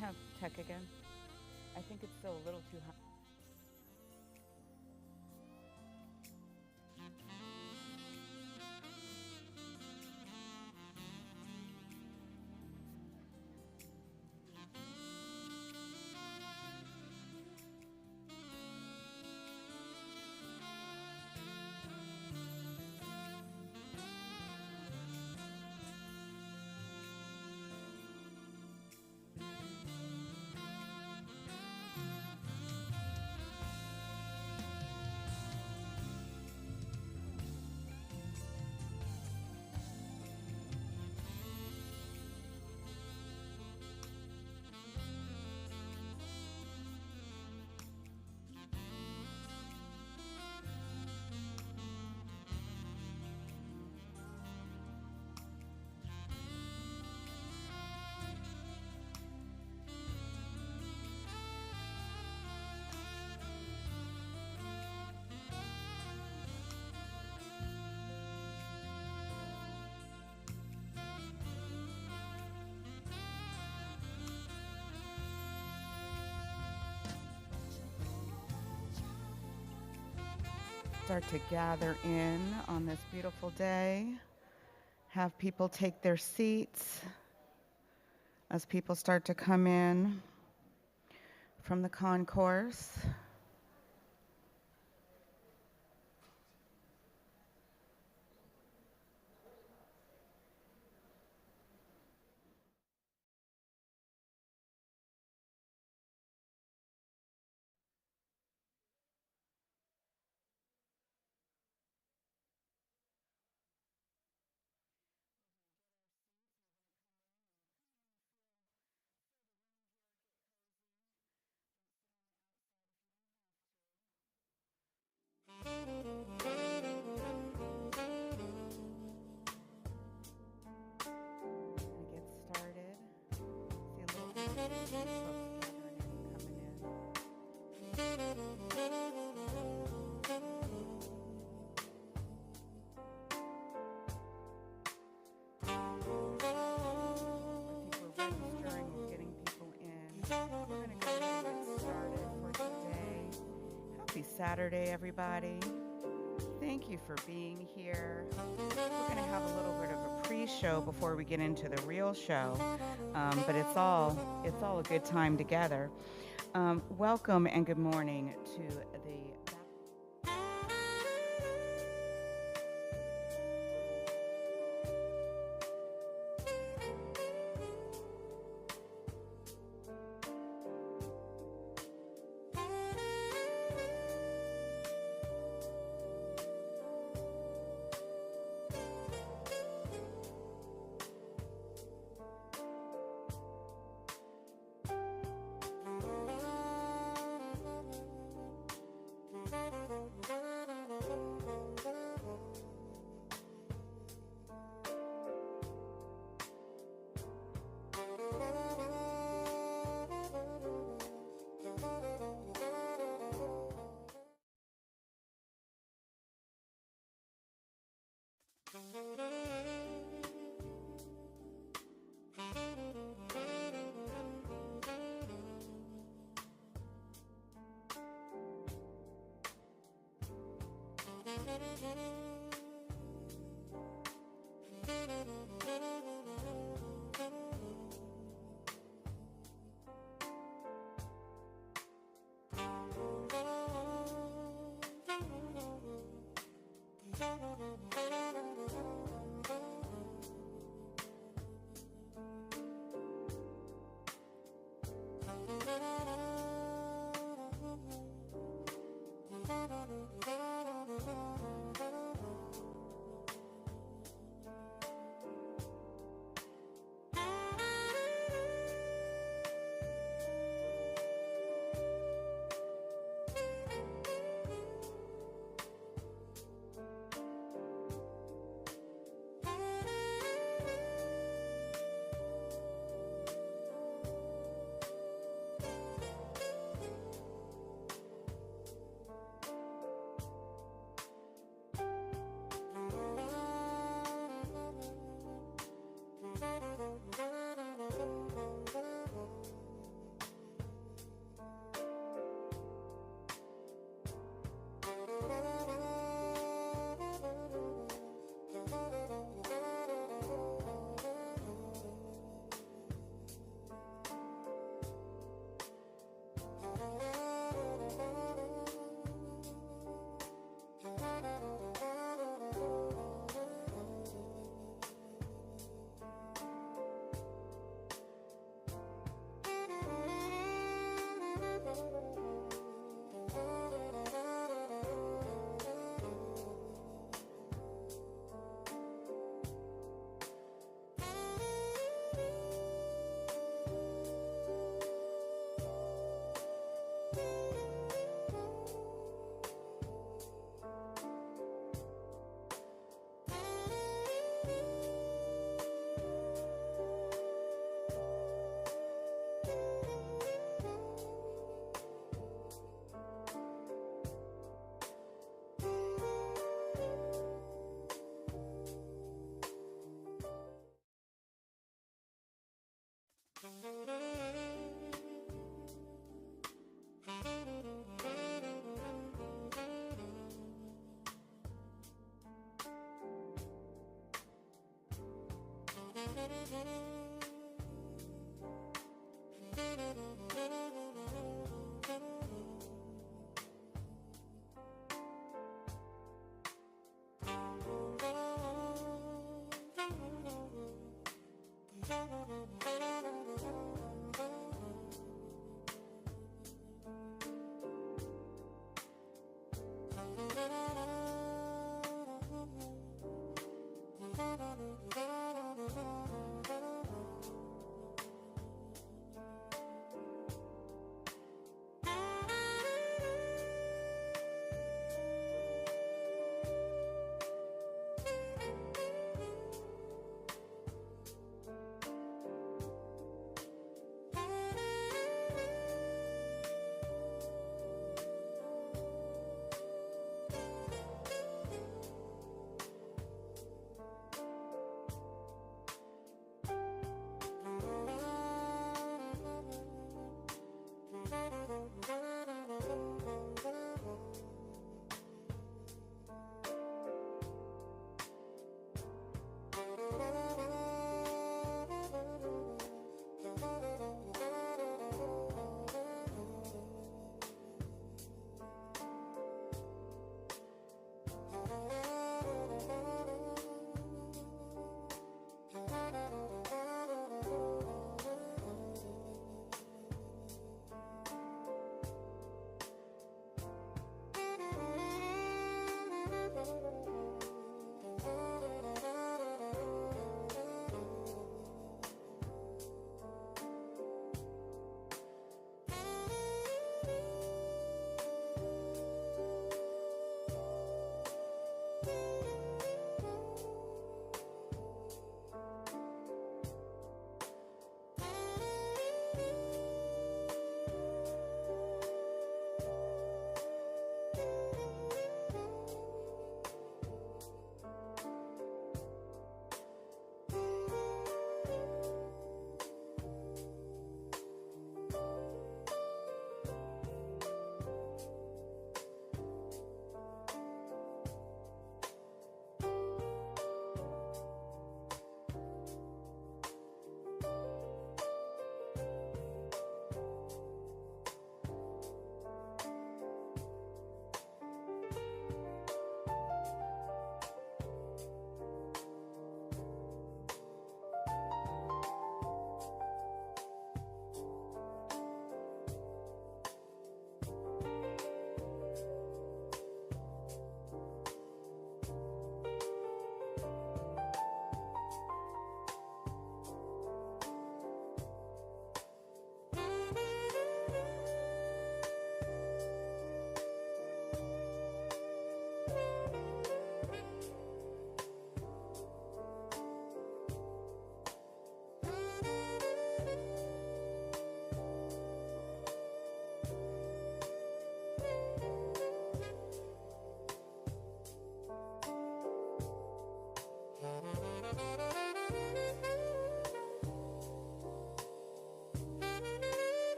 have tech again? I think it's still a little too high. Start to gather in on this beautiful day. Have people take their seats as people start to come in from the concourse. Get started. See a little bit of folks gathering in, coming in. I think we're registering, we're getting people in. We're going to go ahead and get started for today. Happy Saturday, everybody. Thank you for being here. We're going to have a little bit of a pre-show before we get into the real show, but it's all a good time together. Welcome and good morning to the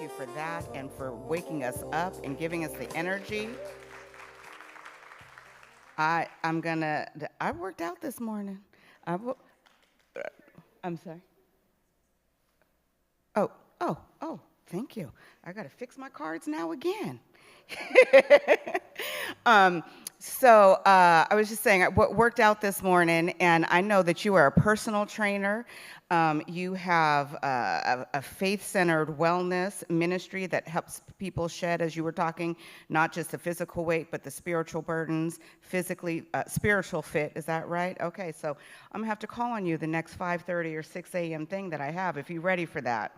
you for that and for waking us up and giving us the energy. I worked out this morning. I'm sorry. Oh, thank you. I got to fix my cards now again. I was just saying, I worked out this morning, and I know that you are a personal trainer. You have a faith-centered wellness ministry that helps people shed, as you were talking, not just the physical weight, but the spiritual burdens, physically, spiritual fit. Is that right? Okay, so I'm going to have to call on you the next 5:30 or 6 a.m. thing that I have, if you're ready for that.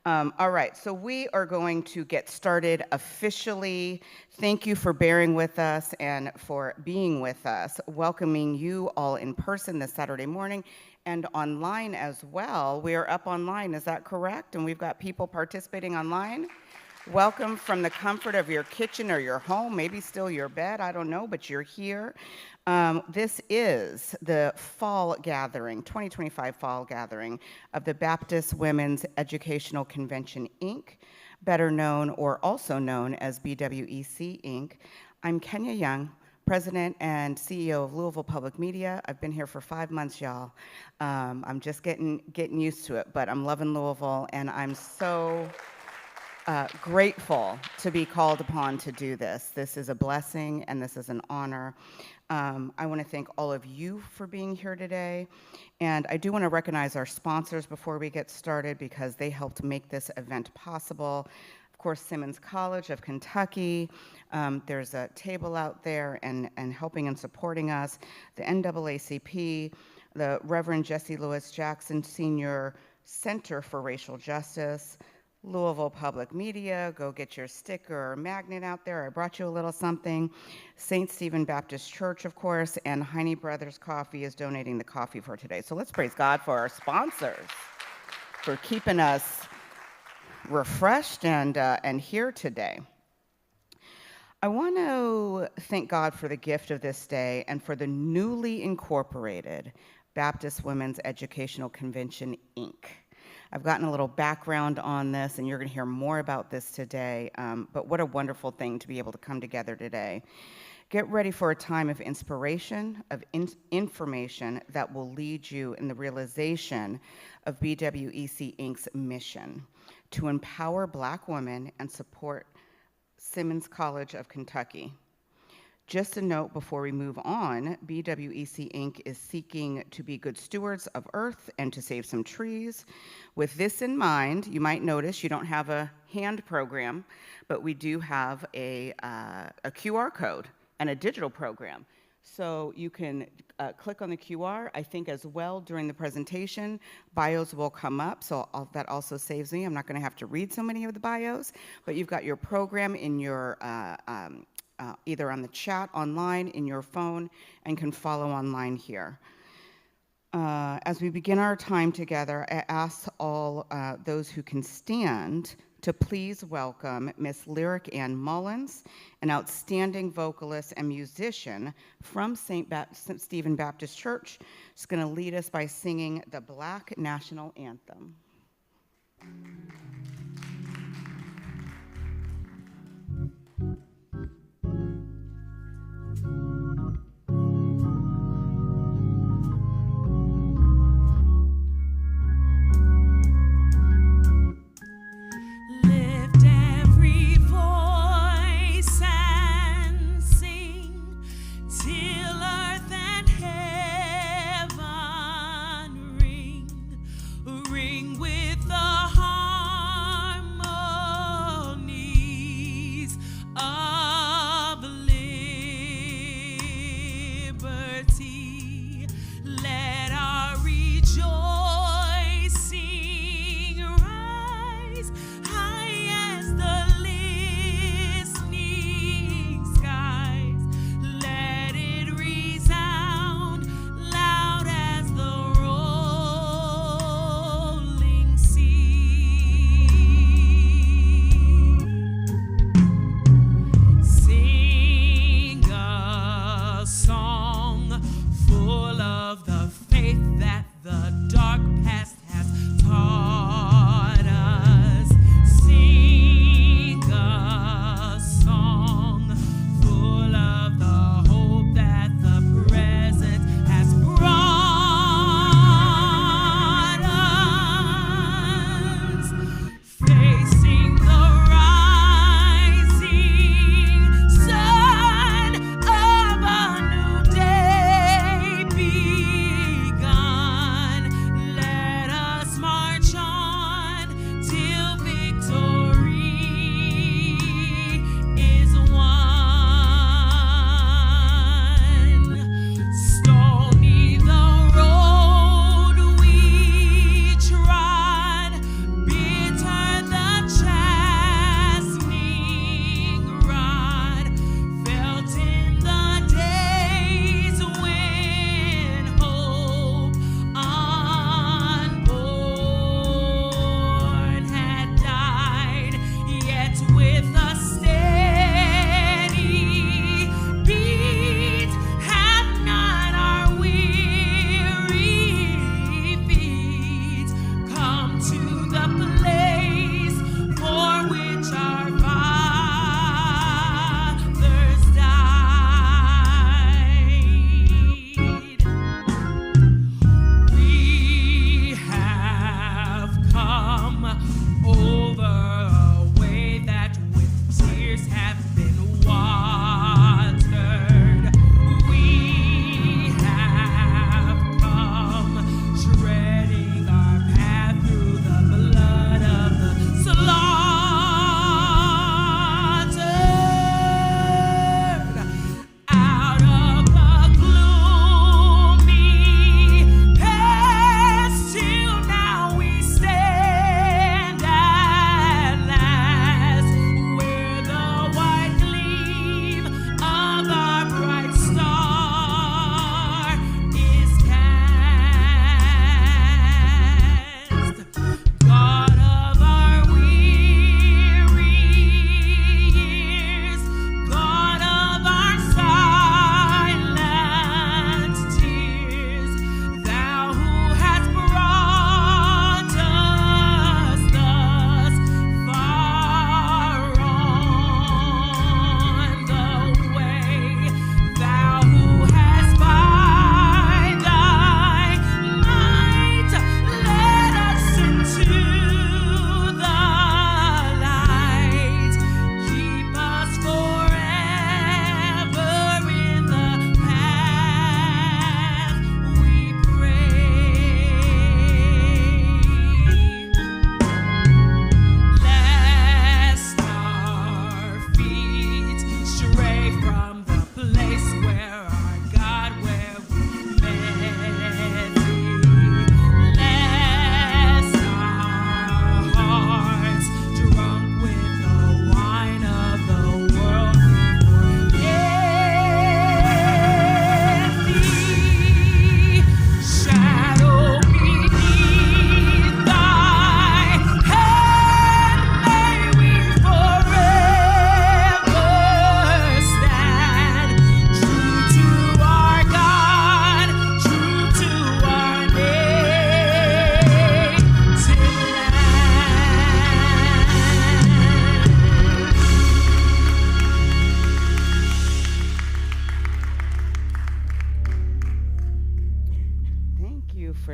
All right, so we are going to get started officially. Thank you for bearing with us and for being with us, welcoming you all in person this Saturday morning and online as well. We are up online, is that correct? And we've got people participating online. Welcome from the comfort of your kitchen or your home, maybe still your bed, I don't know, but you're here. This is the fall gathering, 2025 fall gathering of the Baptist Women's Educational Convention, Inc., better known or also known as BWEC, Inc. I'm Kenya Young, President and CEO of Louisville Public Media. I've been here for 5 months, y'all. I'm just getting used to it, but I'm loving Louisville, and I'm so grateful to be called upon to do this. This is a blessing, and this is an honor. I want to thank all of you for being here today, and I do want to recognize our sponsors before we get started because they helped make this event possible. Of course, Simmons College of Kentucky. There's a table out there and helping and supporting us. The NAACP, the Reverend Jesse Lewis Jackson Sr. Center for Racial Justice, Louisville Public Media, go get your sticker or magnet out there. I brought you a little something. St. Stephen Baptist Church, of course, and Heine Brothers Coffee is donating the coffee for today. So let's praise God for our sponsors, for keeping us refreshed and here today. I want to thank God for the gift of this day and for the newly incorporated Baptist Women's Educational Convention, Inc. I've gotten a little background on this, and you're going to hear more about this today, but what a wonderful thing to be able to come together today. Get ready for a time of inspiration, of information that will lead you in the realization of BWEC Inc.'s mission to empower Black women and support Simmons College of Kentucky. Just a note before we move on, BWEC Inc. is seeking to be good stewards of Earth and to save some trees. With this in mind, you might notice you don't have a hand program, but we do have a QR code and a digital program. So you can click on the QR. I think as well during the presentation, bios will come up, so that also saves me. I'm not gonna have to read so many of the bios, but you've got your program in your either on the chat online, in your phone, and can follow online here. As we begin our time together, I ask all those who can stand to please welcome Miss Lyric Ann Mullins, an outstanding vocalist and musician from St. Stephen Baptist Church. She's going to lead us by singing the Black National Anthem. Ring with the heart.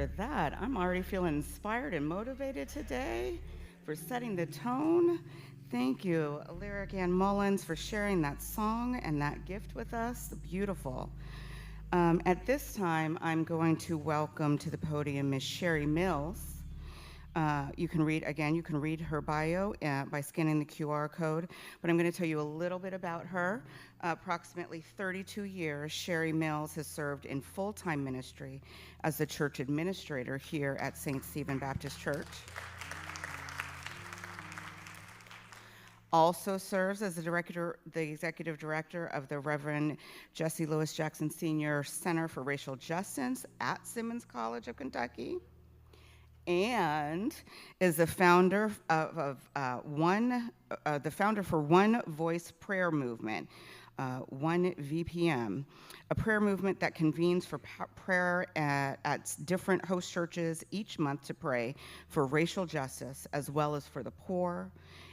for that. I'm already feeling inspired and motivated today for setting the tone. Thank you, Lyric Ann Mullins, for sharing that song and that gift with us. Beautiful. At this time, I'm going to welcome to the podium Miss Sherry Mills. You can read her bio by scanning the QR code, but I'm going to tell you a little bit about her. Approximately 32 years, Sherry Mills has served in full-time ministry as the church administrator here at St. Stephen Baptist Church. Also serves as the executive director of the Reverend Jesse Lewis Jackson Sr. Center for Racial Justice at Simmons College of Kentucky, and is the founder for One Voice Prayer Movement, One VPM, a prayer movement that convenes for prayer at different host churches each month to pray for racial justice, as well as for the poor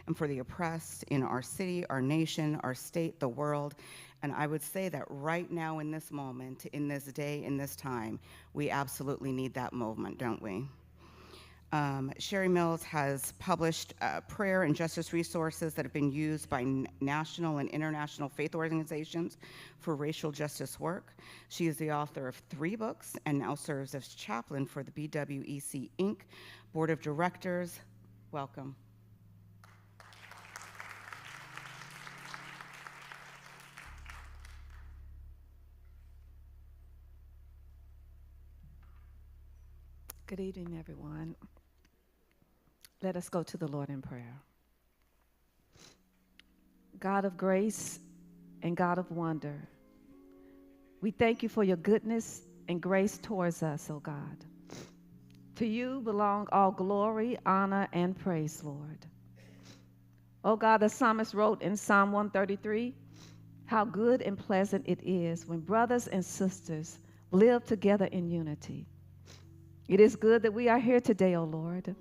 and for the oppressed in our city, our nation, our state, the world. And I would say that right now, in this moment, in this day, in this time, we absolutely need that movement, don't we? Sherry Mills has published prayer and justice resources that have been used by national and international faith organizations for racial justice work. She is the author of 3 books and now serves as chaplain for the BWEC Inc. Board of Directors. Welcome. Good evening, everyone. Let us go to the Lord in prayer. God of grace and God of wonder, we thank you for your goodness and grace towards us, O God. To you belong all glory, honor, and praise, Lord. O God, the psalmist wrote in Psalm 133, how good and pleasant it is when brothers and sisters live together in unity. It is good that we are here today, O Lord,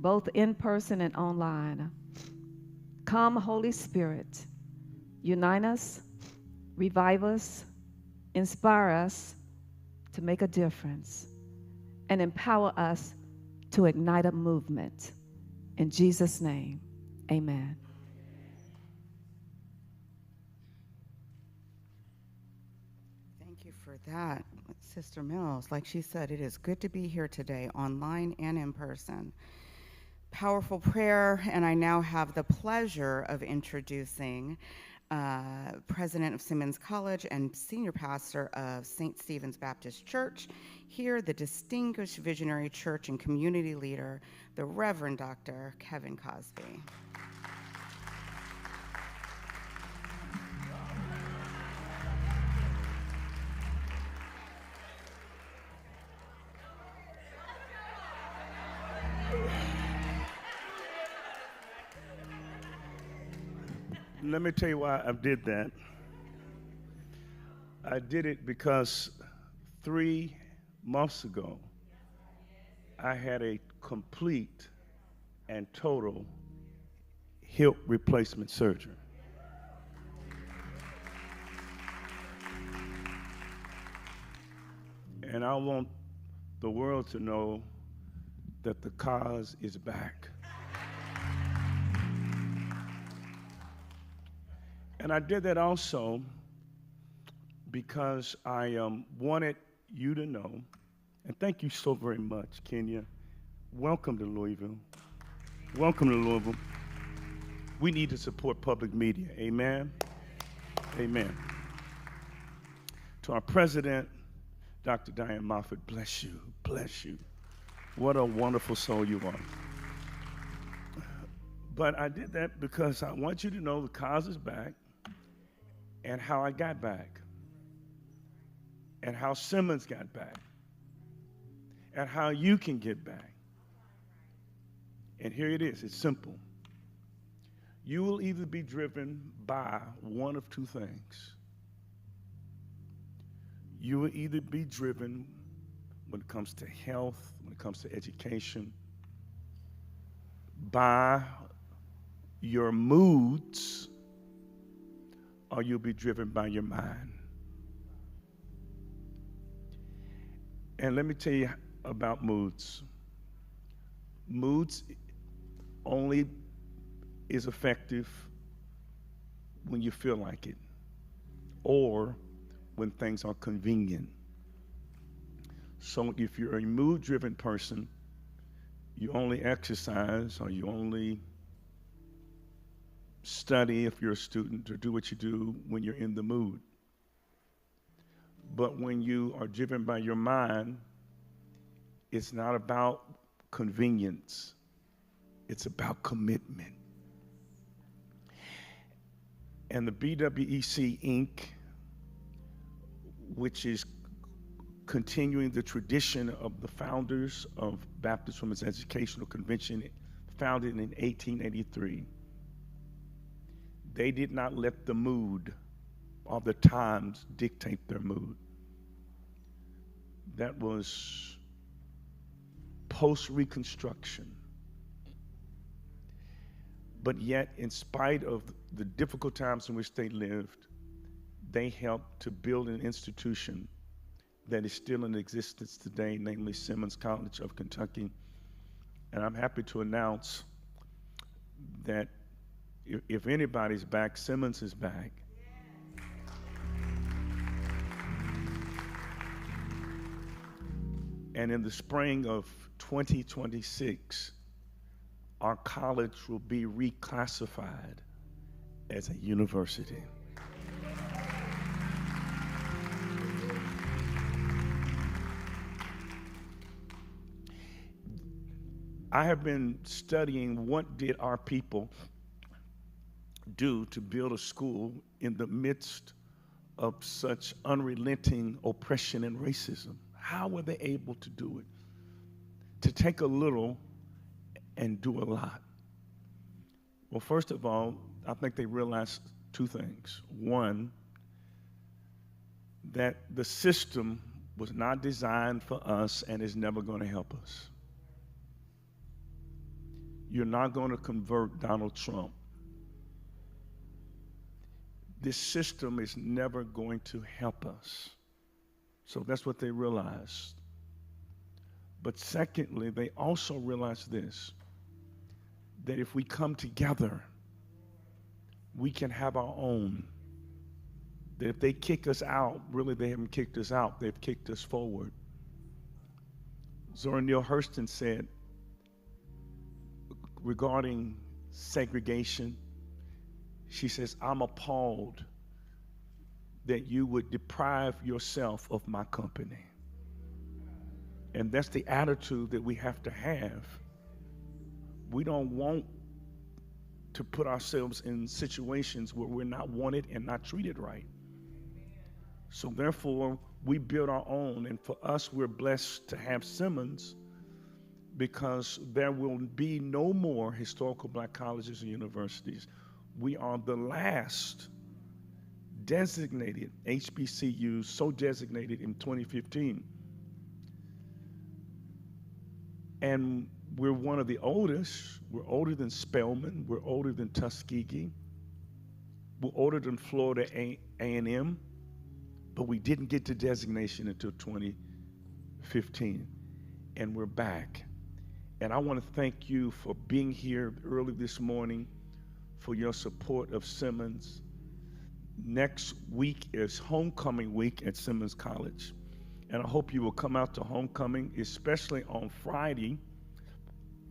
both in person and online. Come, Holy Spirit, unite us, revive us, inspire us to make a difference, and empower us to ignite a movement. In Jesus' name, amen. Thank you for that, Sister Mills. Like she said, it is good to be here today, online and in person. Powerful prayer, and I now have the pleasure of introducing President of Simmons College and Senior Pastor of St. Stephen's Baptist Church, here the distinguished visionary church and community leader, the Reverend Dr. Kevin Cosby. Let me tell you why I did that. I did it because 3 months ago, I had a complete and total hip replacement surgery. And I want the world to know that the cause is back. And I did that also because I wanted you to know, and thank you so very much, Kenya. Welcome to Louisville. Welcome to Louisville. We need to support public media. Amen. Amen. To our president, Dr. Diane Moffett, bless you, bless you. What a wonderful soul you are. But I did that because I want you to know the cause is back, and how I got back, and how Simmons got back, and how you can get back. And here it is, it's simple. You will either be driven by one of 2 things. You will either be driven when it comes to health, when it comes to education, by your moods, or you'll be driven by your mind. And let me tell you about moods. Moods only is effective when you feel like it or when things are convenient. So if you're a mood driven person, you only exercise or you only study if you're a student or do what you do when you're in the mood. But when you are driven by your mind, it's not about convenience, it's about commitment. And the BWEC Inc., which is continuing the tradition of the founders of Baptist Women's Educational Convention, founded in 1883, they did not let the mood or the times dictate their mood. That was post-Reconstruction. But yet, in spite of the difficult times in which they lived, they helped to build an institution that is still in existence today, namely Simmons College of Kentucky. And I'm happy to announce that if anybody's back, Simmons is back. And in the spring of 2026, our college will be reclassified as a university. I have been studying what did our people do to build a school in the midst of such unrelenting oppression and racism. How were they able to do it? To take a little and do a lot. Well, first of all, I think they realized two things. One, that the system was not designed for us and is never going to help us. You're not going to convert Donald Trump. This system is never going to help us. So that's what they realized. But secondly, they also realized this, that if we come together, we can have our own. That if they kick us out, really they haven't kicked us out, they've kicked us forward. Zora Neale Hurston said regarding segregation, she says, I'm appalled that you would deprive yourself of my company. And that's the attitude that we have to have. We don't want to put ourselves in situations where we're not wanted and not treated right. So therefore, we build our own. And for us, we're blessed to have Simmons because there will be no more historical black colleges and universities. We are the last designated HBCUs, so designated in 2015. And we're one of the oldest. We're older than Spelman. We're older than Tuskegee. We're older than Florida A&M. But we didn't get to designation until 2015. And we're back. And I want to thank you for being here early this morning, for your support of Simmons. Next week is homecoming week at Simmons College. And I hope you will come out to homecoming, especially on Friday,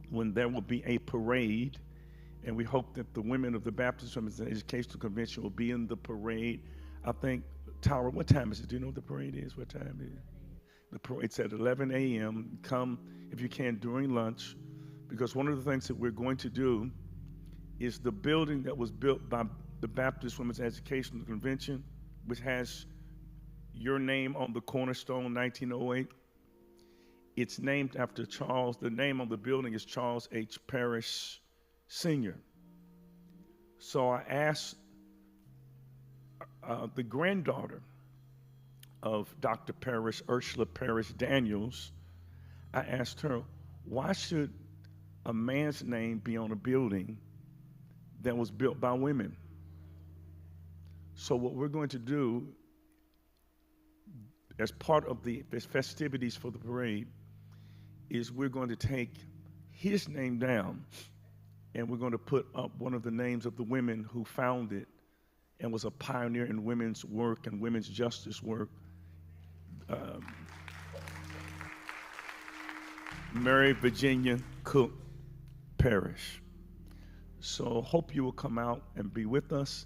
when there will be a parade. And we hope that the women of the Baptist Women's Educational Convention will be in the parade. I think, Tyra, what time is it? Do you know what the parade is? What time is it? The parade's at 11 a.m. Come, if you can, during lunch, because one of the things that we're going to do is the building that was built by the Baptist Women's Educational Convention, which has your name on the cornerstone, 1908. It's named after Charles. The name on the building is Charles H. Parrish Sr. So I asked the granddaughter of Dr. Parrish, Ursula Parrish Daniels, I asked her, why should a man's name be on a building that was built by women? So what we're going to do as part of the festivities for the parade is we're going to take his name down, and we're going to put up one of the names of the women who founded and was a pioneer in women's work and women's justice work. Mary Virginia Cook Parrish. So hope you will come out and be with us.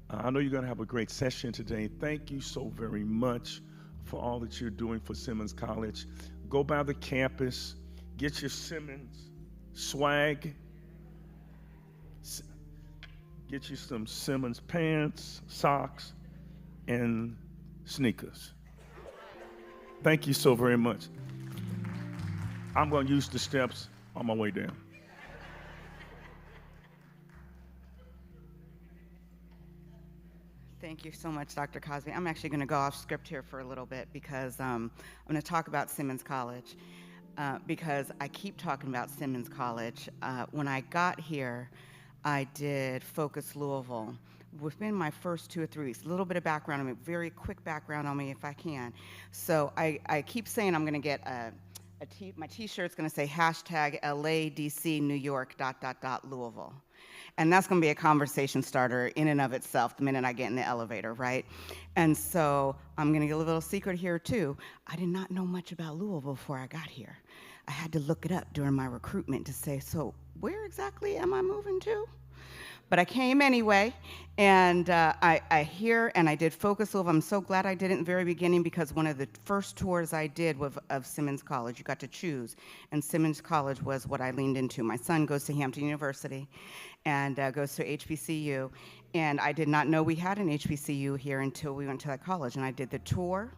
I know you're going to have a great session today. Thank you so very much for all that you're doing for Simmons College. Go by the campus, get your Simmons swag, get you some Simmons pants, socks, and sneakers. Thank you so very much. I'm going to use the steps on my way down. Thank you so much, Dr. Cosby. I'm actually going to go off script here for a little bit because I'm going to talk about Simmons College because I keep talking about Simmons College. When I got here, I did Focus Louisville. Within my first 2 or 3 weeks, a little bit of background on me, very quick background on me if I can. So I keep saying I'm going to get my t-shirt's going to say hashtag LADC New York ... Louisville. And that's going to be a conversation starter in and of itself the minute I get in the elevator, right? And so I'm going to give a little secret here too. I did not know much about Louisville before I got here. I had to look it up during my recruitment to say, so where exactly am I moving to? But I came anyway, and I hear and I did Focus Louisville. I'm so glad I did it in the very beginning because one of the first tours I did was of Simmons College. You got to choose, and Simmons College was what I leaned into. My son goes to Hampton University and goes to HBCU, and I did not know we had an HBCU here until we went to that college, and I did the tour.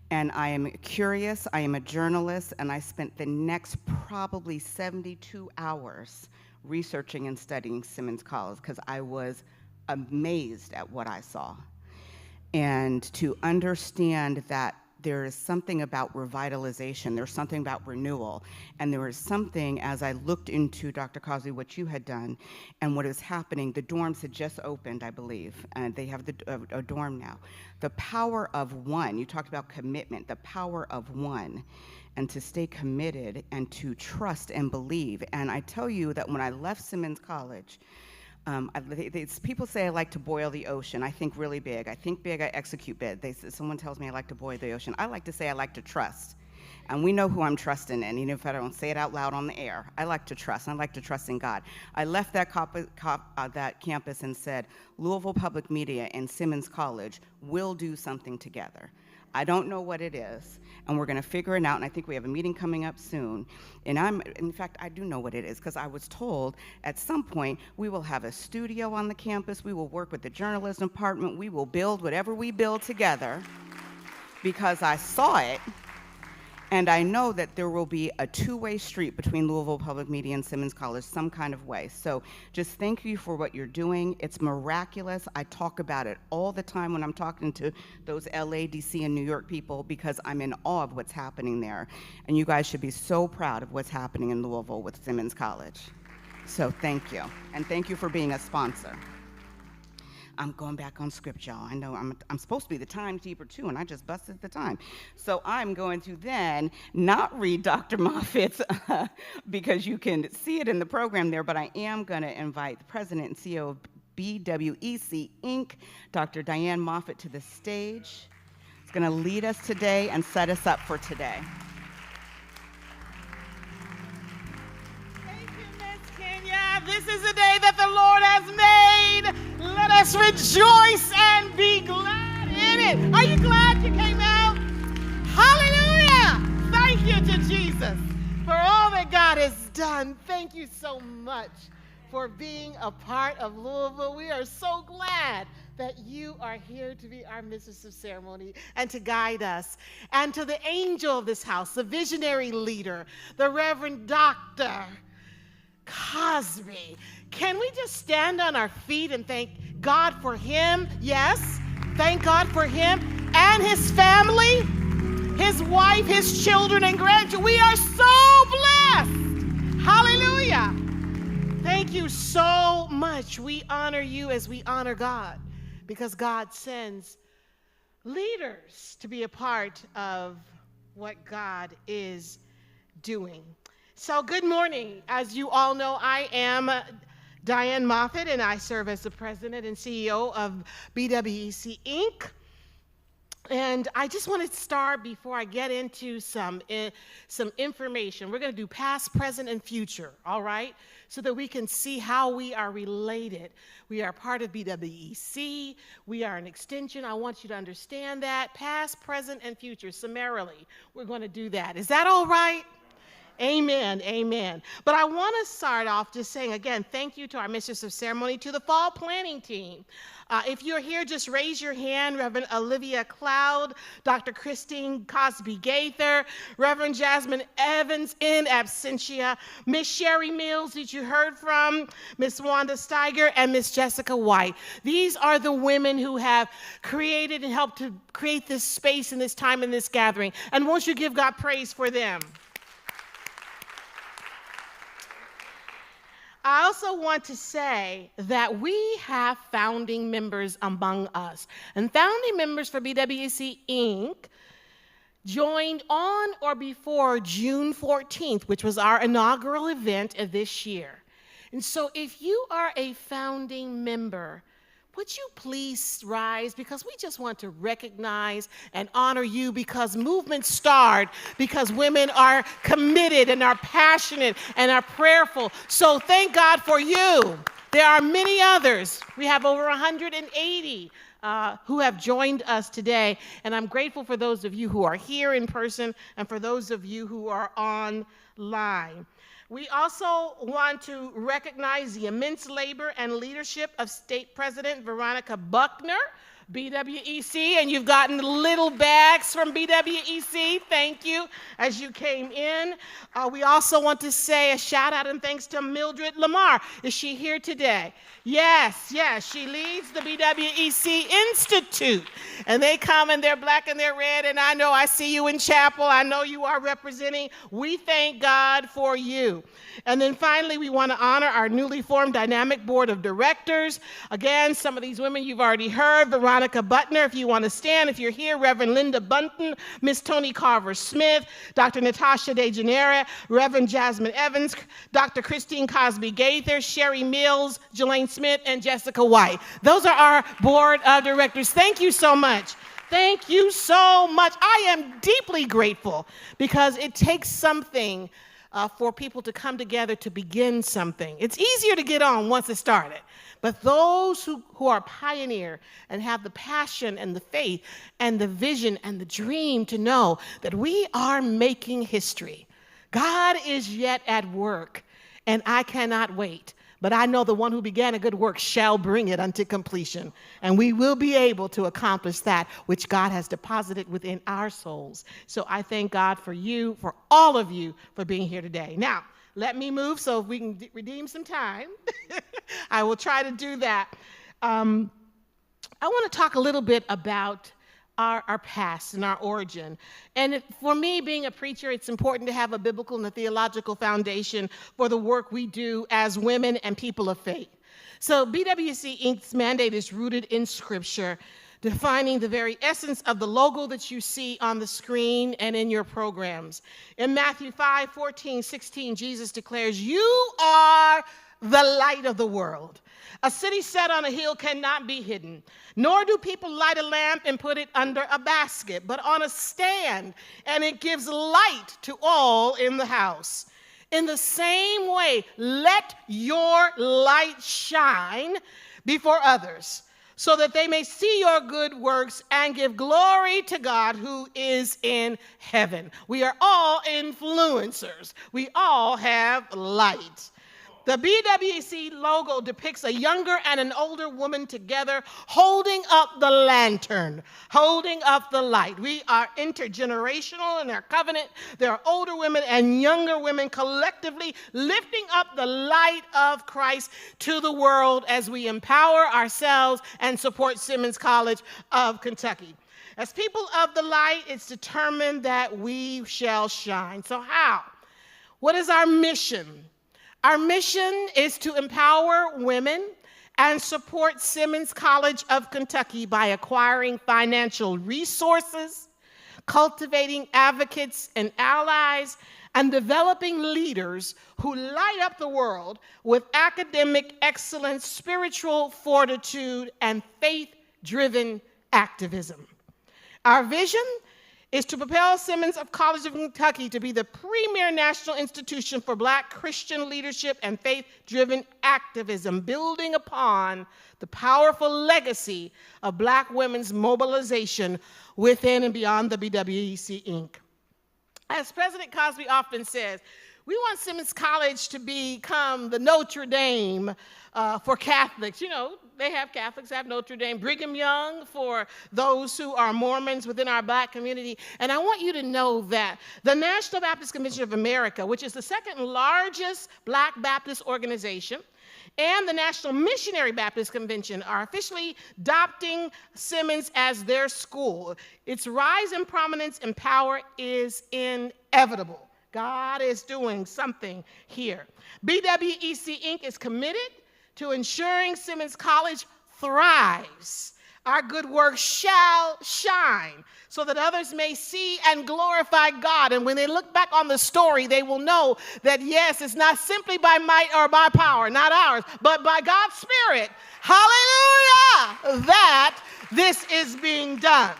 And I am curious, I am a journalist, and I spent the next probably 72 hours researching and studying Simmons College because I was amazed at what I saw. And to understand that there is something about revitalization, there's something about renewal, and there is something, as I looked into, Dr. Cosby, what you had done and what is happening, the dorms had just opened, I believe, and they have a dorm now. The power of one, you talked about commitment, the power of one, and to stay committed and to trust and believe. And I tell you that when I left Simmons College, people say I like to boil the ocean. I think really big. I think big, I execute big. Someone tells me I like to boil the ocean. I like to say I like to trust. And we know who I'm trusting in, even if I don't say it out loud on the air. I like to trust. I like to trust in God. I left that that campus and said, Louisville Public Media and Simmons College will do something together. I don't know what it is, and we're going to figure it out, and I think we have a meeting coming up soon. And in fact, I do know what it is, because I was told at some point we will have a studio on the campus, we will work with the journalism department, we will build whatever we build together, because I saw it, and I know that there will be a two-way street between Louisville Public Media and Simmons College, some kind of way. So just thank you for what you're doing. It's miraculous. I talk about it all the time when I'm talking to those LA, DC, and New York people because I'm in awe of what's happening there. And you guys should be so proud of what's happening in Louisville with Simmons College. So thank you. And thank you for being a sponsor. I'm going back on script, y'all. I know I'm supposed to be the timekeeper too, and I just busted the time. So I'm going to then not read Dr. Moffitt's because you can see it in the program there, but I am going to invite the president and CEO of BWEC Inc., Dr. Diane Moffitt, to the stage. It's going to lead us today and set us up for today. Thank you, Miss Kenya. This is a day that the Lord has made. Let us rejoice and be glad in it. Are you glad you came out? Hallelujah! Thank you to Jesus for all that God has done. Thank you so much for being a part of Louisville. We are so glad that you are here to be our mistress of ceremony and to guide us. And to the angel of this house, the visionary leader, the Reverend Dr. Cosby. Can we just stand on our feet and thank God for him? Yes, thank God for him and his family, his wife, his children, and grandchildren. We are so blessed. Hallelujah. Thank you so much. We honor you as we honor God, because God sends leaders to be a part of what God is doing. So good morning. As you all know, I am Diane Moffett, and I serve as the president and CEO of BWEC Inc. And I just want to start before I get into some information. We're going to do past, present, and future, all right? So that we can see how we are related. We are part of BWEC. We are an extension. I want you to understand that. Past, present, and future, summarily. We're going to do that. Is that all right? Amen, amen. But I want to start off just saying, again, thank you to our Mistress of Ceremony, to the fall planning team. If you're here, just raise your hand. Reverend Olivia Cloud, Dr. Christine Cosby Gaither, Reverend Jasmine Evans in absentia, Miss Sherry Mills, that you heard from, Miss Wanda Steiger, and Miss Jessica White. These are the women who have created and helped to create this space and this time and this gathering. And won't you give God praise for them? I also want to say that we have founding members among us. And founding members for BWEC Inc. joined on or before June 14th, which was our inaugural event of this year. And so if you are a founding member, would you please rise, because we just want to recognize and honor you, because movements start because women are committed and are passionate and are prayerful. So thank God for you. There are many others. We have over 180 who have joined us today, and I'm grateful for those of you who are here in person and for those of you who are online. We also want to recognize the immense labor and leadership of State President Veronica Buckner, BWEC, and you've gotten little bags from BWEC. Thank you as you came in. We also want to say a shout out and thanks to Mildred Lamar. Is she here today? Yes, she leads the BWEC Institute. And they come and they're black and they're red, and I know I see you in chapel. I know you are representing. We thank God for you. And then finally, we want to honor our newly formed dynamic board of directors. Again, some of these women you've already heard. Veronica Buckner, if you want to stand. If you're here, Reverend Linda Bunton, Miss Tony Carver-Smith, Dr. Natasha DeGeneres, Reverend Jasmine Evans, Dr. Christine Cosby Gaither, Sherry Mills, Jelaine Smith, and Jessica White. Those are our board of directors. Thank you so much. Thank you so much. I am deeply grateful, because it takes something for people to come together to begin something. It's easier to get on once it started. But those who are pioneer and have the passion and the faith and the vision and the dream to know that we are making history. God is yet at work, and I cannot wait. But I know the one who began a good work shall bring it unto completion. And we will be able to accomplish that which God has deposited within our souls. So I thank God for you, for all of you, for being here today. Now, let me move so if we can redeem some time. I will try to do that. I want to talk a little bit about our past and our origin. And for me, being a preacher, it's important to have a biblical and a theological foundation for the work we do as women and people of faith. So BWEC Inc.'s mandate is rooted in Scripture, defining the very essence of the logo that you see on the screen and in your programs. In Matthew 5:14-16, Jesus declares, "You are the light of the world. A city set on a hill cannot be hidden, nor do people light a lamp and put it under a basket, but on a stand, and it gives light to all in the house. In the same way, let your light shine before others, so that they may see your good works and give glory to God who is in heaven." We are all influencers. We all have light. The BWEC logo depicts a younger and an older woman together holding up the lantern, holding up the light. We are intergenerational in our covenant. There are older women and younger women collectively lifting up the light of Christ to the world as we empower ourselves and support Simmons College of Kentucky. As people of the light, it's determined that we shall shine. So how? What is our mission? Our mission is to empower women and support Simmons College of Kentucky by acquiring financial resources, cultivating advocates and allies, and developing leaders who light up the world with academic excellence, spiritual fortitude, and faith-driven activism. Our vision is to propel Simmons College of Kentucky to be the premier national institution for Black Christian leadership and faith-driven activism, building upon the powerful legacy of Black women's mobilization within and beyond the BWEC, Inc. As President Cosby often says, we want Simmons College to become the Notre Dame for Catholics. You know, they have Catholics, have Notre Dame. Brigham Young for those who are Mormons within our Black community. And I want you to know that the National Baptist Convention of America, which is the second largest Black Baptist organization, and the National Missionary Baptist Convention are officially adopting Simmons as their school. Its rise in prominence and power is inevitable. God is doing something here. BWEC Inc. is committed to ensuring Simmons College thrives. Our good work shall shine so that others may see and glorify God. And when they look back on the story, they will know that, yes, it's not simply by might or by power, not ours, but by God's Spirit. Hallelujah! That this is being done.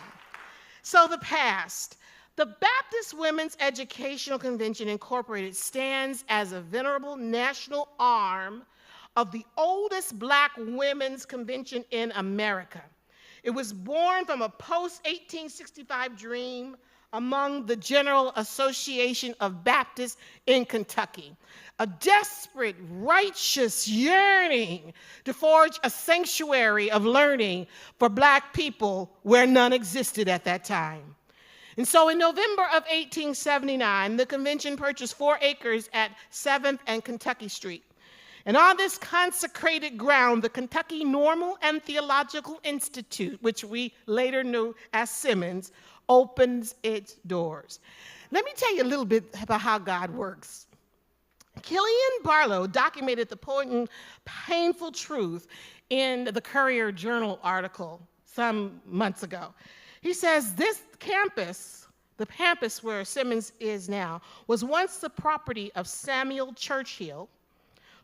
So the past. The Baptist Women's Educational Convention Incorporated stands as a venerable national arm of the oldest Black women's convention in America. It was born from a post-1865 dream among the General Association of Baptists in Kentucky, a desperate, righteous yearning to forge a sanctuary of learning for Black people where none existed at that time. And so in November of 1879, the convention purchased 4 acres at 7th and Kentucky Street. And on this consecrated ground, the Kentucky Normal and Theological Institute, which we later knew as Simmons, opens its doors. Let me tell you a little bit about how God works. Killian Barlow documented the potent, painful truth in the Courier Journal article some months ago. He says this campus, the campus where Simmons is now, was once the property of Samuel Churchill,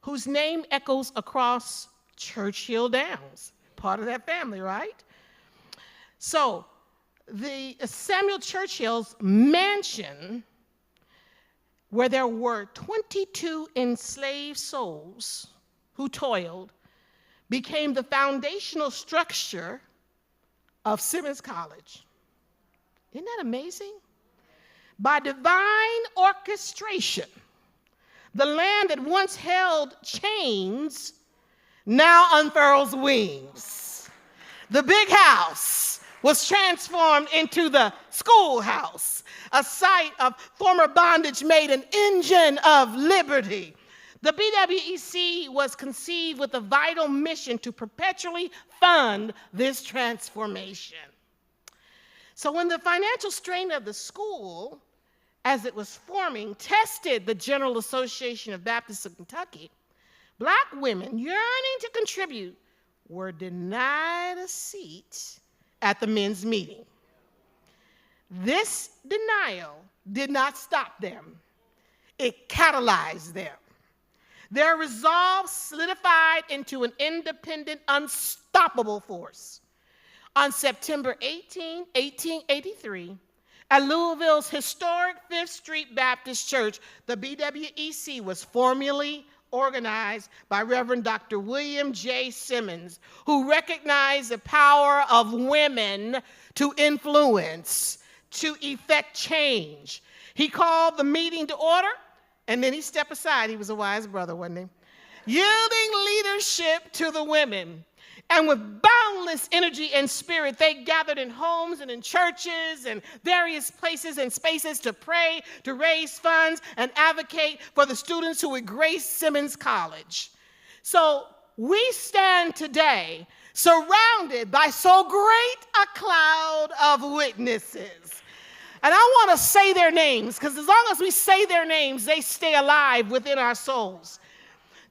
whose name echoes across Churchill Downs, part of that family, right? So the Samuel Churchill's mansion, where there were 22 enslaved souls who toiled, became the foundational structure of Simmons College. Isn't that amazing? By divine orchestration, the land that once held chains now unfurls wings. The big house was transformed into the schoolhouse, a site of former bondage made an engine of liberty. The BWEC was conceived with a vital mission to perpetually fund this transformation. So when the financial strain of the school, as it was forming, tested the General Association of Baptists of Kentucky, Black women yearning to contribute were denied a seat at the men's meeting. This denial did not stop them. It catalyzed them. Their resolve solidified into an independent, unstoppable force. On September 18, 1883, at Louisville's historic Fifth Street Baptist Church, the BWEC was formally organized by Reverend Dr. William J. Simmons, who recognized the power of women to influence, to effect change. He called the meeting to order, and then he stepped aside. He was a wise brother, wasn't he? Yielding leadership to the women. And with boundless energy and spirit, they gathered in homes and in churches and various places and spaces to pray, to raise funds, and advocate for the students who would grace Simmons College. So we stand today surrounded by so great a cloud of witnesses. And I want to say their names, because as long as we say their names, they stay alive within our souls.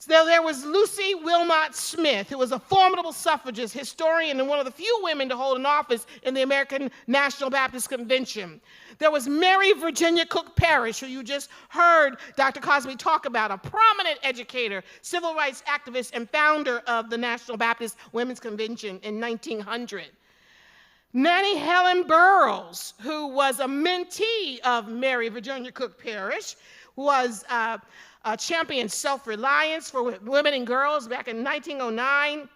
So there was Lucy Wilmot Smith, who was a formidable suffragist, historian, and one of the few women to hold an office in the American National Baptist Convention. There was Mary Virginia Cook Parrish, who you just heard Dr. Cosby talk about, a prominent educator, civil rights activist, and founder of the National Baptist Women's Convention in 1900. Nannie Helen Burroughs, who was a mentee of Mary Virginia Cook Parrish, was championed self-reliance for women and girls back in 1909.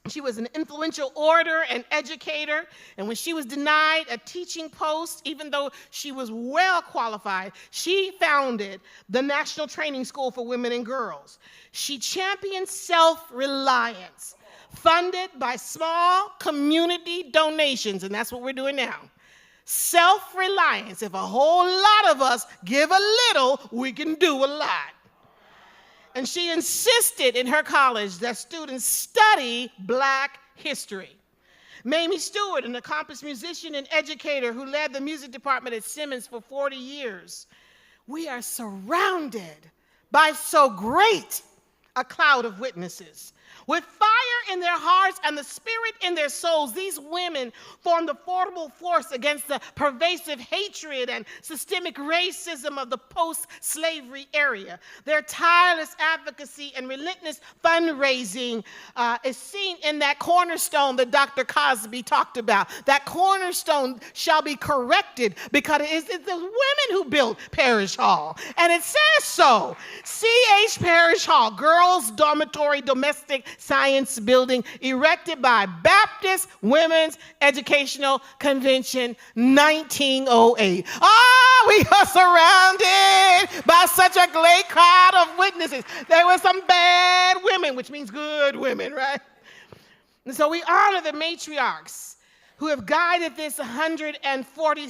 She was an influential orator and educator, and when she was denied a teaching post, even though she was well qualified, she founded the National Training School for Women and Girls. She championed self-reliance, funded by small community donations, and that's what we're doing now. Self-reliance. If a whole lot of us give a little, we can do a lot. And she insisted in her college that students study Black history. Mamie Stewart, an accomplished musician and educator who led the music department at Simmons for 40 years. We are surrounded by so great a cloud of witnesses. With fire in their hearts and the spirit in their souls, these women formed a formidable force against the pervasive hatred and systemic racism of the post-slavery era. Their tireless advocacy and relentless fundraising is seen in that cornerstone that Dr. Cosby talked about. That cornerstone shall be corrected because it's the women who built Parrish Hall. And it says so. C.H. Parrish Hall, Girls Dormitory Domestic Science Building, erected by Baptist Women's Educational Convention, 1908. We are surrounded by such a great crowd of witnesses. There were some bad women, which means good women, right? And so we honor the matriarchs who have guided this 140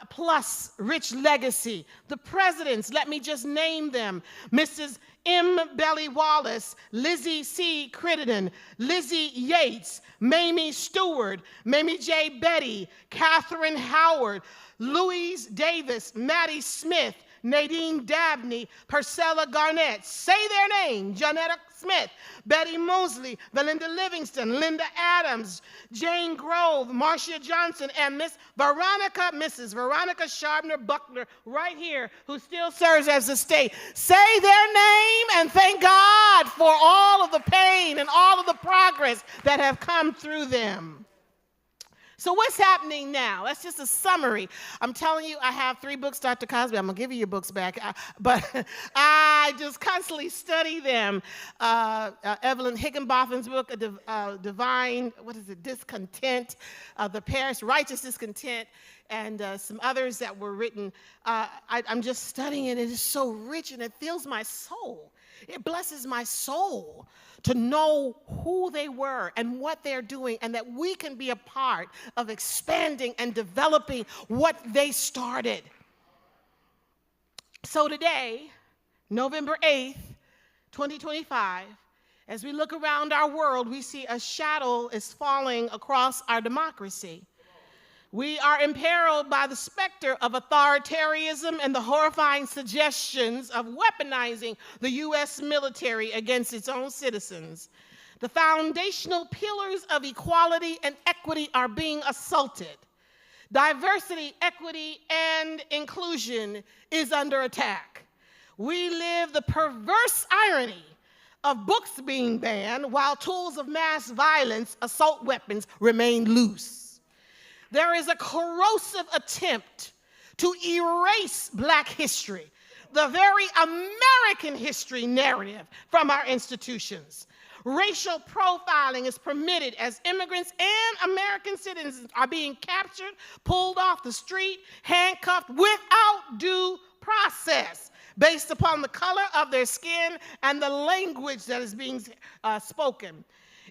plus rich legacy. The presidents, let me just name them: Mrs. M. Belly Wallace, Lizzie C. Crittenden, Lizzie Yates, Mamie Stewart, Mamie J. Betty, Catherine Howard, Louise Davis, Maddie Smith, Nadine Dabney, Purcella Garnett, say their name: Janetta Smith, Betty Mosley, Belinda Livingston, Linda Adams, Jane Grove, Marcia Johnson, and Mrs. Veronica Sharpner Buckner, right here, who still serves as the state. Say their name and thank God for all of the pain and all of the progress that have come through them. So what's happening now? That's just a summary. I'm telling you, I have 3 books, Dr. Cosby. I'm going to give you your books back. But I just constantly study them. Evelyn Higginbotham's book, Divine, Discontent, the Parrish Righteous Discontent, and some others that were written. I'm just studying it. It is so rich, and it fills my soul. It blesses my soul to know who they were and what they're doing, and that we can be a part of expanding and developing what they started. So today, November 8th, 2025, as we look around our world, we see a shadow is falling across our democracy. We are imperiled by the specter of authoritarianism and the horrifying suggestions of weaponizing the U.S. military against its own citizens. The foundational pillars of equality and equity are being assaulted. Diversity, equity, and inclusion is under attack. We live the perverse irony of books being banned while tools of mass violence, assault weapons, remain loose. There is a corrosive attempt to erase Black history, the very American history narrative, from our institutions. Racial profiling is permitted as immigrants and American citizens are being captured, pulled off the street, handcuffed without due process, based upon the color of their skin and the language that is being spoken.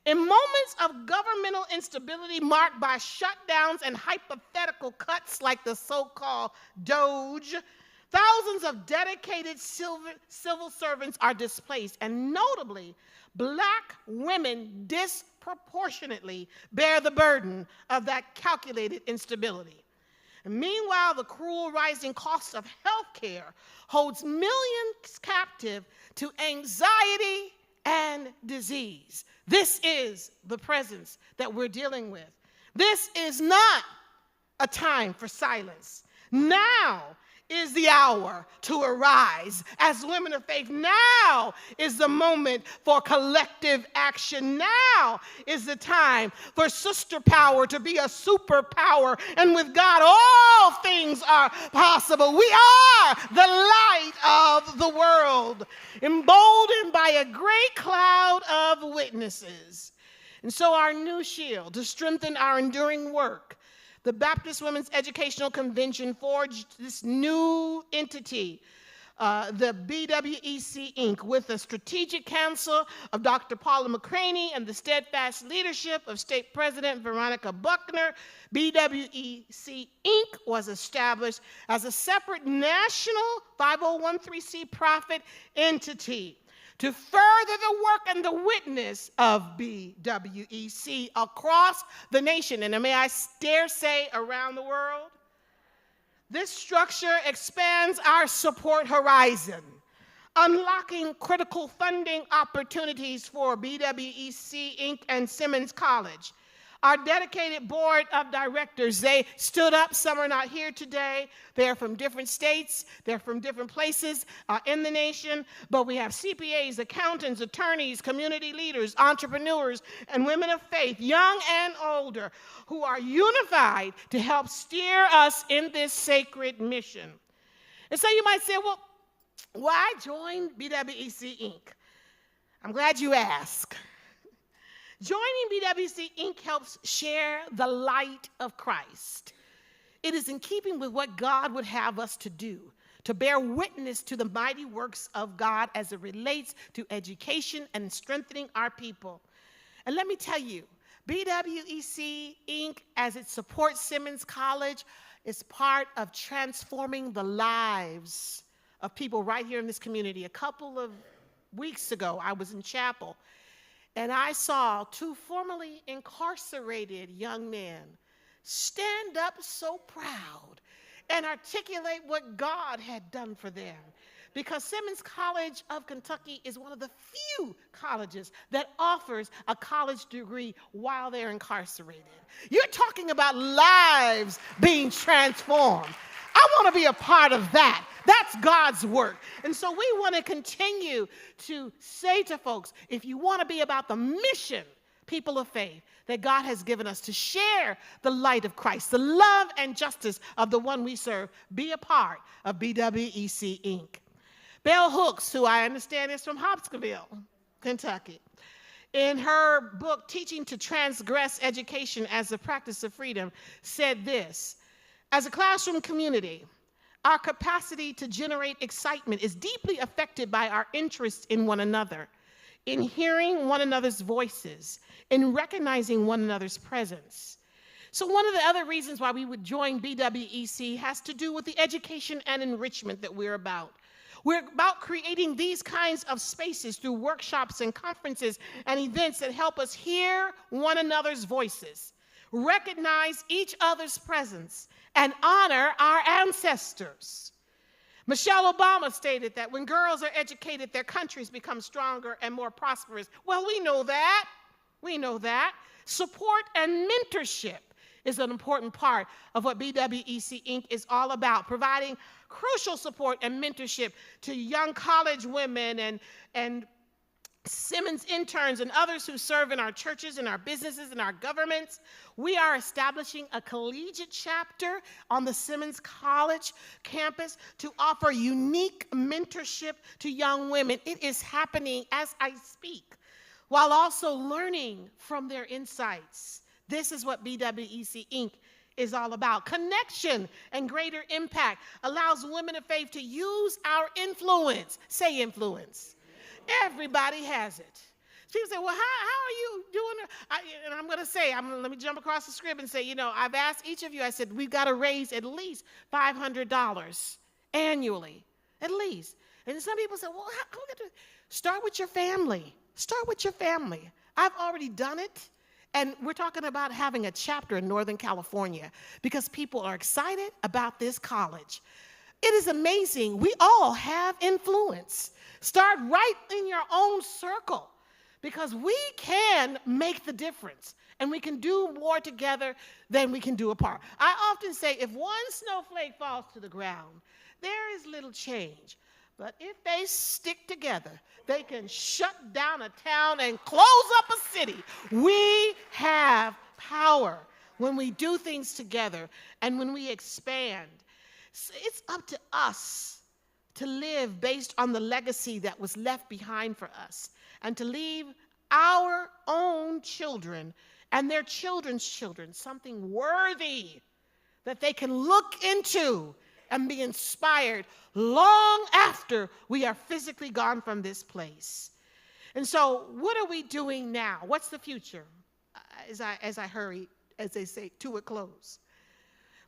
In moments of governmental instability marked by shutdowns and hypothetical cuts like the so-called Doge, thousands of dedicated civil servants are displaced, and notably, Black women disproportionately bear the burden of that calculated instability. And meanwhile, the cruel rising cost of health care holds millions captive to anxiety and disease. This is the presence that we're dealing with. This is not a time for silence. Now is the hour to arise as women of faith. Now is the moment for collective action. Now is the time for sister power to be a superpower. And with God, all things are possible. We are the light of the world, emboldened by a great cloud of witnesses. And so our new shield to strengthen our enduring work, the Baptist Women's Educational Convention forged this new entity, the BWEC Inc., with the strategic counsel of Dr. Paula McCraney and the steadfast leadership of State President Veronica Buckner. BWEC Inc. was established as a separate national 501(c)(3) profit entity to further the work and the witness of BWEC across the nation, and may I dare say around the world. This structure expands our support horizon, unlocking critical funding opportunities for BWEC Inc. and Simmons College. Our dedicated board of directors, they stood up. Some are not here today. They're from different states. They're from different places in the nation. But we have CPAs, accountants, attorneys, community leaders, entrepreneurs, and women of faith, young and older, who are unified to help steer us in this sacred mission. And so you might say, well, why join BWEC Inc.? I'm glad you asked. Joining BWEC Inc. helps share the light of Christ. It is in keeping with what God would have us to do, to bear witness to the mighty works of God as it relates to education and strengthening our people. And let me tell you, BWEC Inc., as it supports Simmons College, is part of transforming the lives of people right here in this community. A couple of weeks ago, I was in chapel, and I saw two formerly incarcerated young men stand up so proud and articulate what God had done for them. Because Simmons College of Kentucky is one of the few colleges that offers a college degree while they're incarcerated. You're talking about lives being transformed. I want to be a part of that. That's God's work. And so we want to continue to say to folks, if you want to be about the mission, people of faith, that God has given us to share the light of Christ, the love and justice of the one we serve, be a part of BWEC Inc. Bell Hooks, who I understand is from Hopkinsville, Kentucky, in her book, Teaching to Transgress Education as a Practice of Freedom, said this: as a classroom community, our capacity to generate excitement is deeply affected by our interest in one another, in hearing one another's voices, in recognizing one another's presence. So one of the other reasons why we would join BWEC has to do with the education and enrichment that we're about. We're about creating these kinds of spaces through workshops and conferences and events that help us hear one another's voices, recognize each other's presence, and honor our ancestors. Michelle Obama stated that when girls are educated, their countries become stronger and more prosperous. Well, we know that. We know that. Support and mentorship is an important part of what BWEC Inc. is all about, providing crucial support and mentorship to young college women and Simmons interns and others who serve in our churches, in our businesses, in our governments. We are establishing a collegiate chapter on the Simmons College campus to offer unique mentorship to young women. It is happening as I speak, while also learning from their insights. This is what BWEC Inc. is all about. Connection and greater impact allows women of faith to use our influence. Say influence. Everybody has it. People say, well, how are you doing it? And I'm going to say, let me jump across the script and say, I've asked each of you, I said, we've got to raise at least $500 annually, at least. And some people say, well, start with your family. Start with your family. I've already done it, And we're talking about having a chapter in Northern California because people are excited about this college. It is amazing. We all have influence. Start right in your own circle because we can make the difference and we can do more together than we can do apart. I often say if one snowflake falls to the ground, there is little change. But if they stick together, they can shut down a town and close up a city. We have power when we do things together and when we expand. So it's up to us to live based on the legacy that was left behind for us and to leave our own children and their children's children something worthy that they can look into and be inspired long after we are physically gone from this place. And so what are we doing now? What's the future? As I hurry, as they say, to a close.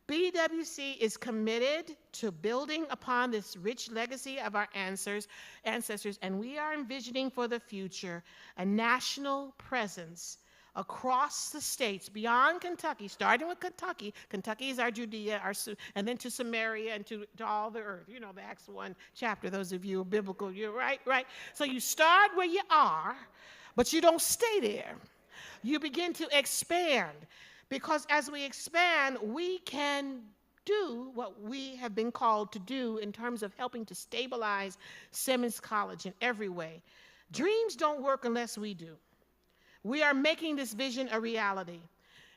BWC is committed to building upon this rich legacy of our ancestors, and we are envisioning for the future a national presence across the states, beyond Kentucky, starting with Kentucky. Kentucky is our Judea, and then to Samaria and to all the earth. You know, the Acts 1 chapter, those of you who are biblical, you're right? So you start where you are, but you don't stay there. You begin to expand, because as we expand, we can do what we have been called to do in terms of helping to stabilize Simmons College in every way. Dreams don't work unless we do. We are making this vision a reality.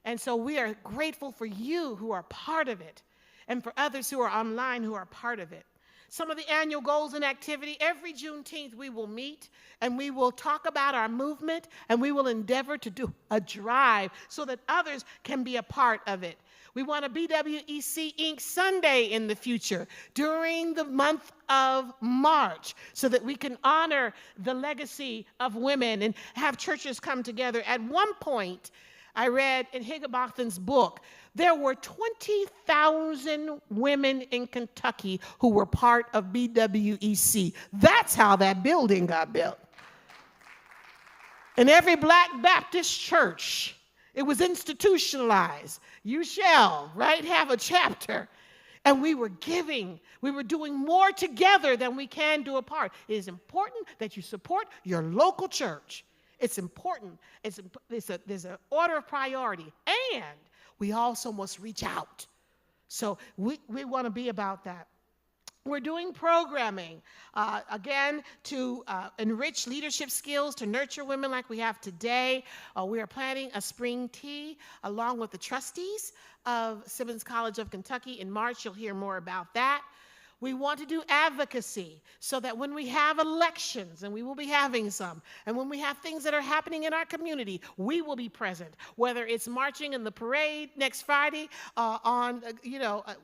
And so we are grateful for you who are part of it and for others who are online who are part of it. Some of the annual goals and activity, every Juneteenth we will meet and we will talk about our movement and we will endeavor to do a drive so that others can be a part of it. We want a BWEC Inc. Sunday in the future during the month of March so that we can honor the legacy of women and have churches come together. At one point, I read in Higginbotham's book, there were 20,000 women in Kentucky who were part of BWEC. That's how that building got built. In every Black Baptist church, it was institutionalized. You shall, right, have a chapter. And we were giving. We were doing more together than we can do apart. It is important that you support your local church. It's important. There's an order of priority. And we also must reach out. So we want to be about that. We're doing programming, again, to enrich leadership skills, to nurture women like we have today. We are planning a spring tea along with the trustees of Simmons College of Kentucky. In March, you'll hear more about that. We want to do advocacy so that when we have elections, and we will be having some, and when we have things that are happening in our community, we will be present, whether it's marching in the parade next Friday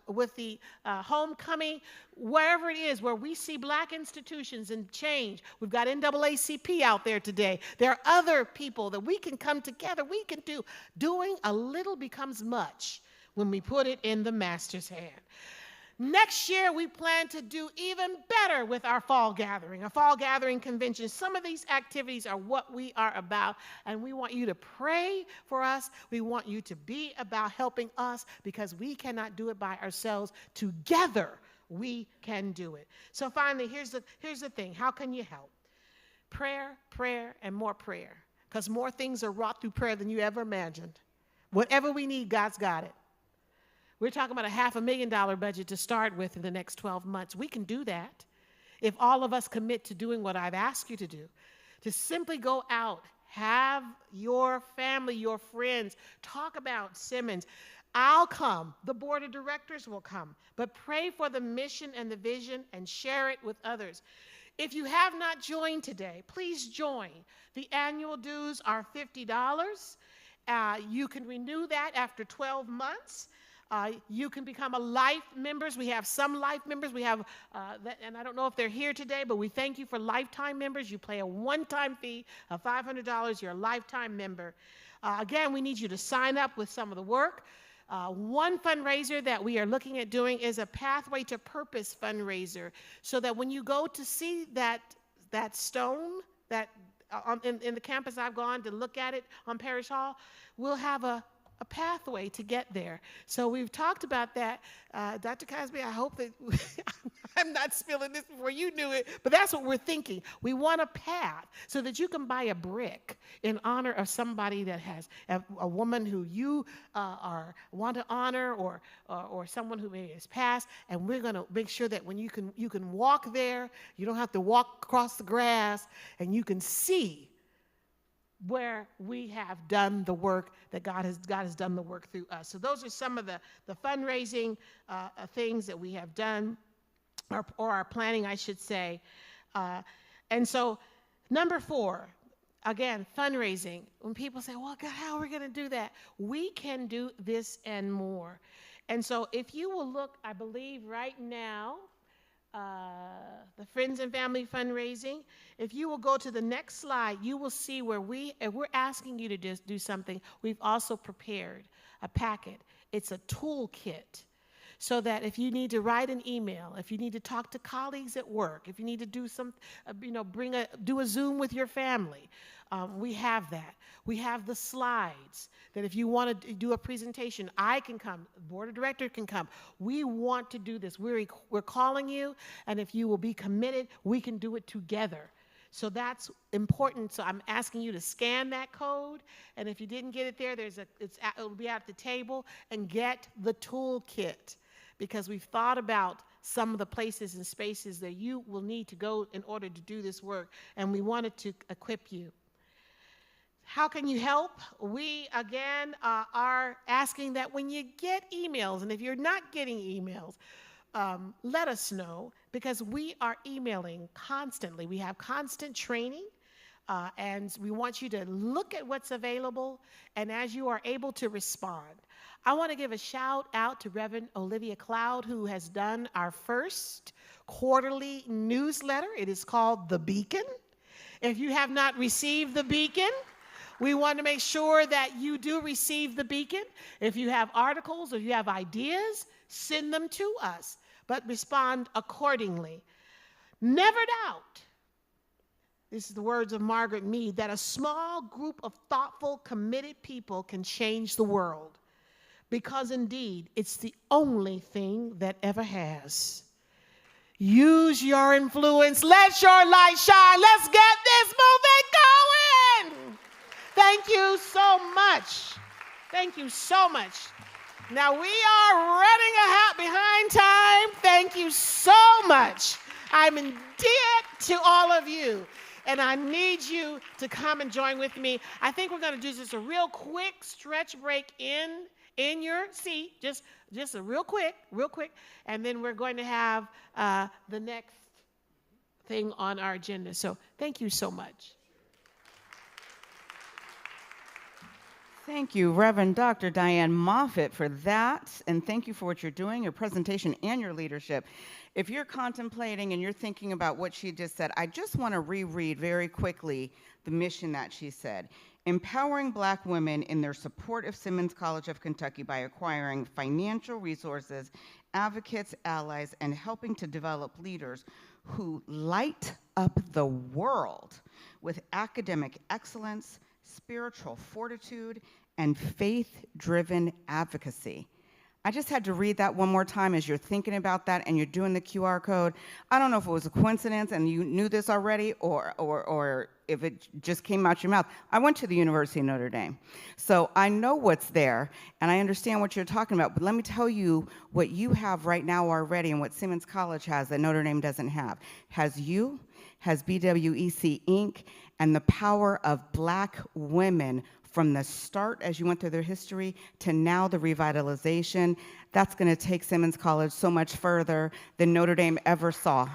with the homecoming, wherever it is where we see Black institutions and change. We've got NAACP out there today. There are other people that we can come together. We can do. Doing a little becomes much when we put it in the Master's hand. Next year, we plan to do even better with our fall gathering, a fall gathering convention. Some of these activities are what we are about, and we want you to pray for us. We want you to be about helping us because we cannot do it by ourselves. Together, we can do it. So finally, here's the thing. How can you help? Prayer, prayer, and more prayer, because more things are wrought through prayer than you ever imagined. Whatever we need, God's got it. We're talking about a $500,000 budget to start with in the next 12 months. We can do that if all of us commit to doing what I've asked you to do, to simply go out, have your family, your friends, talk about Simmons. I'll come. The board of directors will come. But pray for the mission and the vision and share it with others. If you have not joined today, please join. The annual dues are $50. You can renew that after 12 months. You can become a life members. We have some life members. We have, and I don't know if they're here today, but we thank you for lifetime members. You pay a one-time fee of $500. You're a lifetime member. Again, we need you to sign up with some of the work. One fundraiser that we are looking at doing is a Pathway to Purpose fundraiser, so that when you go to see that stone, that in the campus I've gone to look at it on Parish Hall, we'll have a pathway to get there. So we've talked about that. Dr. Cosby, I hope that I'm not spilling this before you knew it, but that's what we're thinking. We want a path so that you can buy a brick in honor of somebody that has a woman who you want to honor, or someone who maybe has passed, and we're going to make sure that when you can walk there, you don't have to walk across the grass, and you can see where we have done the work that God has done the work through us. So those are some of the fundraising things that we have done, or our planning, I should say. And so number 4, again, fundraising. When people say, well, God, how are we going to do that? We can do this and more. And so if you will look, I believe right now, the Friends and Family Fundraising. If you will go to the next slide, you will see where if we're asking you to just do something, we've also prepared a packet. It's a toolkit, so that if you need to write an email, if you need to talk to colleagues at work, if you need to do do a Zoom with your family, we have that. We have the slides that if you want to do a presentation, I can come, the board of directors can come. We want to do this. We're calling you, and if you will be committed, we can do it together. So that's important. So I'm asking you to scan that code, and if you didn't get it there, it'll be at the table, and get the toolkit, because we've thought about some of the places and spaces that you will need to go in order to do this work, and we wanted to equip you. How can you help? We, again, are asking that when you get emails, and if you're not getting emails, let us know, because we are emailing constantly. We have constant training, and we want you to look at what's available, and as you are able to respond. I want to give a shout out to Reverend Olivia Cloud, who has done our first quarterly newsletter. It is called The Beacon. If you have not received The Beacon, we want to make sure that you do receive The Beacon. If you have articles or you have ideas, send them to us, but respond accordingly. Never doubt, this is the words of Margaret Mead, that a small group of thoughtful, committed people can change the world, because indeed, it's the only thing that ever has. Use your influence. Let your light shine. Let's get this movement going. Thank you so much. Thank you so much. Now we are running behind time. Thank you so much. I'm in debt to all of you, and I need you to come and join with me. I think we're going to do just a real quick stretch break in your seat, just a real quick, and then we're going to have the next thing on our agenda. So thank you so much. Thank you, Reverend Dr. Diane Moffitt, for that, and thank you for what you're doing, your presentation, and your leadership. If you're contemplating and you're thinking about what she just said, I just want to reread very quickly the mission that she said. Empowering Black women in their support of Simmons College of Kentucky by acquiring financial resources, advocates, allies, and helping to develop leaders who light up the world with academic excellence, spiritual fortitude, and faith-driven advocacy. I just had to read that one more time as you're thinking about that and you're doing the QR code. I don't know if it was a coincidence and you knew this already, or if it just came out your mouth. I went to the University of Notre Dame, so I know what's there, and I understand what you're talking about, but let me tell you what you have right now already and what Simmons College has that Notre Dame doesn't have. Has you, has BWEC Inc., and the power of Black women from the start as you went through their history to now the revitalization. That's going to take Simmons College so much further than Notre Dame ever saw. I'm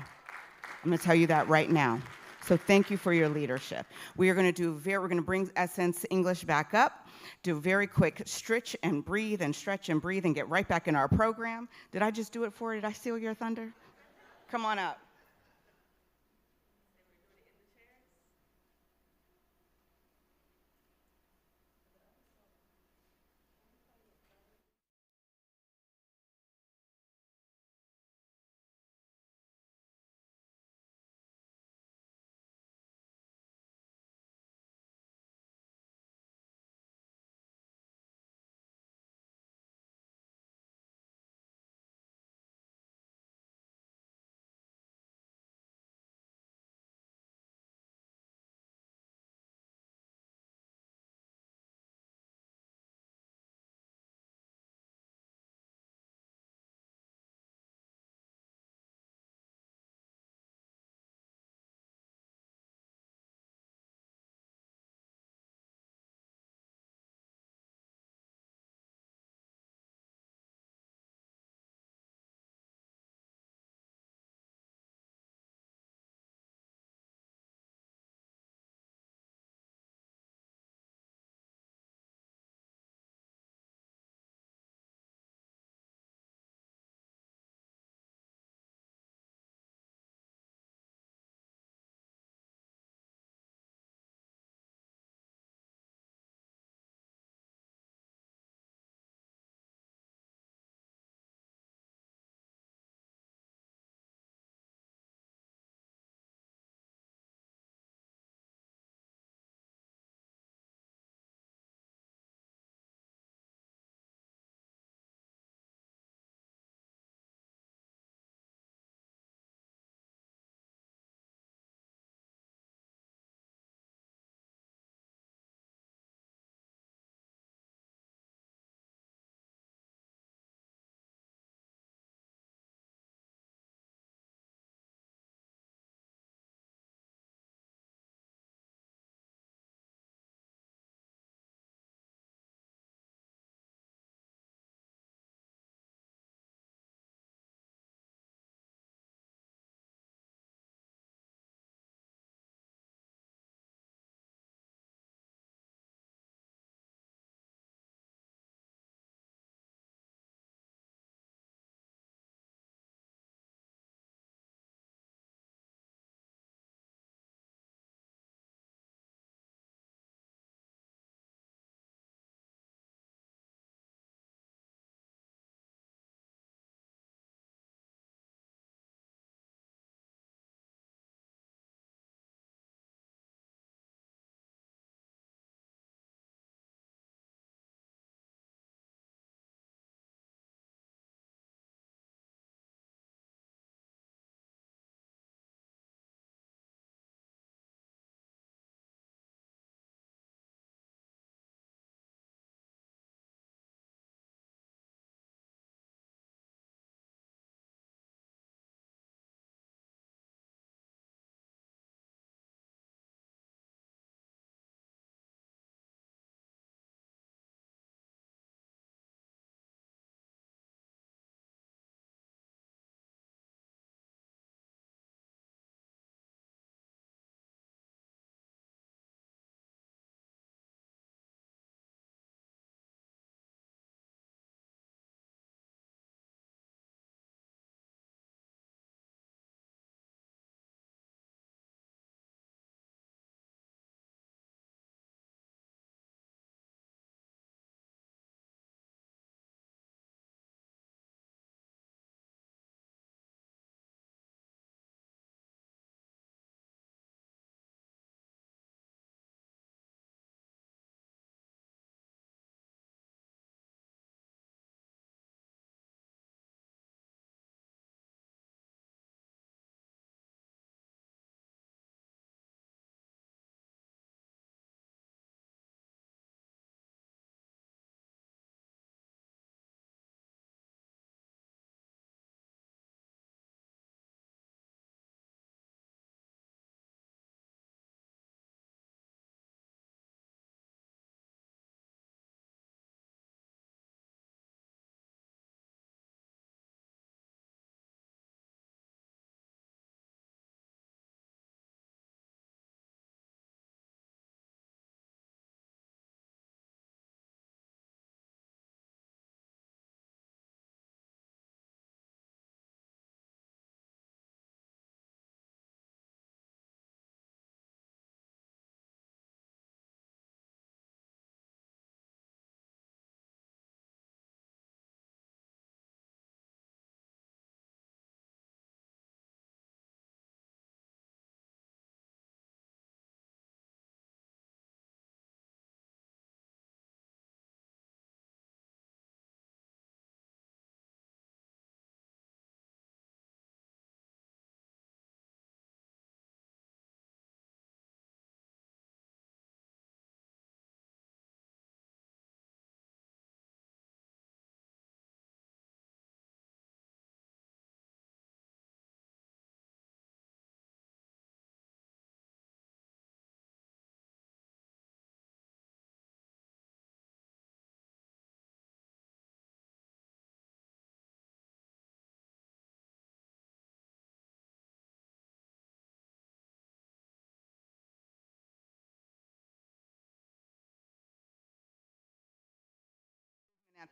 going to tell you that right now. So thank you for your leadership. We're going to bring Essence English back up, do a very quick stretch and breathe and stretch and breathe and get right back in our program. Did I just do it for you? Did I steal your thunder? Come on up.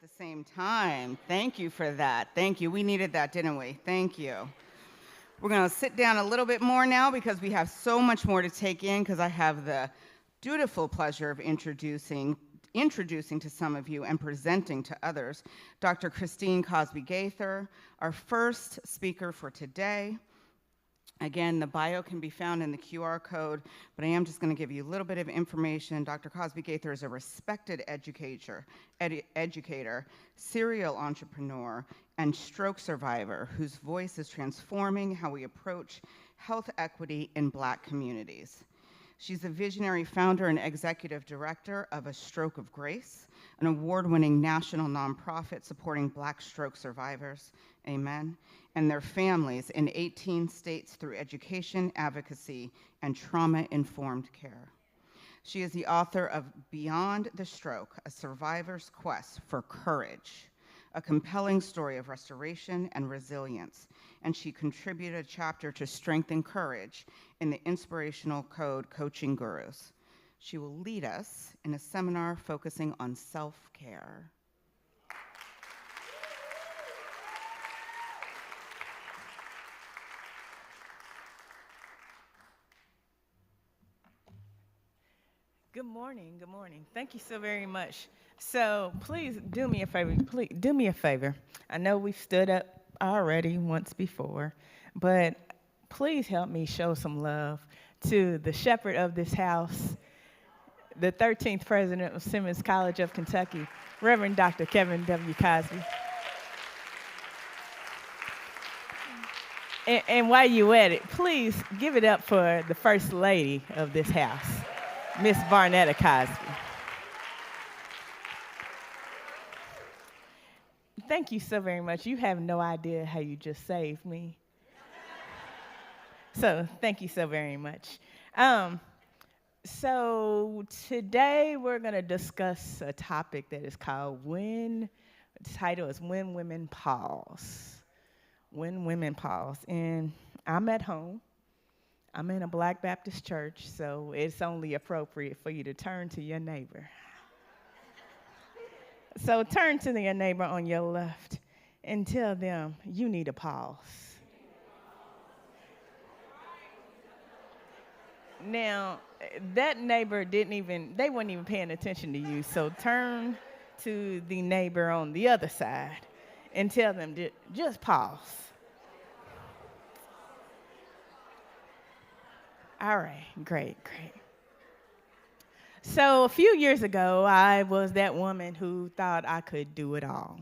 the same time. Thank you for that. Thank you. We needed that, didn't we? Thank you. We're going to sit down a little bit more now because we have so much more to take in, because I have the dutiful pleasure of introducing to some of you and presenting to others Dr. Christine Cosby Gaither, our first speaker for today. Again, the bio can be found in the QR code, but I am just going to give you a little bit of information. Dr. Cosby Gaither is a respected educator, serial entrepreneur, and stroke survivor whose voice is transforming how we approach health equity in Black communities. She's a visionary founder and executive director of A Stroke of Grace, an award-winning national nonprofit supporting Black stroke survivors, amen, and their families in 18 states through education, advocacy, and trauma-informed care. She is the author of Beyond the Stroke, A Survivor's Quest for Courage, a compelling story of restoration and resilience, and she contributed a chapter to Strength and Courage in the Inspirational Code Coaching Gurus. She will lead us in a seminar focusing on self-care. Good morning, good morning. Thank you so very much. So please do me a favor, please do me a favor. I know we've stood up already once before, but please help me show some love to the shepherd of this house, the 13th president of Simmons College of Kentucky, Reverend Dr. Kevin W. Cosby. And while you're at it, please give it up for the first lady of this house, Miss Barnetta Cosby. Thank you so very much. You have no idea how you just saved me. So thank you so very much. So today we're going to discuss a topic that is called the title is When Women Pause. When Women Pause. And I'm at home. I'm in a Black Baptist church, so it's only appropriate for you to turn to your neighbor. So turn to your neighbor on your left and tell them you need a pause. Now, that neighbor they weren't even paying attention to you, so turn to the neighbor on the other side and tell them just pause. All right, great. So a few years ago, I was that woman who thought I could do it all.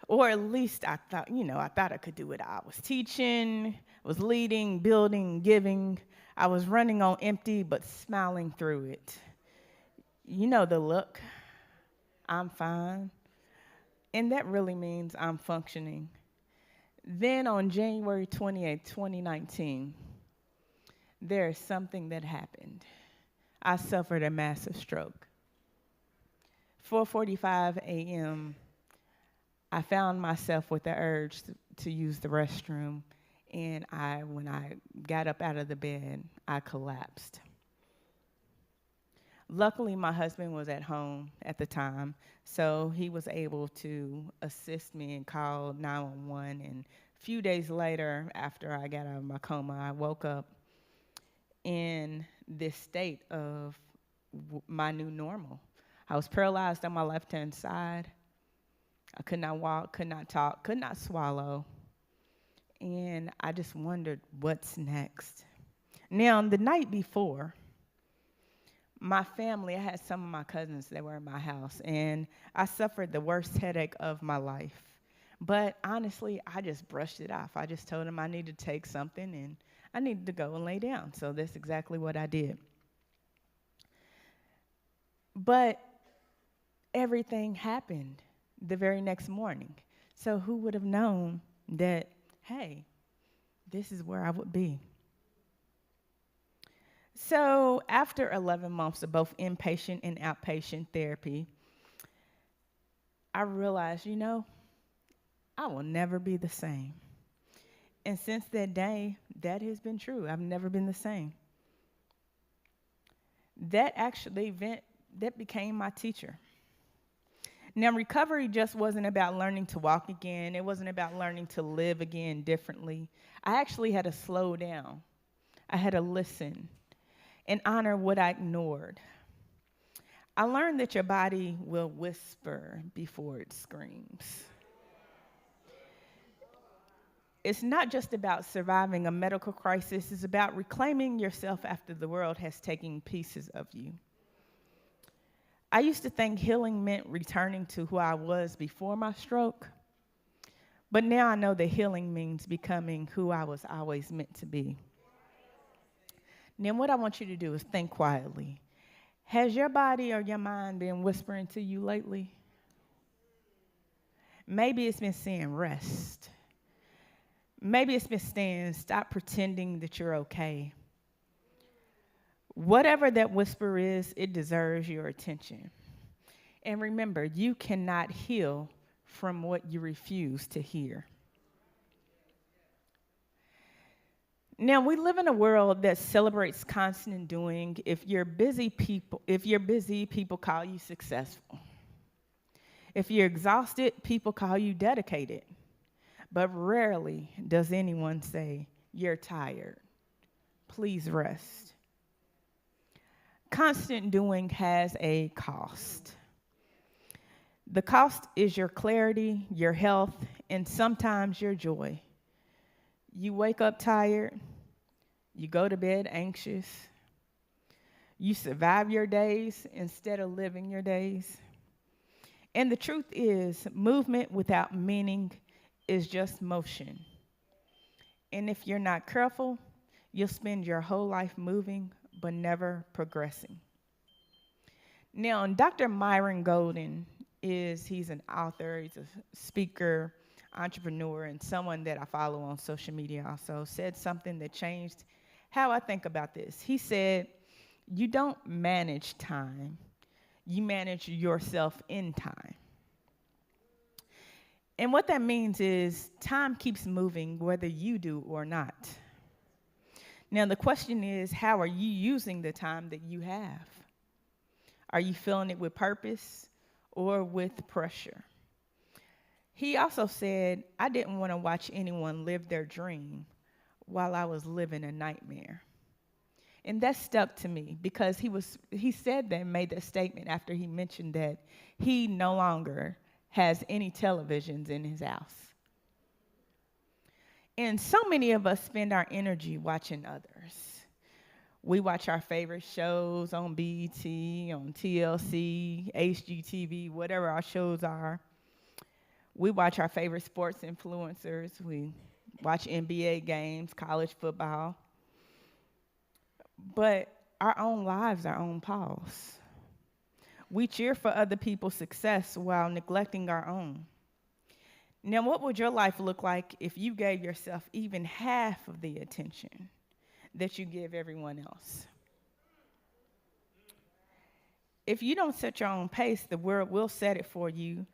Or at least I thought I could do it all. I was teaching, I was leading, building, giving. I was running on empty, but smiling through it. You know the look. I'm fine. And that really means I'm functioning. Then on January 28, 2019, there's something that happened. I suffered a massive stroke. 4:45 a.m., I found myself with the urge to use the restroom, and when I got up out of the bed, I collapsed. Luckily, my husband was at home at the time, so he was able to assist me and call 911, and a few days later, after I got out of my coma, I woke up in this state of my new normal. I was paralyzed on my left-hand side. I could not walk, could not talk, could not swallow. And I just wondered, what's next? Now, the night before, my family, I had some of my cousins that were in my house, and I suffered the worst headache of my life. But honestly, I just brushed it off. I just told them I needed to take something, and I needed to go and lay down. So that's exactly what I did. But everything happened the very next morning. So who would have known that, hey, this is where I would be? So after 11 months of both inpatient and outpatient therapy, I realized, I will never be the same. And since that day, that has been true. I've never been the same. That became my teacher. Now, recovery just wasn't about learning to walk again. It wasn't about learning to live again differently. I actually had to slow down. I had to listen and honor what I ignored. I learned that your body will whisper before it screams. It's not just about surviving a medical crisis, it's about reclaiming yourself after the world has taken pieces of you. I used to think healing meant returning to who I was before my stroke, but now I know that healing means becoming who I was always meant to be. Now, what I want you to do is think quietly. Has your body or your mind been whispering to you lately? Maybe it's been saying rest. Maybe it's been saying stop pretending that you're okay. Whatever that whisper is, it deserves your attention. And remember, you cannot heal from what you refuse to hear. Now, we live in a world that celebrates constant doing. If you're busy, people call you successful. If you're exhausted, people call you dedicated. But rarely does anyone say, you're tired. Please rest. Constant doing has a cost. The cost is your clarity, your health, and sometimes your joy. You wake up tired. You go to bed anxious. You survive your days instead of living your days. And the truth is, movement without meaning is just motion. And if you're not careful, you'll spend your whole life moving but never progressing. Now, Dr. Myron Golden he's an author, he's a speaker, entrepreneur, and someone that I follow on social media also, said something that changed how I think about this. He said, you don't manage time, you manage yourself in time. And what that means is time keeps moving whether you do or not. Now, the question is, how are you using the time that you have? Are you filling it with purpose or with pressure? He also said, I didn't want to watch anyone live their dream while I was living a nightmare. And that stuck to me because he said that and made that statement after he mentioned that he no longer has any televisions in his house. And so many of us spend our energy watching others. We watch our favorite shows on BET, on TLC, HGTV, whatever our shows are. We watch our favorite sports influencers. We watch NBA games, college football. But our own lives are on pause. We cheer for other people's success while neglecting our own. Now, what would your life look like if you gave yourself even half of the attention that you give everyone else? If you don't set your own pace, the world will set it for you,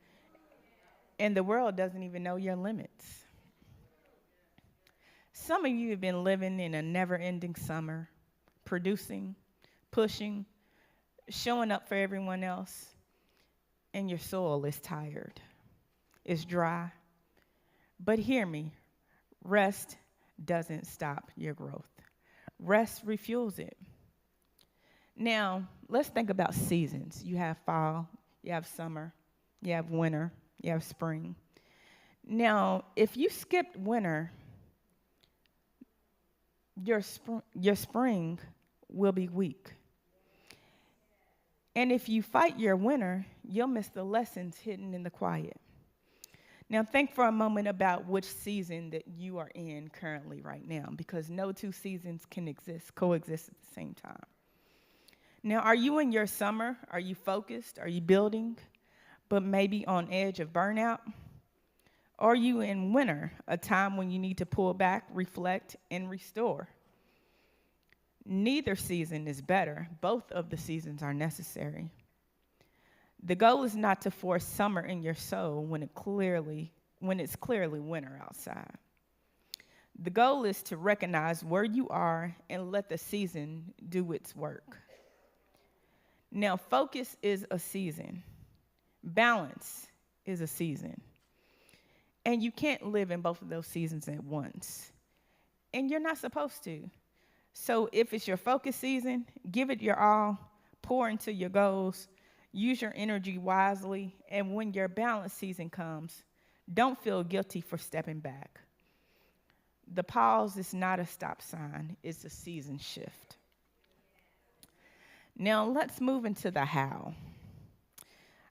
and the world doesn't even know your limits. Some of you have been living in a never-ending summer, producing, pushing, showing up for everyone else, and your soul is tired. It's dry. But hear me, rest doesn't stop your growth. Rest refuels it. Now, let's think about seasons. You have fall, you have summer, you have winter, you have spring. Now, if you skipped winter, your spring will be weak. And if you fight your winter, you'll miss the lessons hidden in the quiet. Now, think for a moment about which season that you are in currently right now, because no two seasons can coexist at the same time. Now, are you in your summer? Are you focused? Are you building, but maybe on edge of burnout? Or are you in winter, a time when you need to pull back, reflect, and restore? Neither season is better. Both of the seasons are necessary. The goal is not to force summer in your soul when it's clearly winter outside. The goal is to recognize where you are and let the season do its work. Now, focus is a season. Balance is a season. And you can't live in both of those seasons at once. And you're not supposed to. So if it's your focus season, give it your all, pour into your goals, use your energy wisely, and when your balance season comes, don't feel guilty for stepping back. The pause is not a stop sign, it's a season shift. Now let's move into the how.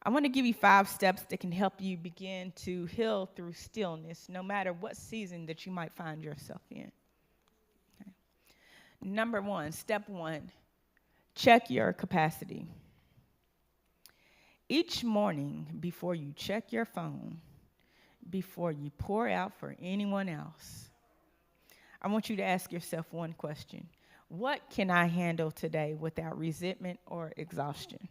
I want to give you 5 steps that can help you begin to heal through stillness, no matter what season that you might find yourself in. Okay. Number 1, step 1, check your capacity. Each morning before you check your phone, before you pour out for anyone else, I want you to ask yourself one question. What can I handle today without resentment or exhaustion?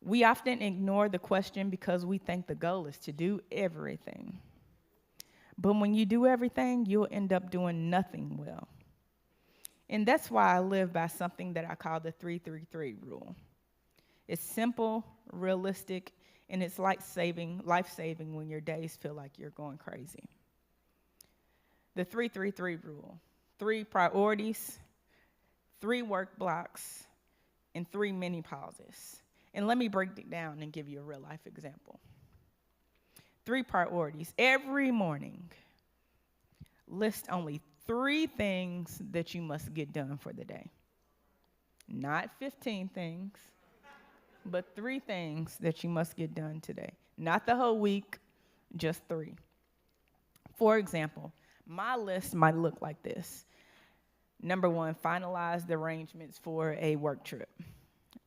We often ignore the question because we think the goal is to do everything. But when you do everything, you'll end up doing nothing well. And that's why I live by something that I call the 3-3-3 rule. It's simple, realistic, and it's life-saving when your days feel like you're going crazy. The 3-3-3 rule: 3 priorities, 3 work blocks, and 3 mini pauses. And let me break it down and give you a real life example. 3 priorities. Every morning, list only 3 things that you must get done for the day. Not 15 things, but 3 things that you must get done today. Not the whole week, just 3. For example, my list might look like this. Number 1, finalize the arrangements for a work trip.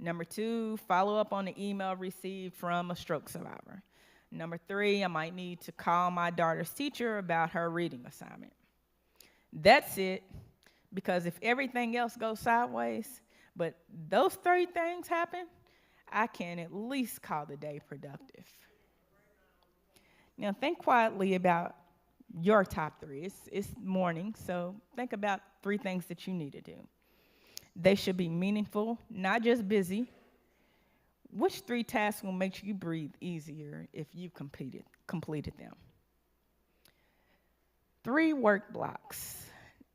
Number 2, follow up on the email received from a stroke survivor. Number 3, I might need to call my daughter's teacher about her reading assignment. That's it, because if everything else goes sideways, but those 3 things happen, I can at least call the day productive. Now think quietly about your top 3. It's morning, so think about 3 things that you need to do. They should be meaningful, not just busy. Which 3 tasks will make you breathe easier if you've completed them? 3 work blocks.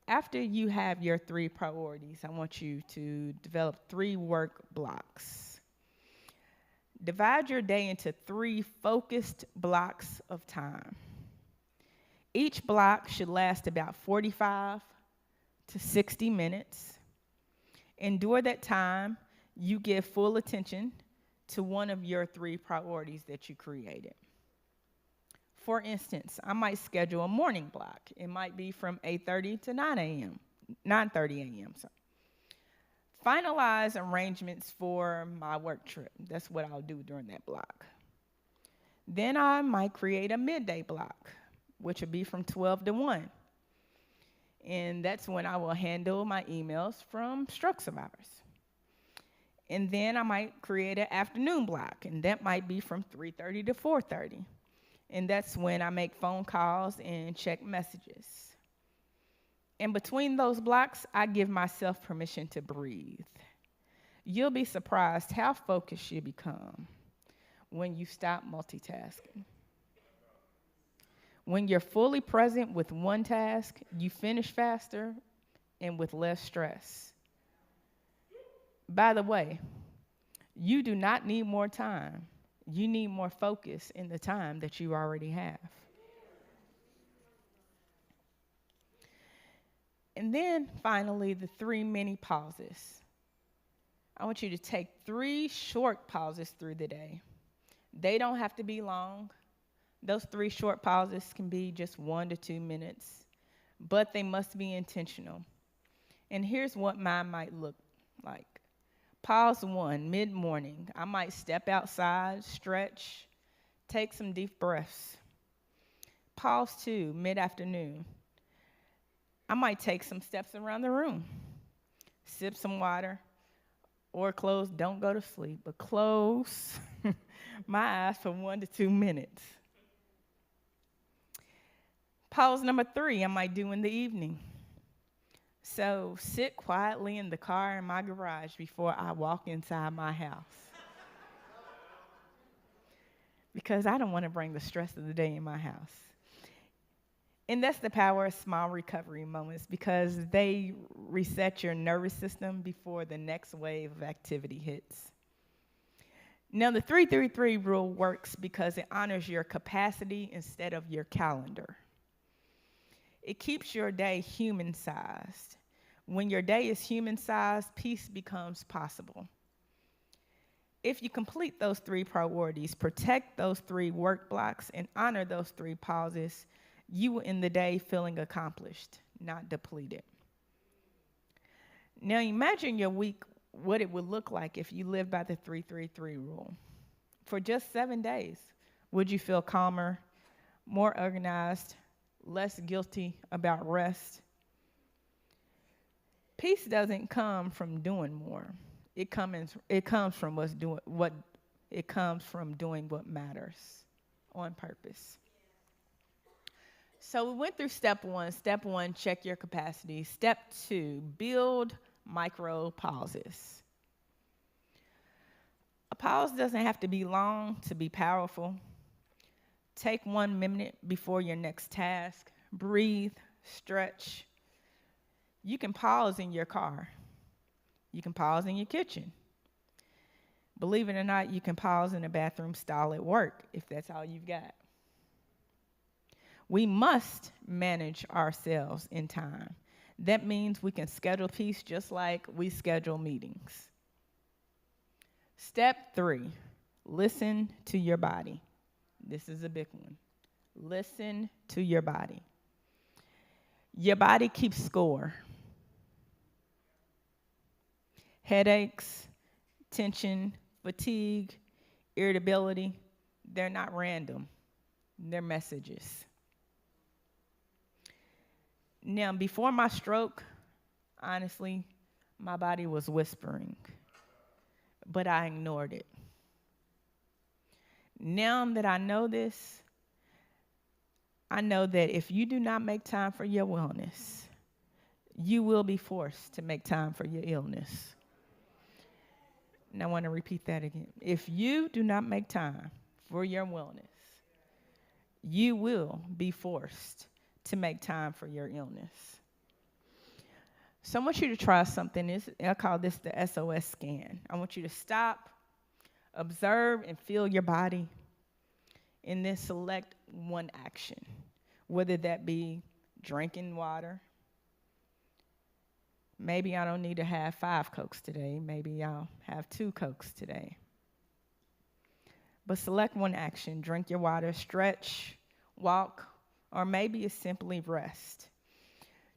After you have your 3 priorities, I want you to develop 3 work blocks. Divide your day into 3 focused blocks of time. Each block should last about 45 to 60 minutes. And during that time, you give full attention to one of your 3 priorities that you created. For instance, I might schedule a morning block. It might be from 8:30 to 9:30 a.m. So, finalize arrangements for my work trip. That's what I'll do during that block. Then I might create a midday block, which would be from 12 to 1. And that's when I will handle my emails from stroke survivors. And then I might create an afternoon block, and that might be from 3:30 to 4:30. And that's when I make phone calls and check messages. In between those blocks, I give myself permission to breathe. You'll be surprised how focused you become when you stop multitasking. When you're fully present with one task, you finish faster and with less stress. By the way, you do not need more time. You need more focus in the time that you already have. And then finally, the 3 mini pauses. I want you to take 3 short pauses through the day. They don't have to be long. Those 3 short pauses can be just 1 to 2 minutes, but they must be intentional. And here's what mine might look like. Pause 1, mid-morning. I might step outside, stretch, take some deep breaths. Pause 2, mid-afternoon. I might take some steps around the room, sip some water, or don't go to sleep, but close my eyes for 1 to 2 minutes. Pause number 3, I might do in the evening. So sit quietly in the car in my garage before I walk inside my house. because I don't want to bring the stress of the day in my house. And that's the power of small recovery moments, because they reset your nervous system before the next wave of activity hits. Now, the 3-3-3 rule works because it honors your capacity instead of your calendar. It keeps your day human-sized. When your day is human-sized, peace becomes possible. If you complete those 3 priorities, protect those 3 work blocks, and honor those 3 pauses, you will end the day feeling accomplished, not depleted. Now imagine your week, what it would look like if you lived by the 3-3-3 rule. For just 7 days, would you feel calmer, more organized, less guilty about rest? Peace doesn't come from doing more. It comes from doing what matters on purpose. So we went through step 1. Step 1, check your capacity. Step 2, build micro pauses. A pause doesn't have to be long to be powerful. Take 1 minute before your next task. Breathe, stretch. You can pause in your car. You can pause in your kitchen. Believe it or not, you can pause in a bathroom stall at work if that's all you've got. We must manage ourselves in time. That means we can schedule peace just like we schedule meetings. Step 3, listen to your body. This is a big one. Listen to your body. Your body keeps score. Headaches, tension, fatigue, irritability, they're not random. They're messages. Now, before my stroke, honestly, my body was whispering, but I ignored it. Now that I know this, I know that if you do not make time for your wellness, you will be forced to make time for your illness. And I want to repeat that again. If you do not make time for your wellness, you will be forced to make time for your illness. So I want you to try something. I call this the SOS scan. I want you to stop, observe, and feel your body, and then select one action, whether that be drinking water. Maybe I don't need to have 5 Cokes today. Maybe I'll have 2 Cokes today. But select one action. Drink your water, stretch, walk, or maybe it's simply rest.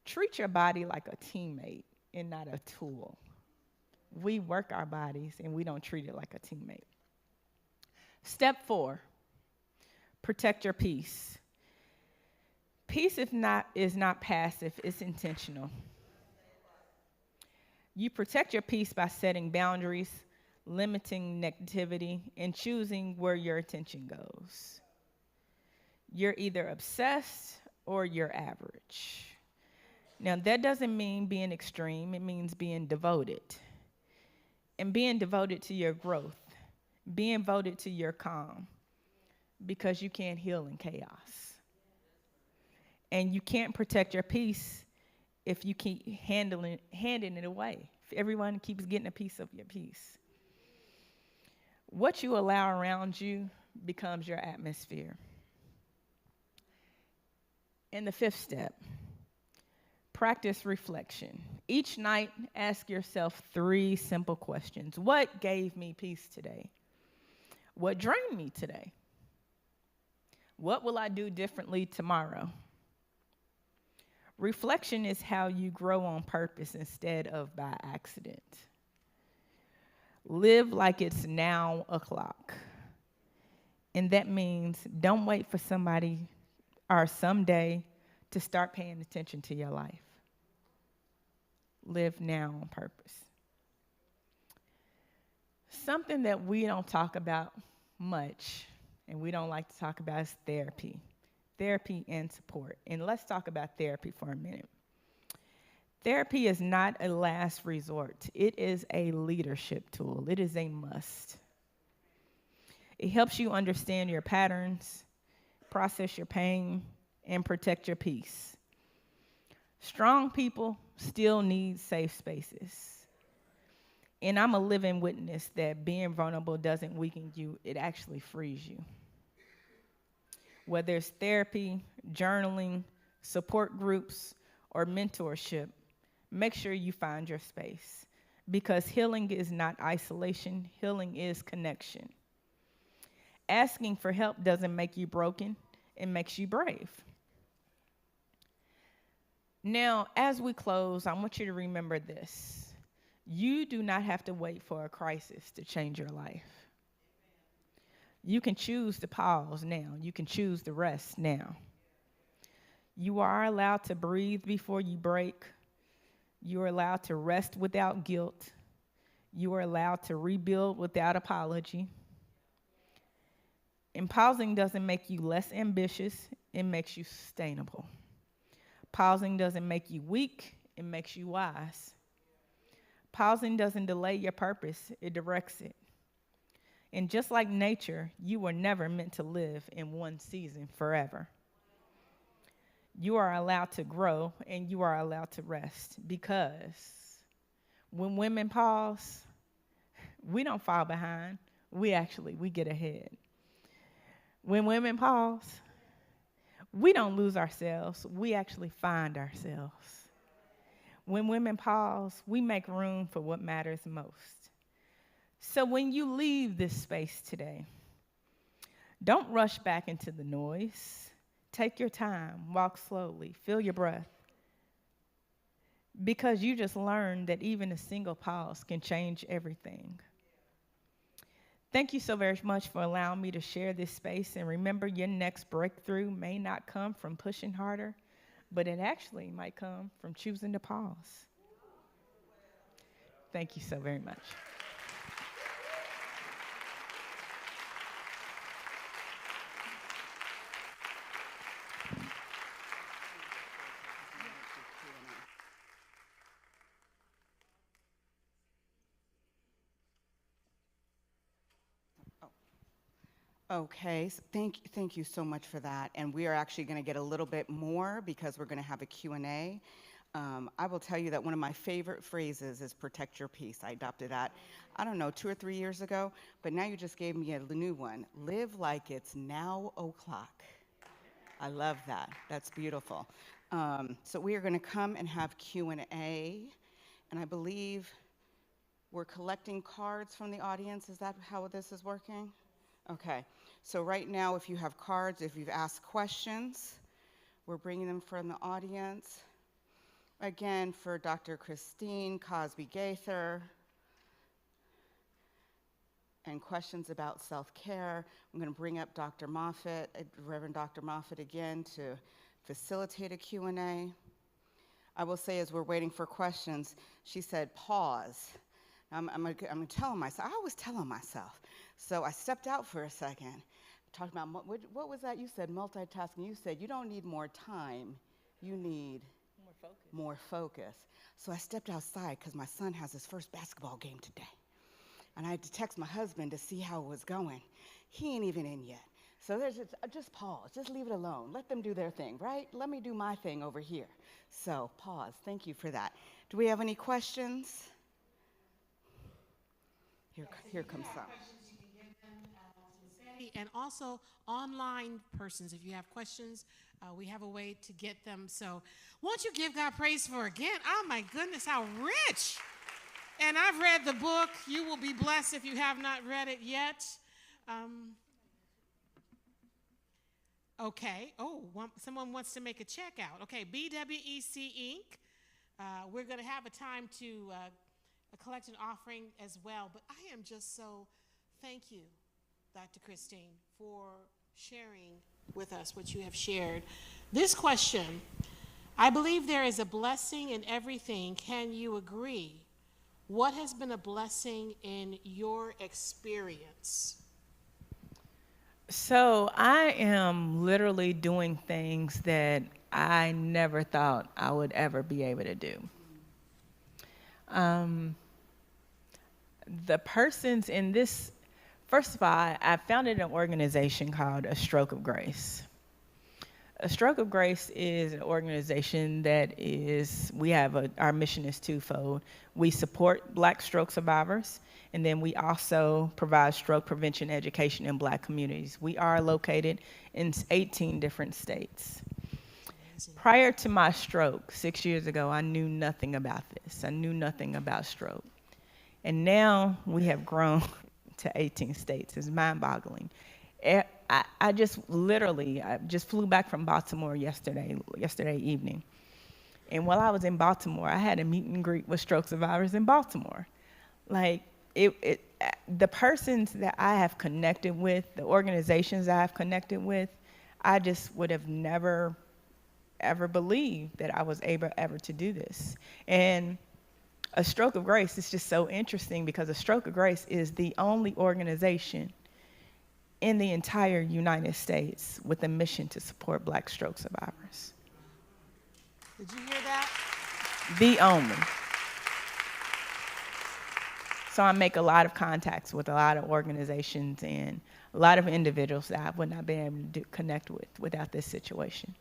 Treat your body like a teammate and not a tool. We work our bodies and we don't treat it like a teammate. Step 4, protect your peace. Peace is not passive, it's intentional. You protect your peace by setting boundaries, limiting negativity, and choosing where your attention goes. You're either obsessed or you're average. Now, that doesn't mean being extreme. It means being devoted. And being devoted to your growth, being devoted to your calm, because you can't heal in chaos. And you can't protect your peace if you keep handing it away. If everyone keeps getting a piece of your peace. What you allow around you becomes your atmosphere. And the 5th step, practice reflection. Each night, ask yourself 3 simple questions. What gave me peace today? What drained me today? What will I do differently tomorrow? Reflection is how you grow on purpose instead of by accident. Live like it's now o'clock. And that means don't wait for somebody or someday to start paying attention to your life. Live now on purpose. Something that we don't talk about much and we don't like to talk about is therapy. Therapy and support. And let's talk about therapy for a minute. Therapy is not a last resort. It is a leadership tool. It is a must. It helps you understand your patterns, process your pain, and protect your peace. Strong people still need safe spaces. And I'm a living witness that being vulnerable doesn't weaken you, it actually frees you. Whether it's therapy, journaling, support groups, or mentorship, make sure you find your space, because healing is not isolation, healing is connection. Asking for help doesn't make you broken, it makes you brave. Now, as we close, I want you to remember this. You do not have to wait for a crisis to change your life. You can choose to pause now. You can choose to rest now. You are allowed to breathe before you break. You are allowed to rest without guilt. You are allowed to rebuild without apology. And pausing doesn't make you less ambitious, it makes you sustainable. Pausing doesn't make you weak, it makes you wise. Pausing doesn't delay your purpose, it directs it. And just like nature, you were never meant to live in one season forever. You are allowed to grow and you are allowed to rest, because when women pause, we don't fall behind, we get ahead. When women pause, we don't lose ourselves, we actually find ourselves. When women pause, we make room for what matters most. So when you leave this space today, don't rush back into the noise. Take your time, walk slowly, feel your breath. Because you just learned that even a single pause can change everything. Thank you so very much for allowing me to share this space. And remember, your next breakthrough may not come from pushing harder, but it actually might come from choosing to pause. Thank you so very much. Okay, so thank you so much for that. And we are actually going to get a little bit more because we're going to have a Q&A. I will tell you that one of my favorite phrases is protect your peace. I adopted that, I don't know, 2 or 3 years ago, but now you just gave me a new one. Live like it's now o'clock. I love that. That's beautiful. So we are going to come and have Q&A, and I believe we're collecting cards from the audience. Is that how this is working? Okay, so right now, if you have cards, if you've asked questions, we're bringing them from the audience. Again, for Dr. Christine Cosby Gaither, and questions about self-care, I'm going to bring up Dr. Moffitt, Reverend Dr. Moffitt again, to facilitate a Q&A. I will say, as we're waiting for questions, she said, pause. I'm going to tell myself, I always tell myself. So I stepped out for a second, talked about, what was that you said, multitasking. You said you don't need more time, you need more focus. So I stepped outside because my son has his first basketball game today. And I had to text my husband to see how it was going. He ain't even in yet. So there's just pause, just leave it alone. Let them do their thing, right? Let me do my thing over here. So pause, thank you for that. Do we have any questions? Here comes some. And also online persons, if you have questions, we have a way to get them. So won't you give God praise for again? Oh my goodness, how rich. And I've read the book. You will be blessed if you have not read it yet. Okay. Oh, someone wants to make a check out. Okay, BWEC Inc. We're going to have a time to collect an offering as well. But I am just so, thank you, Dr. Christine, for sharing with us what you have shared. This question, I believe there is a blessing in everything. Can you agree? What has been a blessing in your experience? So I am literally doing things that I never thought I would ever be able to do. The persons in this, First of all, I founded an organization called A Stroke of Grace. A Stroke of Grace is an organization that our mission is twofold. We support Black stroke survivors, and then we also provide stroke prevention education in Black communities. We are located in 18 different states. Prior to my stroke, 6 years ago, I knew nothing about this. I knew nothing about stroke. And now we have grown to 18 states. It's mind-boggling. I just flew back from Baltimore yesterday evening. And while I was in Baltimore, I had a meet and greet with stroke survivors in Baltimore. Like, the persons that I have connected with, the organizations I have connected with, I just would have never, ever believed that I was able ever to do this. And A Stroke of Grace is just so interesting because A Stroke of Grace is the only organization in the entire United States with a mission to support Black stroke survivors. Did you hear that? The only. So I make a lot of contacts with a lot of organizations and a lot of individuals that I would not be able to connect with without this situation.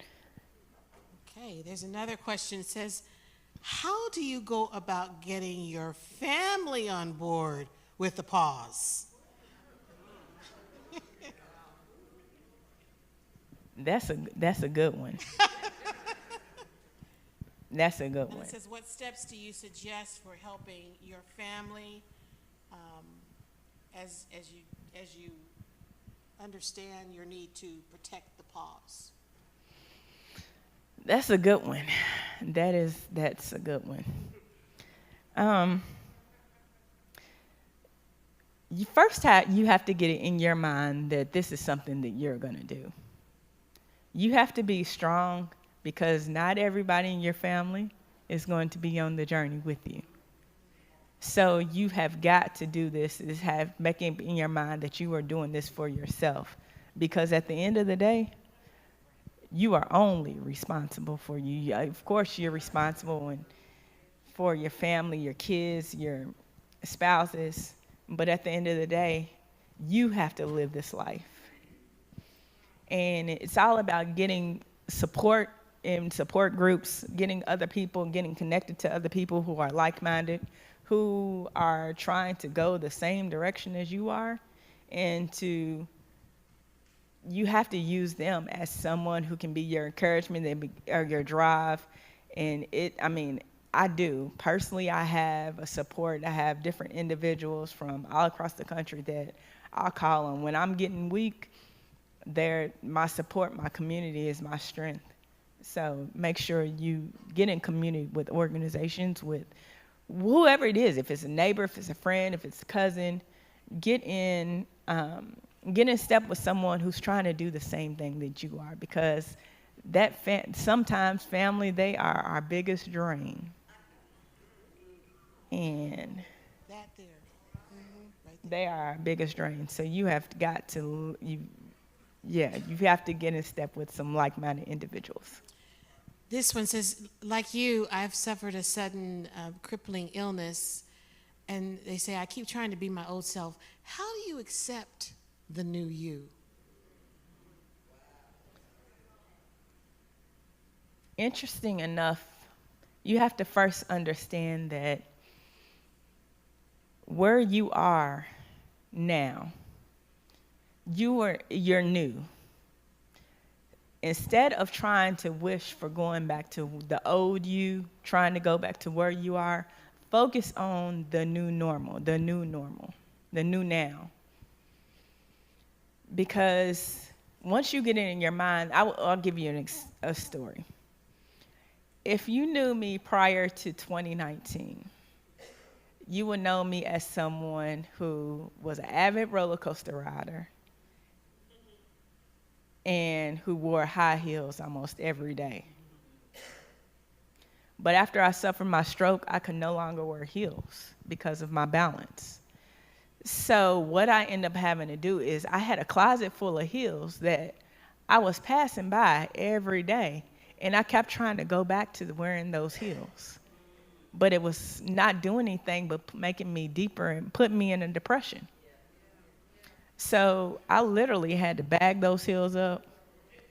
Okay, there's another question. It says, how do you go about getting your family on board with the pause? That's a good one. That's a good And one. it says, what steps do you suggest for helping your family as you understand your need to protect the pause? That's a good one. That's a good one. You have to get it in your mind that this is something that you're going to do. You have to be strong because not everybody in your family is going to be on the journey with you. So you have got to do this, make it in your mind that you are doing this for yourself. Because at the end of the day, you are only responsible for you. Of course, you're responsible for your family, your kids, your spouses. But at the end of the day, you have to live this life. And it's all about getting support in support groups, getting other people, getting connected to other people who are like-minded, who are trying to go the same direction as you are, and you have to use them as someone who can be your encouragement or your drive. And I do. Personally, I have a support. I have different individuals from all across the country that I'll call on. When I'm getting weak, my support, my community is my strength. So make sure you get in community with organizations, with whoever it is. If it's a neighbor, if it's a friend, if it's a cousin, get in step with someone who's trying to do the same thing that you are, because sometimes family, they are our biggest drain. And That there. Right there. they are our biggest drain. So you have got to, you have to get in step with some like-minded individuals. This one says, like you, I've suffered a sudden crippling illness, and they say, I keep trying to be my old self. How do you accept the new you? Interesting enough, you have to first understand that where you are now, you're new. Instead of trying to wish for going back to the old you, trying to go back to where you are, focus on the new normal, the new now. Because once you get it in your mind, I'll give you a story. If you knew me prior to 2019, you would know me as someone who was an avid roller coaster rider and who wore high heels almost every day. But after I suffered my stroke, I could no longer wear heels because of my balance. So what I ended up having to do is I had a closet full of heels that I was passing by every day, and I kept trying to go back to wearing those heels. But it was not doing anything but making me deeper and putting me in a depression. So I literally had to bag those heels up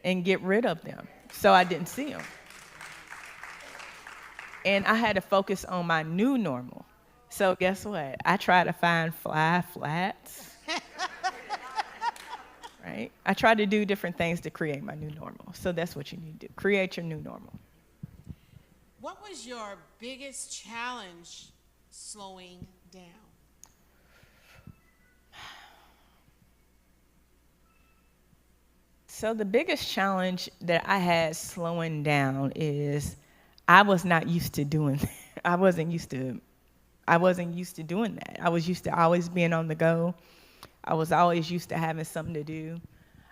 and get rid of them so I didn't see them. And I had to focus on my new normal. So guess what? I try to find fly flats. Right? I try to do different things to create my new normal. So that's what you need to do. Create your new normal. What was your biggest challenge slowing down? So the biggest challenge that I had slowing down is I was not used to doing that. I wasn't used to doing that. I was used to always being on the go. I was always used to having something to do.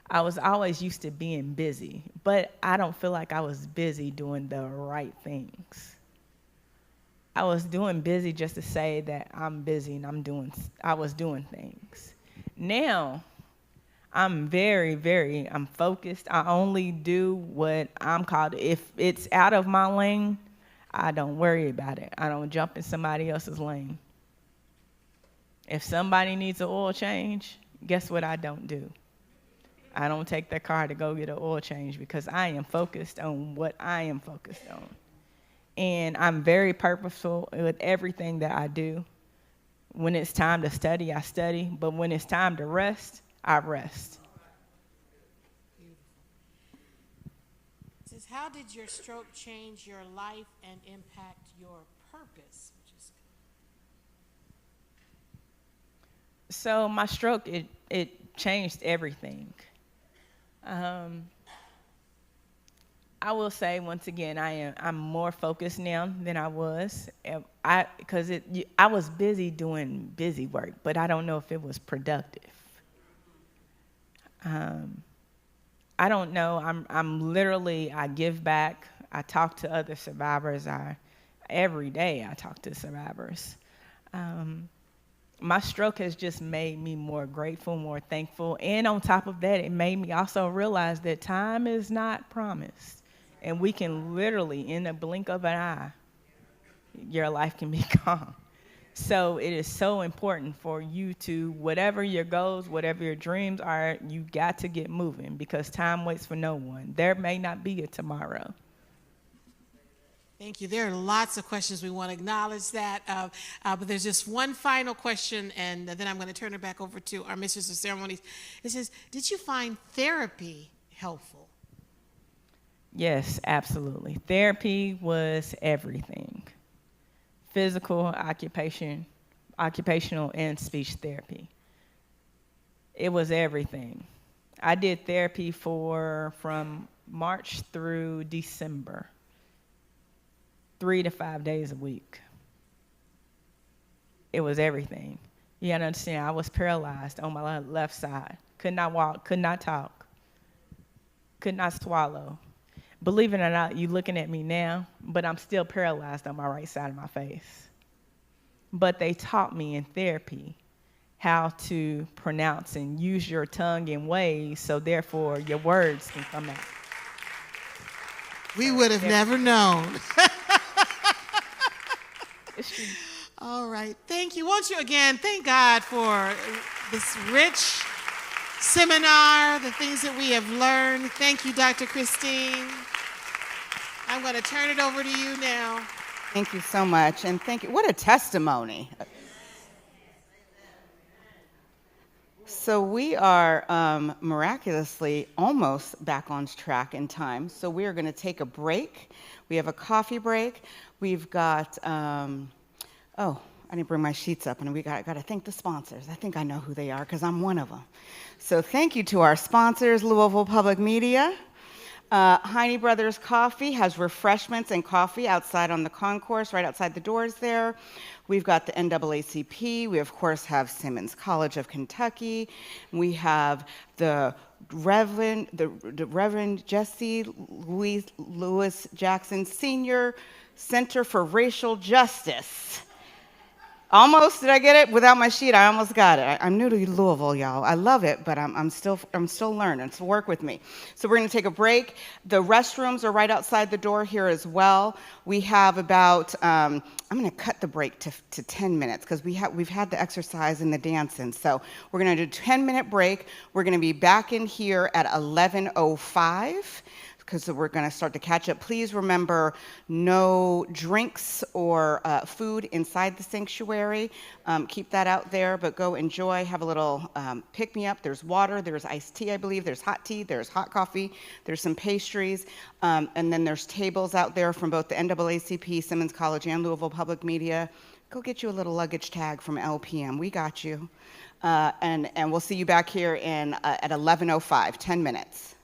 I was always used to being busy, but I don't feel like I was busy doing the right things. I was doing busy just to say that I'm busy and I was doing things. Now, I'm I'm focused. I only do what I'm called. If it's out of my lane, I don't worry about it. I don't jump in somebody else's lane. If somebody needs an oil change, guess what I don't do? I don't take their car to go get an oil change because I am focused on what I am focused on. And I'm very purposeful with everything that I do. When it's time to study, I study. But when it's time to rest, I rest. It says, how did your stroke change your life and impact your purpose? So my stroke, it changed everything. I will say once again, I'm more focused now than I was. Because I was busy doing busy work, but I don't know if it was productive. I don't know. I'm literally, I give back. I talk to other survivors. Every day I talk to survivors. My stroke has just made me more grateful, more thankful. And on top of that, it made me also realize that time is not promised. And we can literally, in a blink of an eye, your life can be gone. So it is so important for you to, whatever your goals, whatever your dreams are, you got to get moving because time waits for no one. There may not be a tomorrow. Thank you. There are lots of questions. We want to acknowledge that. But there's just one final question, and then I'm going to turn it back over to our mistress of ceremonies. It says, did you find therapy helpful? Yes, absolutely. Therapy was everything. Physical, occupational, and speech therapy. It was everything. I did therapy from March through December, 3 to 5 days a week. It was everything. You gotta understand, I was paralyzed on my left side. Could not walk, could not talk, could not swallow. Believe it or not, you looking at me now, but I'm still paralyzed on my right side of my face. But they taught me in therapy how to pronounce and use your tongue in ways so therefore your words can come out. We would have never known. All right. Thank you. Won't you again thank God for this rich seminar, the things that we have learned. Thank you, Dr. Christine. I'm going to turn it over to you now. Thank you so much, and thank you. What a testimony. So we are miraculously almost back on track in time. So we are going to take a break. We have a coffee break. We've got, I didn't bring my sheets up, and we got to thank the sponsors. I think I know who they are because I'm one of them. So thank you to our sponsors, Louisville Public Media. Heine Brothers Coffee has refreshments and coffee outside on the concourse, right outside the doors there. We've got the NAACP. We, of course, have Simmons College of Kentucky. We have the Reverend Jesse Lewis Jackson Senior Center for Racial Justice. Almost, did I get it? Without my sheet, I almost got it. I'm new to Louisville, y'all. I love it, but I'm still learning, so work with me. So we're gonna take a break. The restrooms are right outside the door here as well. We have about, I'm gonna cut the break to 10 minutes because we've had the exercise and the dancing. So we're gonna do a 10-minute break. We're gonna be back in here at 11:05. Because we're going to start to catch up. Please remember, no drinks or food inside the sanctuary. Keep that out there, but go enjoy, have a little pick-me-up. There's water, there's iced tea, I believe, there's hot tea, there's hot coffee, there's some pastries, and then there's tables out there from both the NAACP, Simmons College, and Louisville Public Media. Go get you a little luggage tag from LPM. We got you. And we'll see you back here at 11:05, 10 minutes.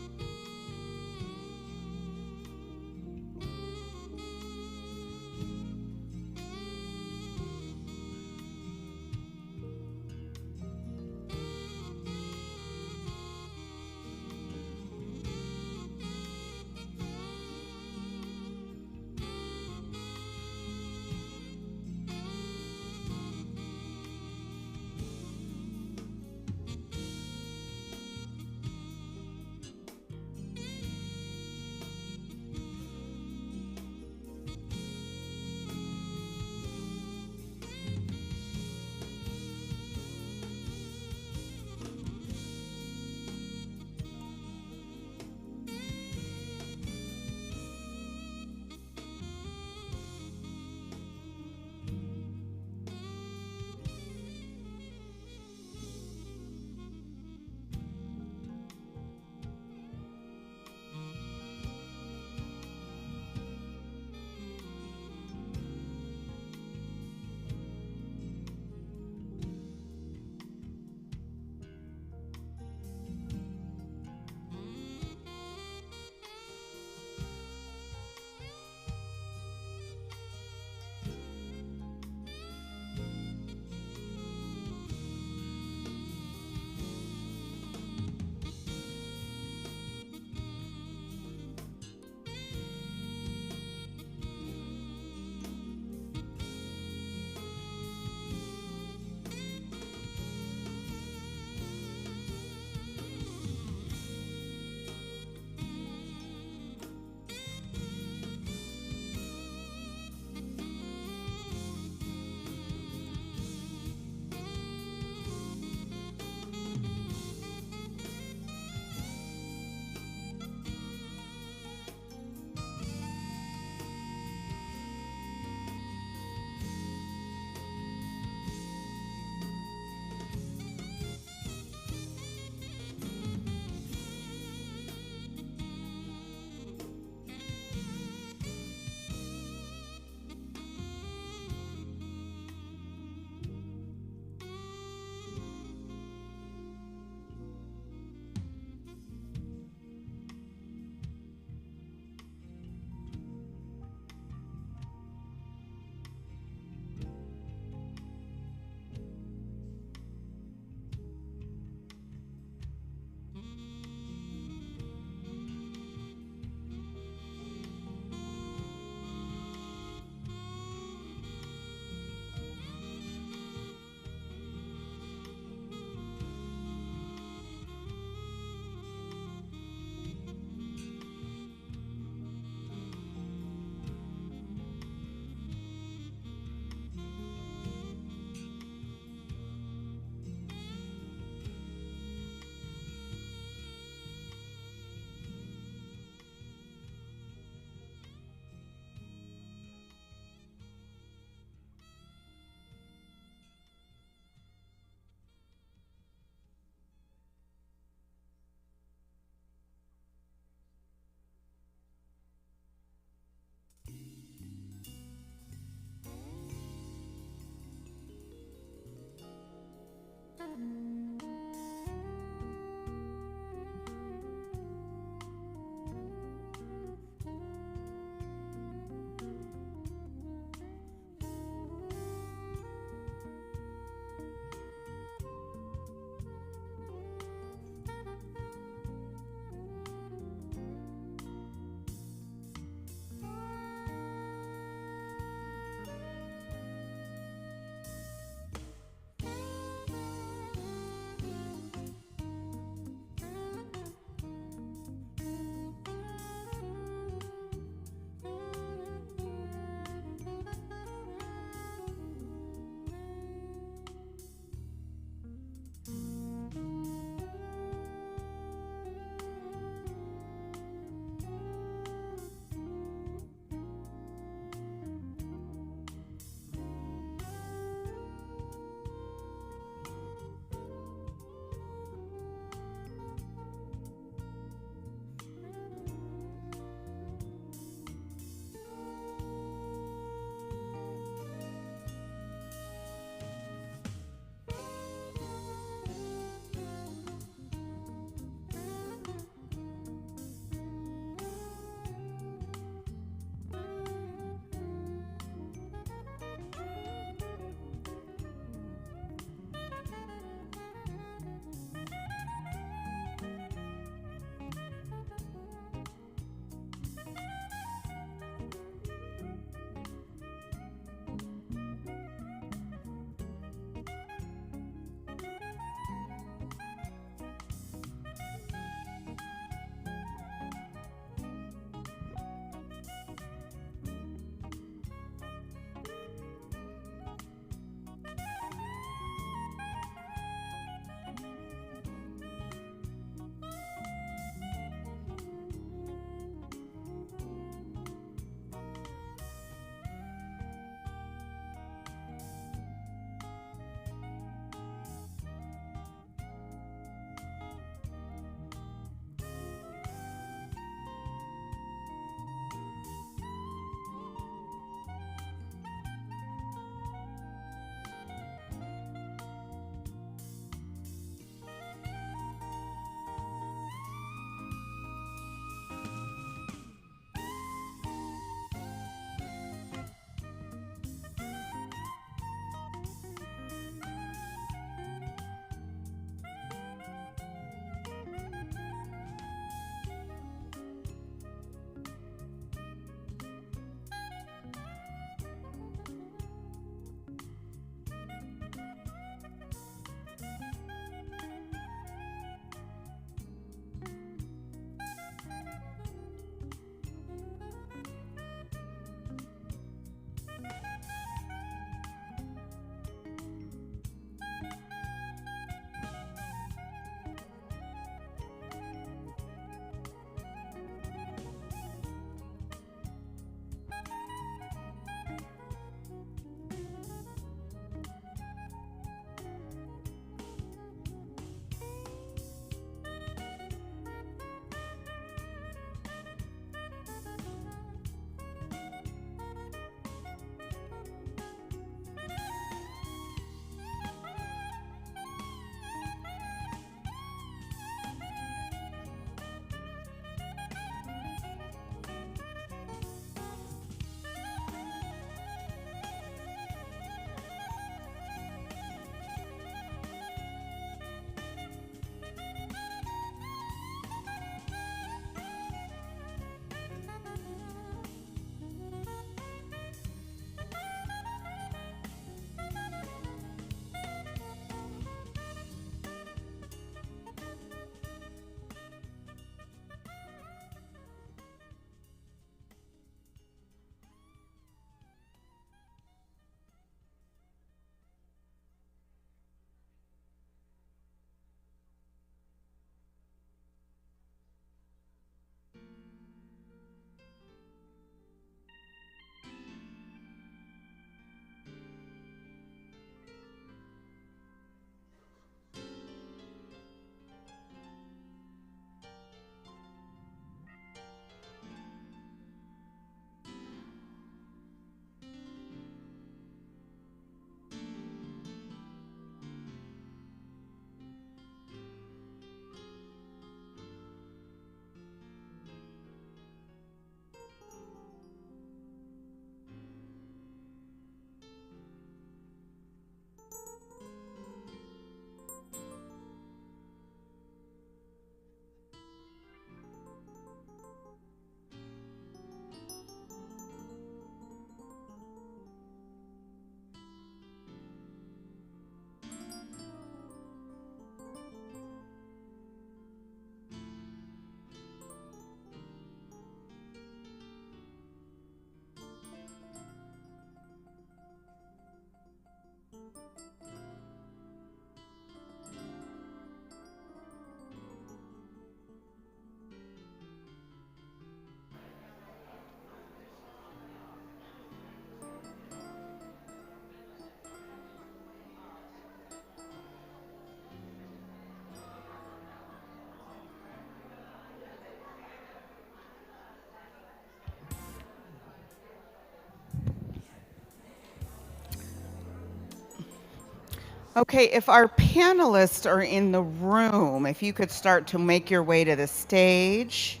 Okay, if our panelists are in the room, if you could start to make your way to the stage,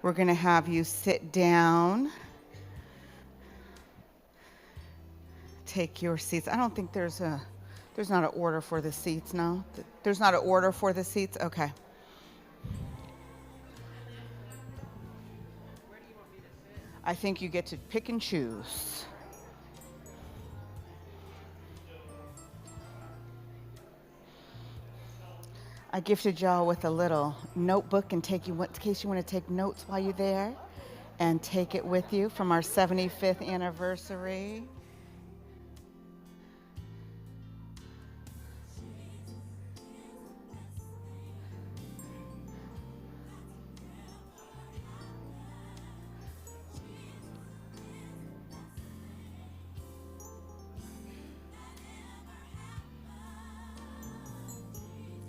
we're going to have you sit down. Take your seats. I don't think there's not an order for the seats, no? There's not an order for the seats? Okay. I think you get to pick and choose. I gifted y'all with a little notebook in case you want to take notes while you're there, and take it with you from our 75th anniversary.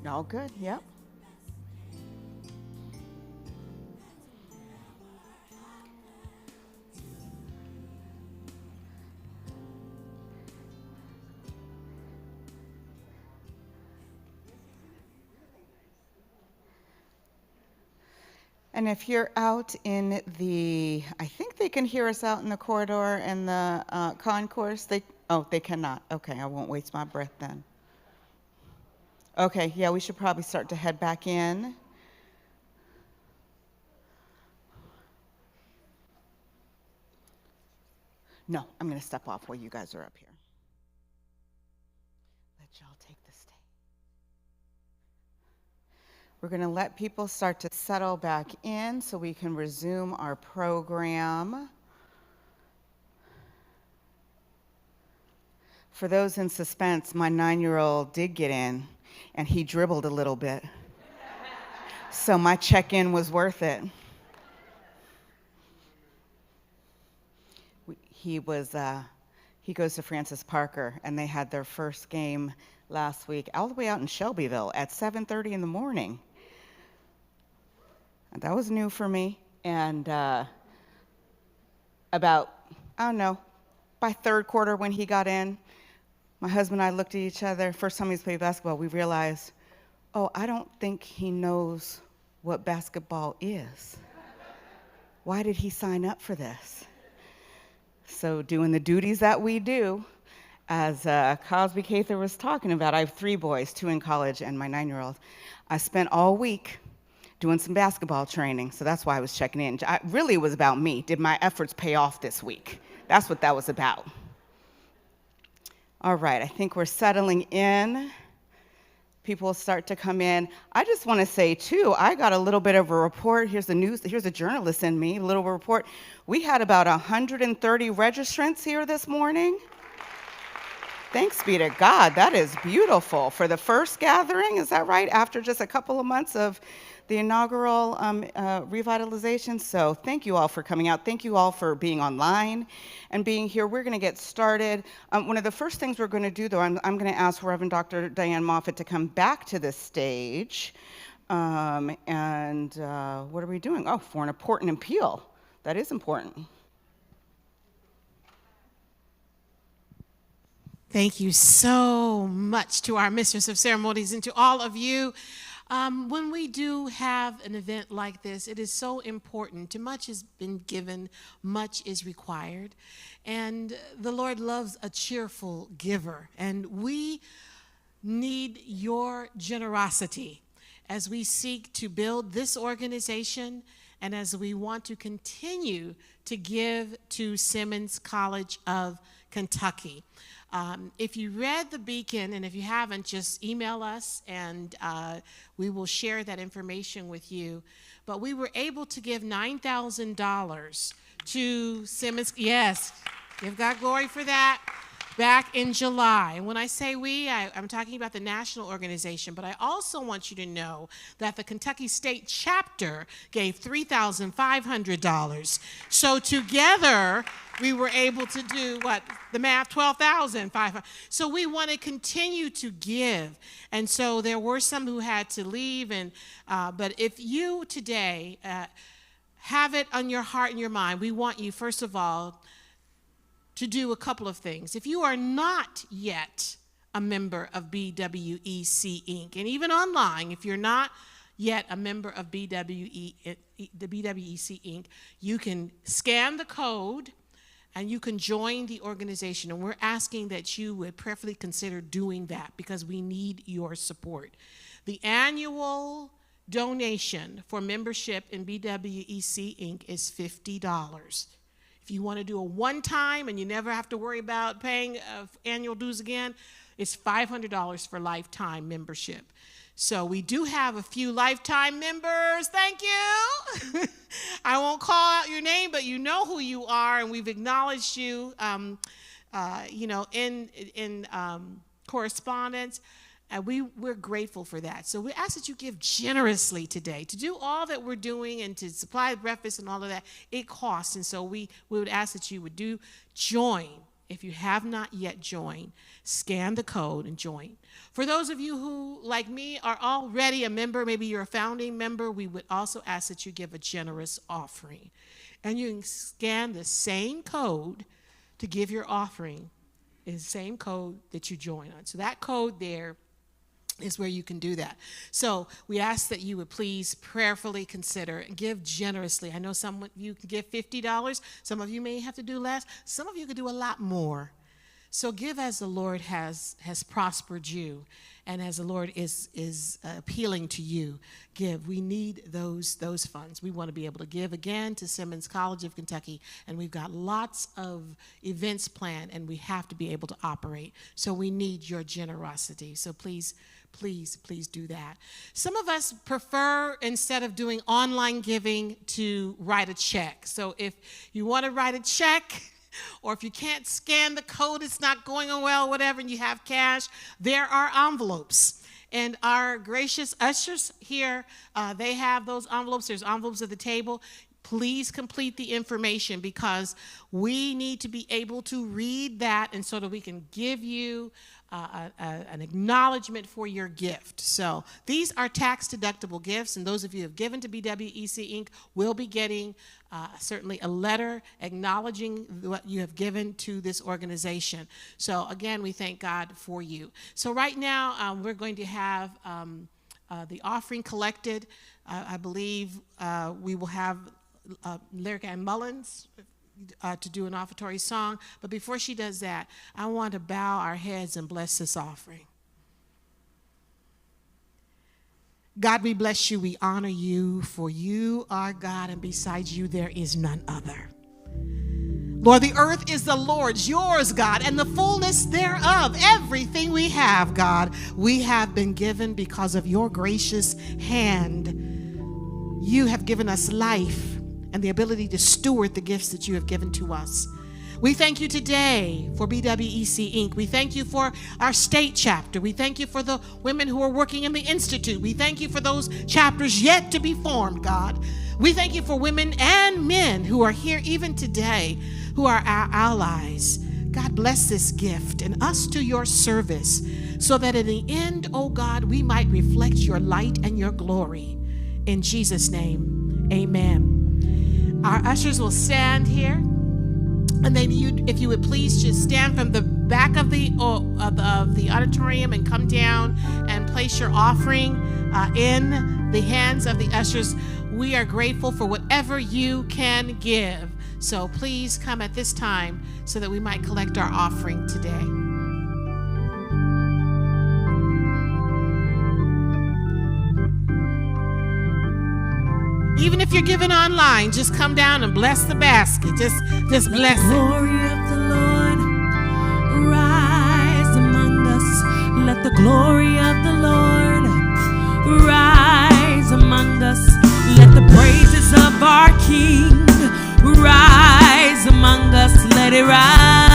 All good, yep. And if you're out in the, I think they can hear us out in the corridor and the concourse. They cannot. Okay, I won't waste my breath then. Okay, yeah, we should probably start to head back in. No, I'm going to step off while you guys are up here. Let y'all take the stage. We're going to let people start to settle back in so we can resume our program. For those in suspense, my 9-year-old did get in, and he dribbled a little bit. So my check-in was worth it. He goes to Francis Parker, and they had their first game last week all the way out in Shelbyville at 7:30 in the morning. And that was new for me. And about, I don't know, by third quarter when he got in, my husband and I looked at each other. First time he's played basketball, we realized, oh, I don't think he knows what basketball is. Why did he sign up for this? So doing the duties that we do, as Cosby Cather was talking about, I have 3 boys, 2 in college and my 9-year-old. I spent all week doing some basketball training, so that's why I was checking in. Really, it was about me. Did my efforts pay off this week? That's what that was about. All right, I think we're settling in. People will start to come in. I just want to say, too, I got a little bit of a report. Here's the news. Here's a journalist in me, a little report. We had about 130 registrants here this morning. Thanks be to God. That is beautiful. For the first gathering, is that right? After just a couple of months of the inaugural revitalization. So thank you all for coming out. Thank you all for being online and being here. We're going to get started. One of the first things we're going to do, though, I'm going to ask Reverend Dr. Diane Moffett to come back to the stage. What are we doing? Oh, for an important appeal. That is important. Thank you so much to our Mistress of Ceremonies and to all of you. When we do have an event like this, it is so important. Too much has been given, much is required. And the Lord loves a cheerful giver. And we need your generosity as we seek to build this organization and as we want to continue to give to Simmons College of Kentucky. If you read the Beacon, and if you haven't, just email us and we will share that information with you. But we were able to give $9,000 to Simmons. Yes, give God glory for that. Back in July. And when I say we, I'm talking about the national organization, but I also want you to know that the Kentucky State chapter gave $3,500. So together, we were able to do what? The math, $12,500. So we want to continue to give. And so there were some who had to leave. But if you today have it on your heart and your mind, we want you, first of all, to do a couple of things. If you are not yet a member of BWEC Inc. And even online, if you're not yet a member of the BWEC Inc., you can scan the code and you can join the organization. And we're asking that you would prayerfully consider doing that because we need your support. The annual donation for membership in BWEC Inc. is $50. If you want to do a one-time and you never have to worry about paying annual dues again, it's $500 for lifetime membership. So we do have a few lifetime members. Thank you. I won't call out your name, but you know who you are, and we've acknowledged you, in correspondence. And we're grateful for that. So we ask that you give generously today. To do all that we're doing and to supply breakfast and all of that, it costs. And so we would ask that you would join. If you have not yet joined, scan the code and join. For those of you who, like me, are already a member, maybe you're a founding member, we would also ask that you give a generous offering. And you can scan the same code to give your offering. It's the same code that you join on. So that code there is where you can do that. So we ask that you would please prayerfully consider and give generously. I know some of you can give $50. Some of you may have to do less. Some of you could do a lot more. So give as the Lord has prospered you and as the Lord is appealing to you. Give. We need those funds. We want to be able to give again to Simmons College of Kentucky, and we've got lots of events planned, and we have to be able to operate. So we need your generosity. So please do that. Some of us prefer, instead of doing online giving, to write a check. So if you want to write a check, or if you can't scan the code, it's not going on well, whatever, and you have cash, there are envelopes. And our gracious ushers here, they have those envelopes. There's envelopes at the table. Please complete the information because we need to be able to read that and so that we can give you an acknowledgement for your gift. So these are tax-deductible gifts, and those of you who have given to BWEC Inc. will be getting certainly a letter acknowledging what you have given to this organization. So again, we thank God for you. So right now, we're going to have the offering collected. I believe we will have Lyrica Ann Mullins to do an offertory song. But before she does that, I want to bow our heads and bless this offering. God, we bless you. We honor you, for you are God, and besides you there is none other. Lord, the earth is the Lord's, yours, God, and the fullness thereof. Everything we have, God, we have been given because of your gracious hand. You have given us life and the ability to steward the gifts that you have given to us. We thank you today for BWEC Inc. We thank you for our state chapter. We thank you for the women who are working in the Institute. We thank you for those chapters yet to be formed, God. We thank you for women and men who are here even today, who are our allies. God, bless this gift and us to your service so that in the end, oh God, we might reflect your light and your glory. In Jesus' name, amen. Our ushers will stand here. And then if you would please just stand from the back of the auditorium and come down and place your offering in the hands of the ushers. We are grateful for whatever you can give. So please come at this time so that we might collect our offering today. Even if you're giving online, just come down and bless the basket. Just bless it. Let the glory of the Lord rise among us. Let the glory of the Lord rise among us. Let the praises of our King rise among us. Let it rise.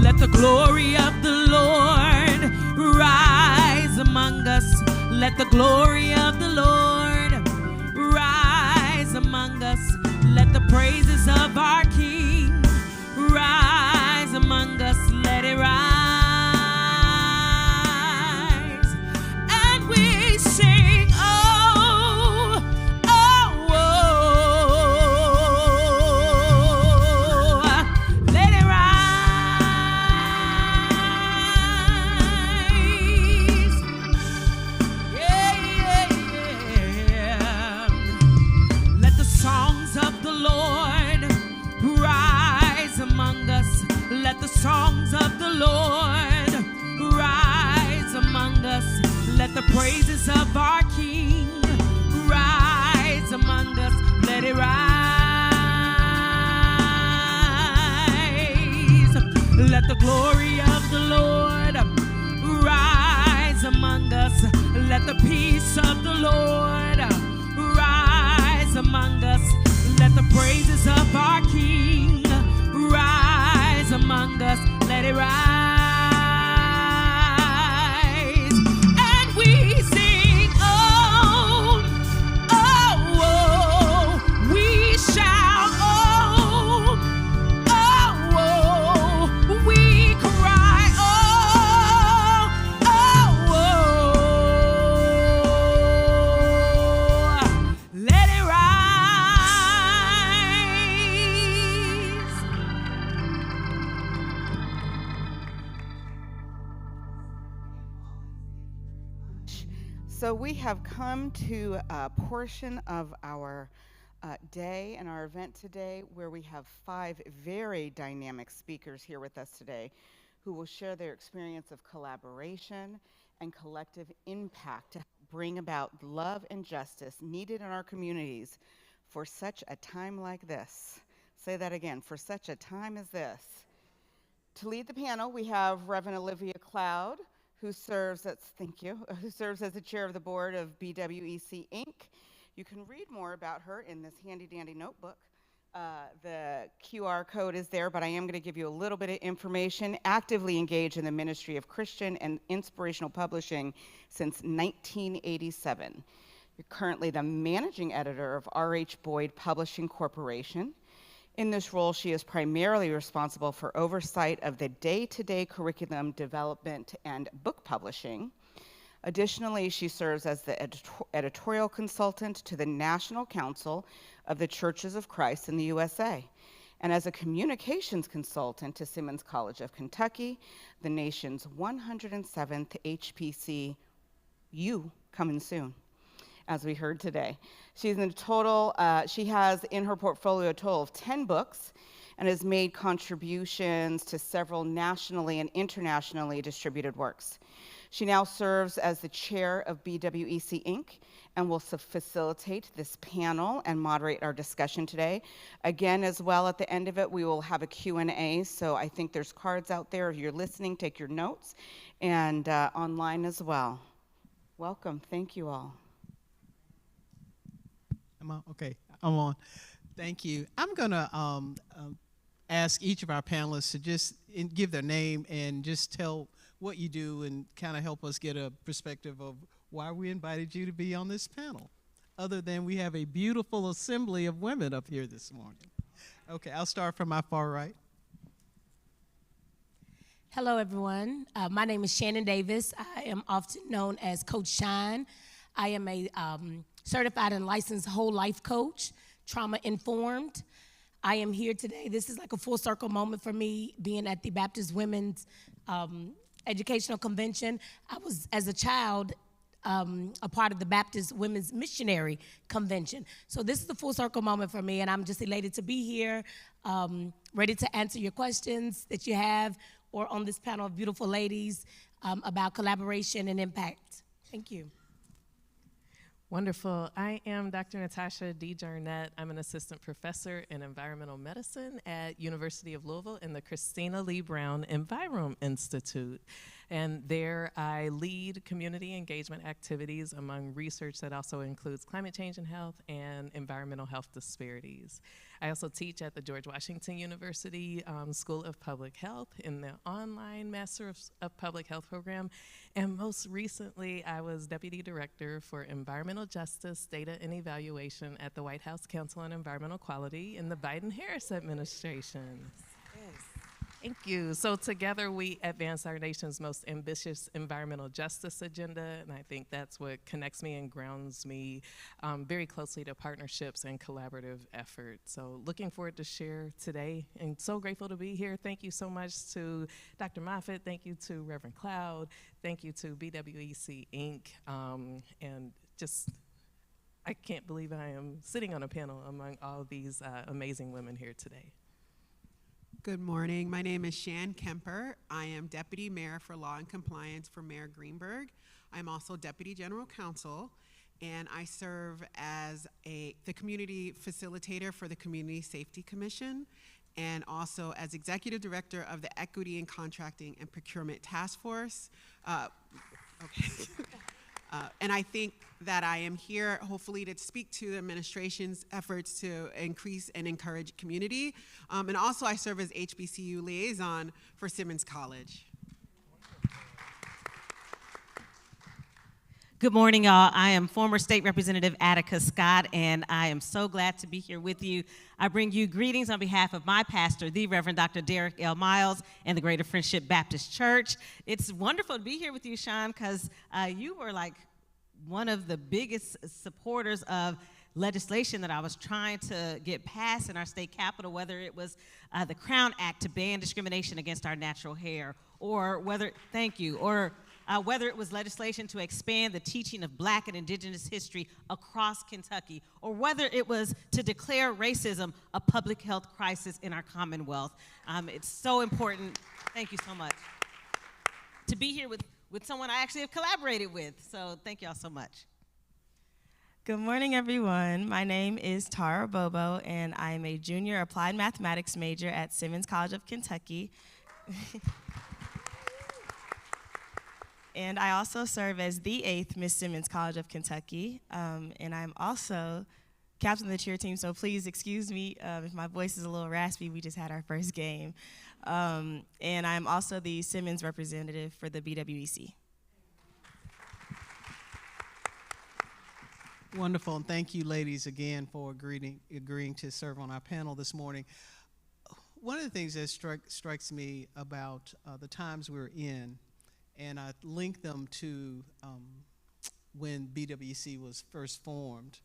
Let the glory of the Lord rise among us. Let the glory of the Lord rise among us. Let the praises of our King rise among us. Let it rise. And we sing, oh, oh, oh. Let it rise. songs of the Lord rise among us. Let the praises of our King rise among us. Let it rise. Let the glory of the Lord rise among us. Let the peace of the Lord rise among us. Let the praises of our King rise among us. Let it rise. And we sing, oh, oh, oh. We shout, oh, oh, oh. We cry, oh, oh, oh. Let it rise. So we have come to a portion of our day and our event today where we have 5 very dynamic speakers here with us today who will share their experience of collaboration and collective impact to bring about love and justice needed in our communities for such a time like this. Say that again, for such a time as this. To lead the panel, we have Reverend Olivia Cloud, who serves as, who serves as the chair of the board of BWEC Inc. You can read more about her in this handy dandy notebook. The QR code is there, but I am going to give you a little bit of information. Actively engaged in the ministry of Christian and inspirational publishing since 1987. You're currently the managing editor of R.H. Boyd Publishing Corporation. In this role, she is primarily responsible for oversight of the day-to-day curriculum development and book publishing. Additionally, she serves as the editorial consultant to the National Council of the Churches of Christ in the USA, and as a communications consultant to Simmons College of Kentucky, the nation's 107th HBCU, coming soon, as we heard today. She's in total, she has in her portfolio a total of 10 books and has made contributions to several nationally and internationally distributed works. She now serves as the chair of BWEC Inc. and will facilitate this panel and moderate our discussion today. Again, as well, at the end of it, we will have a Q&A, so I think there's cards out there. If you're listening, take your notes, and online as well. Welcome, thank you all. Am I? Okay, I'm on. Thank you. I'm gonna ask each of our panelists to just give their name and just tell what you do and kind of help us get a perspective of why we invited you to be on this panel, other than we have a beautiful assembly of women up here this morning. Okay, I'll start from my far right. Hello, everyone. My name is Shannon Davis. I am often known as Coach Shine. I am a certified and licensed whole life coach, trauma informed. I am here today. This is like a full circle moment for me, being at the Baptist Women's Educational Convention. I was, as a child, a part of the Baptist Women's Missionary Convention. So this is the full circle moment for me, and I'm just elated to be here, ready to answer your questions that you have, or on this panel of beautiful ladies about collaboration and impact. Thank you. Wonderful. I am Dr. Natasha D. Jarnett. I'm an assistant professor in environmental medicine at University of Louisville in the Christina Lee Brown Envirom Institute. And there I lead community engagement activities among research that also includes climate change and health and environmental health disparities. I also teach at the George Washington University School of Public Health in the online Master of Public Health program. And most recently, I was Deputy Director for Environmental Justice, Data, and Evaluation at the White House Council on Environmental Quality in the Biden-Harris administration. Yes. Thank you. So together we advance our nation's most ambitious environmental justice agenda, and I think that's what connects me and grounds me very closely to partnerships and collaborative efforts. So looking forward to share today, and so grateful to be here. Thank you so much to Dr. Moffitt. Thank you to Reverend Cloud. Thank you to BWEC Inc. And just, I can't believe I am sitting on a panel among all these amazing women here today. Good morning. My name is Shan Kemper. I am Deputy Mayor for Law and Compliance for Mayor Greenberg. I'm also Deputy General Counsel, and I serve as the community facilitator for the Community Safety Commission, and also as Executive Director of the Equity in Contracting and Procurement Task Force. And I think that I am here hopefully to speak to the administration's efforts to increase and encourage community. And also I serve as HBCU liaison for Simmons College. Good morning, y'all. I am former State Representative Attica Scott, and I am so glad to be here with you. I bring you greetings on behalf of my pastor, the Reverend Dr. Derek L. Miles, and the Greater Friendship Baptist Church. It's wonderful to be here with you, Sean, because you were like one of the biggest supporters of legislation that I was trying to get passed in our state capitol, whether it was the Crown Act to ban discrimination against our natural hair, or whether it was legislation to expand the teaching of Black and Indigenous history across Kentucky, or whether it was to declare racism a public health crisis in our Commonwealth. It's so important, thank you so much, to be here with someone I actually have collaborated with. So thank y'all so much. Good morning, everyone. My name is Tara Bobo, and I am a junior applied mathematics major at Simmons College of Kentucky. And I also serve as the 8th Miss Simmons College of Kentucky. And I'm also captain of the cheer team, so please excuse me if my voice is a little raspy. We just had our first game. And I'm also the Simmons representative for the BWEC. Wonderful, and thank you, ladies, again for agreeing to serve on our panel this morning. One of the things that strikes me about the times we're in, and I link them to when BWC was first formed.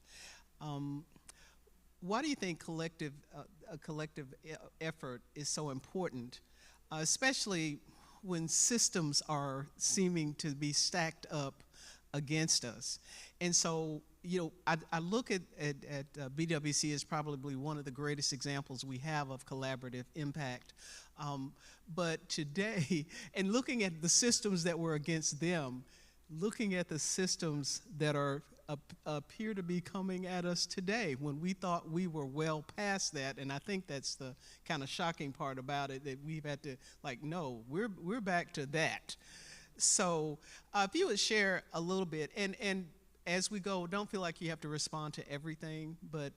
Why do you think a collective effort is so important, especially when systems are seeming to be stacked up against us? And so, you know, I look at BWC as probably one of the greatest examples we have of collaborative impact. But today, and looking at the systems that were against them, looking at the systems that appear to be coming at us today, when we thought we were well past that, and I think that's the kind of shocking part about it, that we've had to, like, no, we're back to that. So if you would share a little bit, and as we go, don't feel like you have to respond to everything, but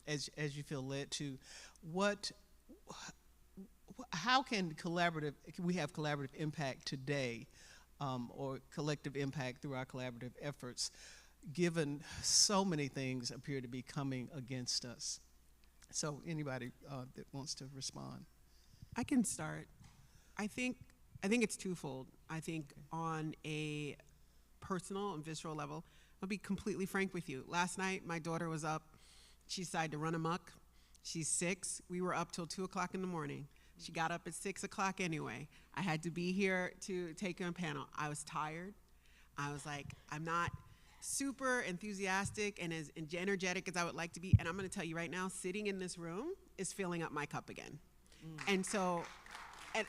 as you feel led to, how can we have collaborative impact today, or collective impact through our collaborative efforts, given so many things appear to be coming against us? So anybody that wants to respond? I can start. I think it's twofold. I think on a personal and visceral level, I'll be completely frank with you. Last night, my daughter was up. She decided to run amok. She's 6. We were up till 2 o'clock in the morning. She got up at 6 o'clock anyway. I had to be here to take her on panel. I was tired. I was like, I'm not super enthusiastic and as energetic as I would like to be. And I'm going to tell you right now, sitting in this room is filling up my cup again. And so, and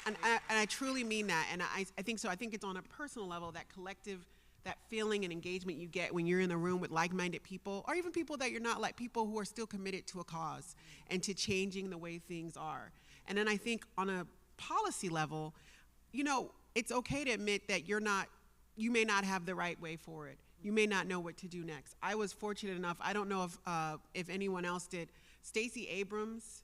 I truly mean that. And I think so. I think it's on a personal level, that collective, that feeling and engagement you get when you're in the room with like-minded people, or even people that you're not, like people who are still committed to a cause and to changing the way things are. And then I think on a policy level, you know, it's okay to admit that you may not have the right way forward. You may not know what to do next. I was fortunate enough, I don't know if anyone else did, Stacey Abrams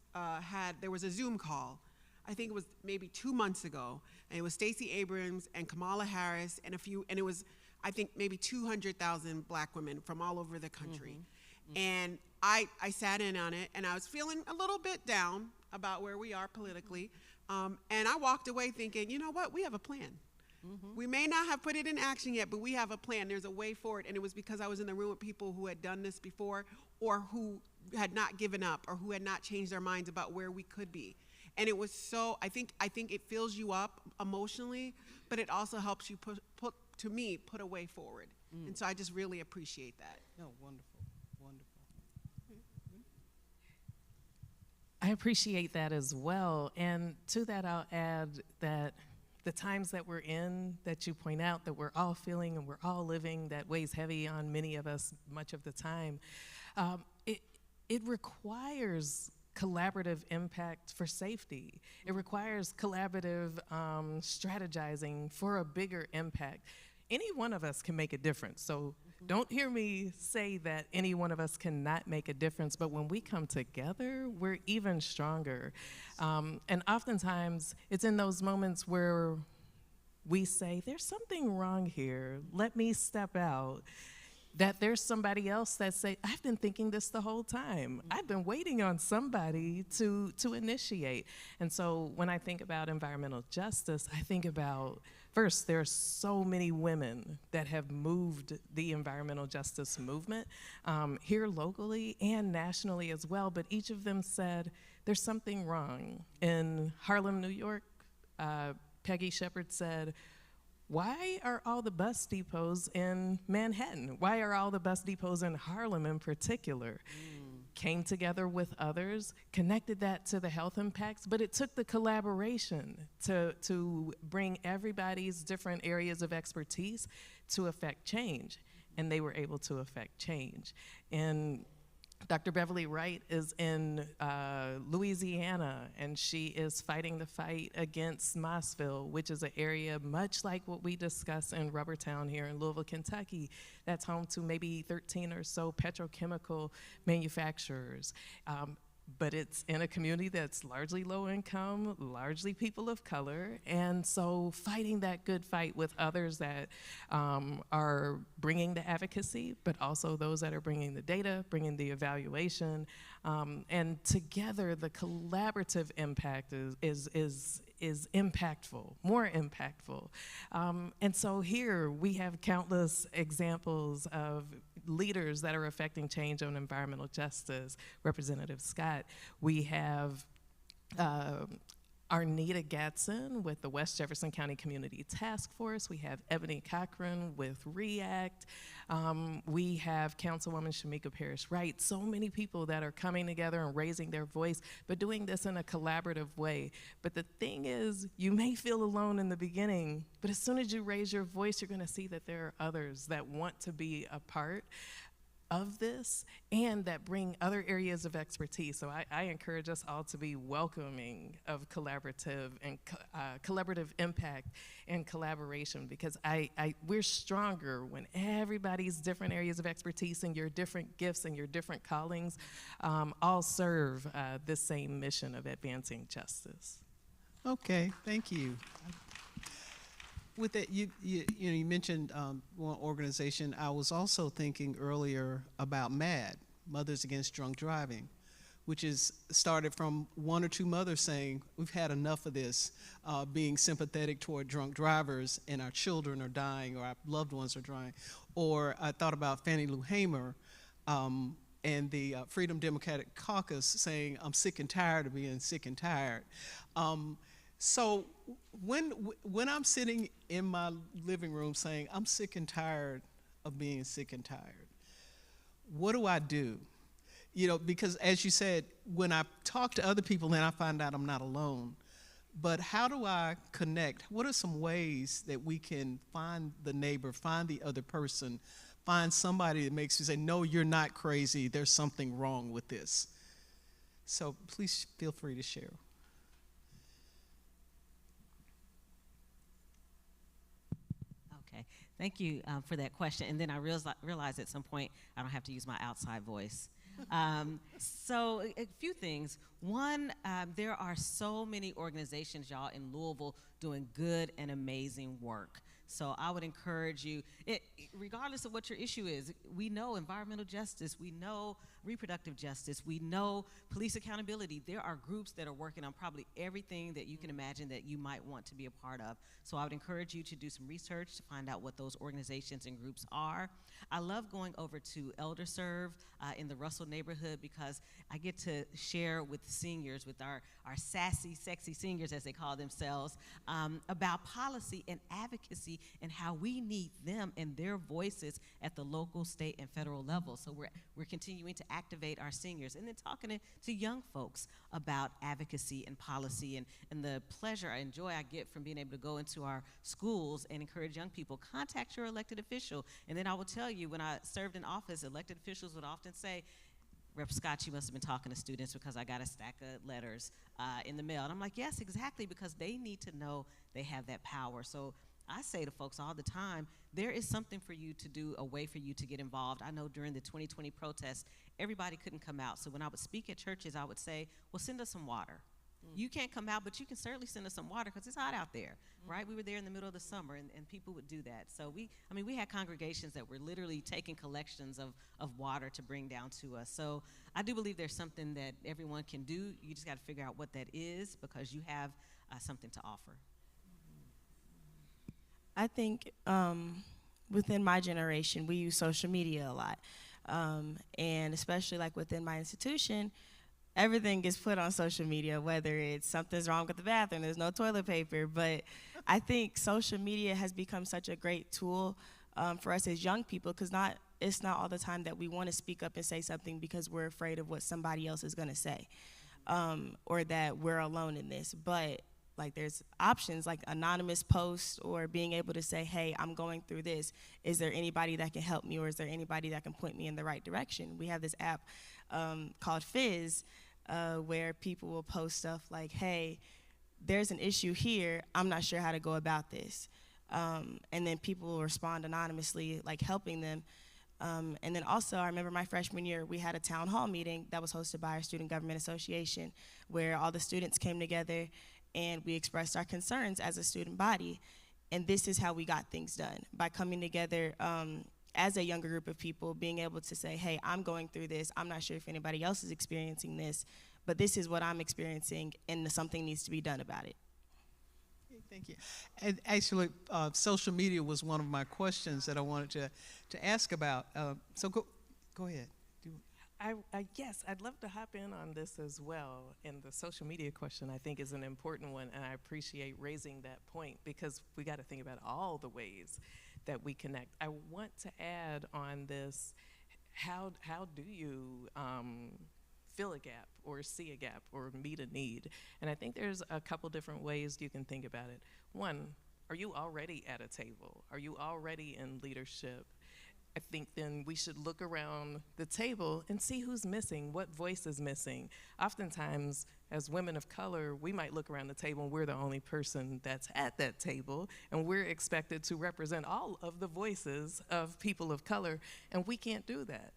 there was a Zoom call, I think it was maybe 2 months ago, and it was Stacey Abrams and Kamala Harris and it was, I think, maybe 200,000 Black women from all over the country. And I sat in on it, and I was feeling a little bit down about where we are politically, and I walked away thinking, you know what, we have a plan. We may not have put it in action yet, but we have a plan. There's a way forward, and it was because I was in the room with people who had done this before, or who had not given up, or who had not changed their minds about where we could be. And it was so, I think it fills you up emotionally, but it also helps you put a way forward. And so I just really appreciate that. Oh, wonderful, wonderful. I appreciate that as well. And to that, I'll add that the times that we're in, that you point out, that we're all feeling and we're all living, that weighs heavy on many of us much of the time, it requires collaborative impact for safety. It requires collaborative strategizing for a bigger impact. Any one of us can make a difference. So don't hear me say that any one of us cannot make a difference, but when we come together, we're even stronger. And oftentimes, it's in those moments where we say, there's something wrong here, let me step out, that there's somebody else that say, I've been thinking this the whole time. I've been waiting on somebody to initiate. And so when I think about environmental justice, I think about, first, there are so many women that have moved the environmental justice movement here locally and nationally as well, but each of them said, there's something wrong. In Harlem, New York, Peggy Shepard said, why are all the bus depots in Manhattan? Why are all the bus depots in Harlem in particular? Came together with others, connected that to the health impacts, but it took the collaboration to bring everybody's different areas of expertise to affect change, and they were able to affect change. And Dr. Beverly Wright is in Louisiana, and she is fighting the fight against Mossville, which is an area much like what we discuss in Rubbertown here in Louisville, Kentucky, that's home to maybe 13 or so petrochemical manufacturers. But it's in a community that's largely low income, largely people of color, and so fighting that good fight with others that are bringing the advocacy, but also those that are bringing the data, bringing the evaluation, and together the collaborative impact is impactful, more impactful. And so here we have countless examples of leaders that are affecting change on environmental justice. Representative Scott. We have Arnita Gadsden with the West Jefferson County Community Task Force. We have Ebony Cochran with REACT. We have Councilwoman Shamika Parrish-Wright. So many people that are coming together and raising their voice, but doing this in a collaborative way. But the thing is, you may feel alone in the beginning, but as soon as you raise your voice, you're gonna see that there are others that want to be a part of this and that bring other areas of expertise. So I encourage us all to be welcoming of collaborative and collaborative impact and collaboration, because we're stronger when everybody's different areas of expertise and your different gifts and your different callings all serve this same mission of advancing justice. Okay, thank you. With that, you mentioned one organization. I was also thinking earlier about MAD, Mothers Against Drunk Driving, which is started from one or two mothers saying, we've had enough of this, being sympathetic toward drunk drivers, and our children are dying or our loved ones are dying. Or I thought about Fannie Lou Hamer and the Freedom Democratic Caucus saying, I'm sick and tired of being sick and tired. So when I'm sitting in my living room saying, I'm sick and tired of being sick and tired, what do I do? You know, because as you said, when I talk to other people, then I find out I'm not alone. But how do I connect? What are some ways that we can find the neighbor, find the other person, find somebody that makes you say, no, you're not crazy, there's something wrong with this? So please feel free to share. Thank you for that question. And then I realized at some point I don't have to use my outside voice. So a few things. One, there are so many organizations, y'all, in Louisville doing good and amazing work. So I would encourage you, regardless of what your issue is, we know environmental justice, we know reproductive justice, we know police accountability. There are groups that are working on probably everything that you can imagine that you might want to be a part of. So I would encourage you to do some research to find out what those organizations and groups are. I love going over to ElderServe in the Russell neighborhood because I get to share with seniors, with our sassy, sexy seniors, as they call themselves, about policy and advocacy and how we need them and their voices at the local, state, and federal level. So we're continuing to activate our seniors, and then talking to young folks about advocacy and policy, and the pleasure and joy I get from being able to go into our schools and encourage young people, contact your elected official. And then I will tell you, when I served in office, elected officials would often say, Rep. Scott, you must have been talking to students because I got a stack of letters in the mail. And I'm like, yes, exactly, because they need to know they have that power. So I say to folks all the time, there is something for you to do, a way for you to get involved. I know during the 2020 protests, everybody couldn't come out. So when I would speak at churches, I would say, well, send us some water. You can't come out, but you can certainly send us some water because it's hot out there, right? We were there in the middle of the summer, and people would do that. So we had congregations that were literally taking collections of water to bring down to us. So I do believe there's something that everyone can do. You just got to figure out what that is, because you have something to offer. I think within my generation, we use social media a lot. And especially like within my institution, everything gets put on social media, whether it's something's wrong with the bathroom, there's no toilet paper. But I think social media has become such a great tool for us as young people, because it's not all the time that we want to speak up and say something because we're afraid of what somebody else is going to say, or that we're alone in this. But like, there's options like anonymous posts, or being able to say, hey, I'm going through this. Is there anybody that can help me, or is there anybody that can point me in the right direction? We have this app called Fizz, where people will post stuff like, hey, there's an issue here, I'm not sure how to go about this. And then people will respond anonymously, like helping them. And then also, I remember my freshman year, we had a town hall meeting that was hosted by our Student Government Association, where all the students came together and we expressed our concerns as a student body. And this is how we got things done, by coming together as a younger group of people, being able to say, hey, I'm going through this, I'm not sure if anybody else is experiencing this, but this is what I'm experiencing, and something needs to be done about it. Thank you. And actually, social media was one of my questions that I wanted to ask about. So go ahead. Yes, I'd love to hop in on this as well. And the social media question, I think, is an important one, and I appreciate raising that point, because we got to think about all the ways that we connect. I want to add on this, how do you fill a gap or see a gap or meet a need? And I think there's a couple different ways you can think about it. One, are you already at a table? Are you already in leadership? I think then we should look around the table and see who's missing, what voice is missing. Oftentimes, as women of color, we might look around the table and we're the only person that's at that table, and we're expected to represent all of the voices of people of color, and we can't do that.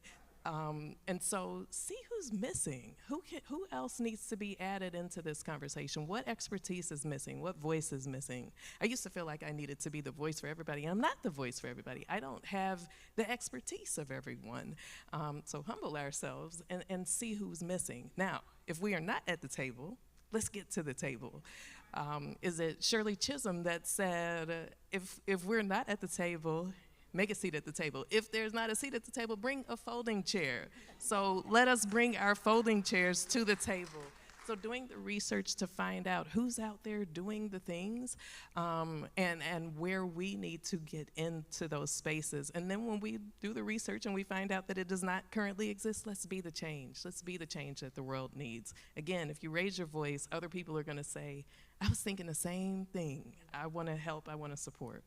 And so see who's missing. Who else needs to be added into this conversation? What expertise is missing? What voice is missing? I used to feel like I needed to be the voice for everybody. I'm not the voice for everybody. I don't have the expertise of everyone. So humble ourselves and see who's missing. Now, if we are not at the table, let's get to the table. Is it Shirley Chisholm that said, if we're not at the table, make a seat at the table. If there's not a seat at the table, bring a folding chair. So let us bring our folding chairs to the table. So doing the research to find out who's out there doing the things, and where we need to get into those spaces. And then when we do the research and we find out that it does not currently exist, let's be the change. Let's be the change that the world needs. Again, if you raise your voice, other people are gonna say, I was thinking the same thing. I wanna help, I wanna support.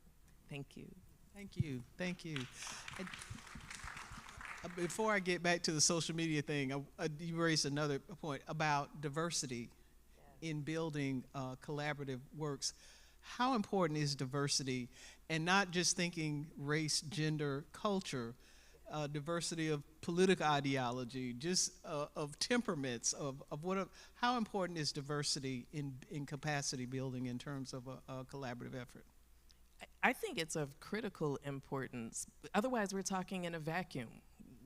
Thank you. Thank you. Thank you. And before I get back to the social media thing, you raised another point about diversity in building collaborative works. How important is diversity, and not just thinking race, gender, culture, diversity of political ideology, just of temperaments, how important is diversity in capacity building in terms of a collaborative effort? I think it's of critical importance. Otherwise, we're talking in a vacuum.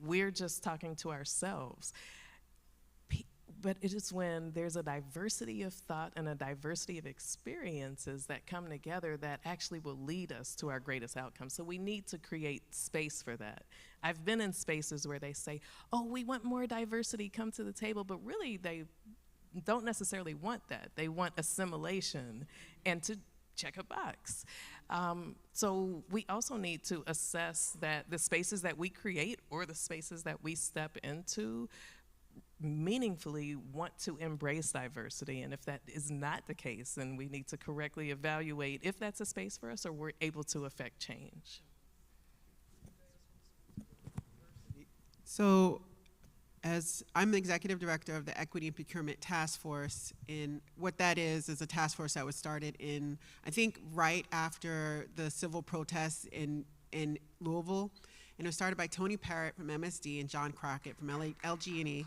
We're just talking to ourselves. But it is when there's a diversity of thought and a diversity of experiences that come together that actually will lead us to our greatest outcomes. So we need to create space for that. I've been in spaces where they say, oh, we want more diversity, come to the table, but really don't necessarily want that. They want assimilation and to check a box. So we also need to assess that the spaces that we create or the spaces that we step into meaningfully want to embrace diversity. And if that is not the case, then we need to correctly evaluate if that's a space for us or we're able to affect change. So, as I'm the executive director of the Equity and Procurement Task Force, and what that is a task force that was started in, I think, right after the civil protests in Louisville. And it was started by Tony Parrott from MSD and John Crockett from LG&E.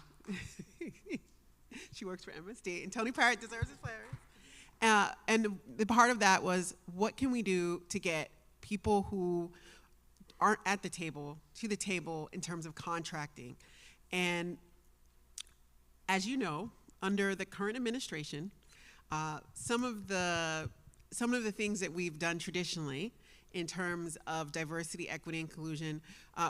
She works for MSD, and Tony Parrott deserves his flowers. And the part of that was, what can we do to get people who aren't at the table to the table in terms of contracting? And as you know, under the current administration, some of the things that we've done traditionally in terms of diversity, equity, inclusion,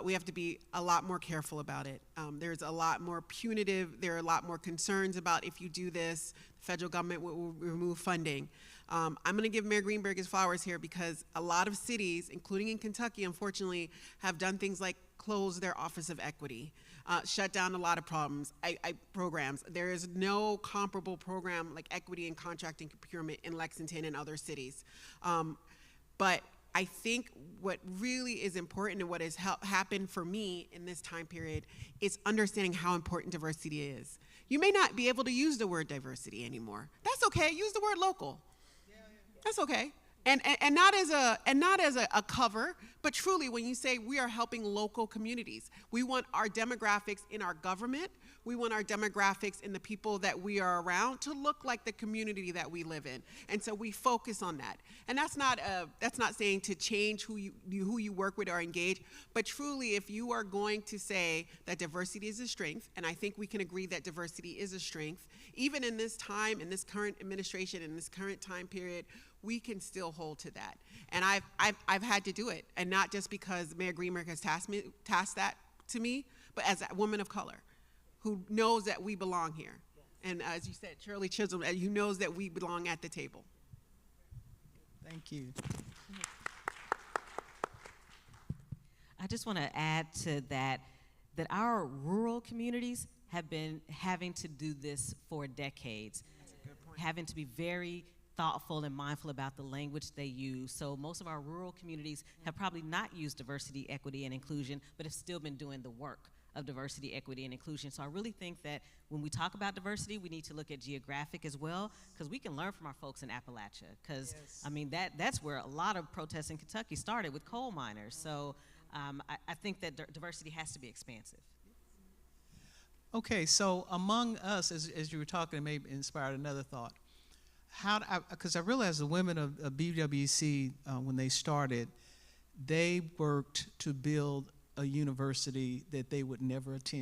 we have to be a lot more careful about it. There's a lot more punitive, there are a lot more concerns about if you do this, the federal government will remove funding. I'm gonna give Mayor Greenberg his flowers here because a lot of cities, including in Kentucky, unfortunately, have done things like close their Office of Equity, shut down a lot of programs. There is no comparable program like equity and contracting procurement in Lexington and other cities. But I think what really is important and what has happened for me in this time period is understanding how important diversity is. You may not be able to use the word diversity anymore. That's okay, use the word local. That's okay. And not as a cover, but truly when you say we are helping local communities. We want our demographics in our government, we want our demographics in the people that we are around to look like the community that we live in. And so we focus on that. And that's not saying to change who you work with or engage, but truly if you are going to say that diversity is a strength, and I think we can agree that diversity is a strength, even in this time, in this current administration, in this current time period, we can still hold to that. And I've had to do it, and not just because Mayor Greenberg has tasked that to me, but as a woman of color who knows that we belong here. And as you said, Shirley Chisholm, who knows that we belong at the table. Thank you. I just want to add to that our rural communities have been having to do this for decades. That's a good point. Having to be very thoughtful and mindful about the language they use. So most of our rural communities have probably not used diversity, equity, and inclusion, but have still been doing the work of diversity, equity, and inclusion. So I really think that when we talk about diversity, we need to look at geographic as well, because we can learn from our folks in Appalachia. Because I mean, that's where a lot of protests in Kentucky started with coal miners. So I think that diversity has to be expansive. Okay, so among us, as you were talking, it may have inspired another thought. Because I realized the women of BWC, when they started, they worked to build a university that they would never attend.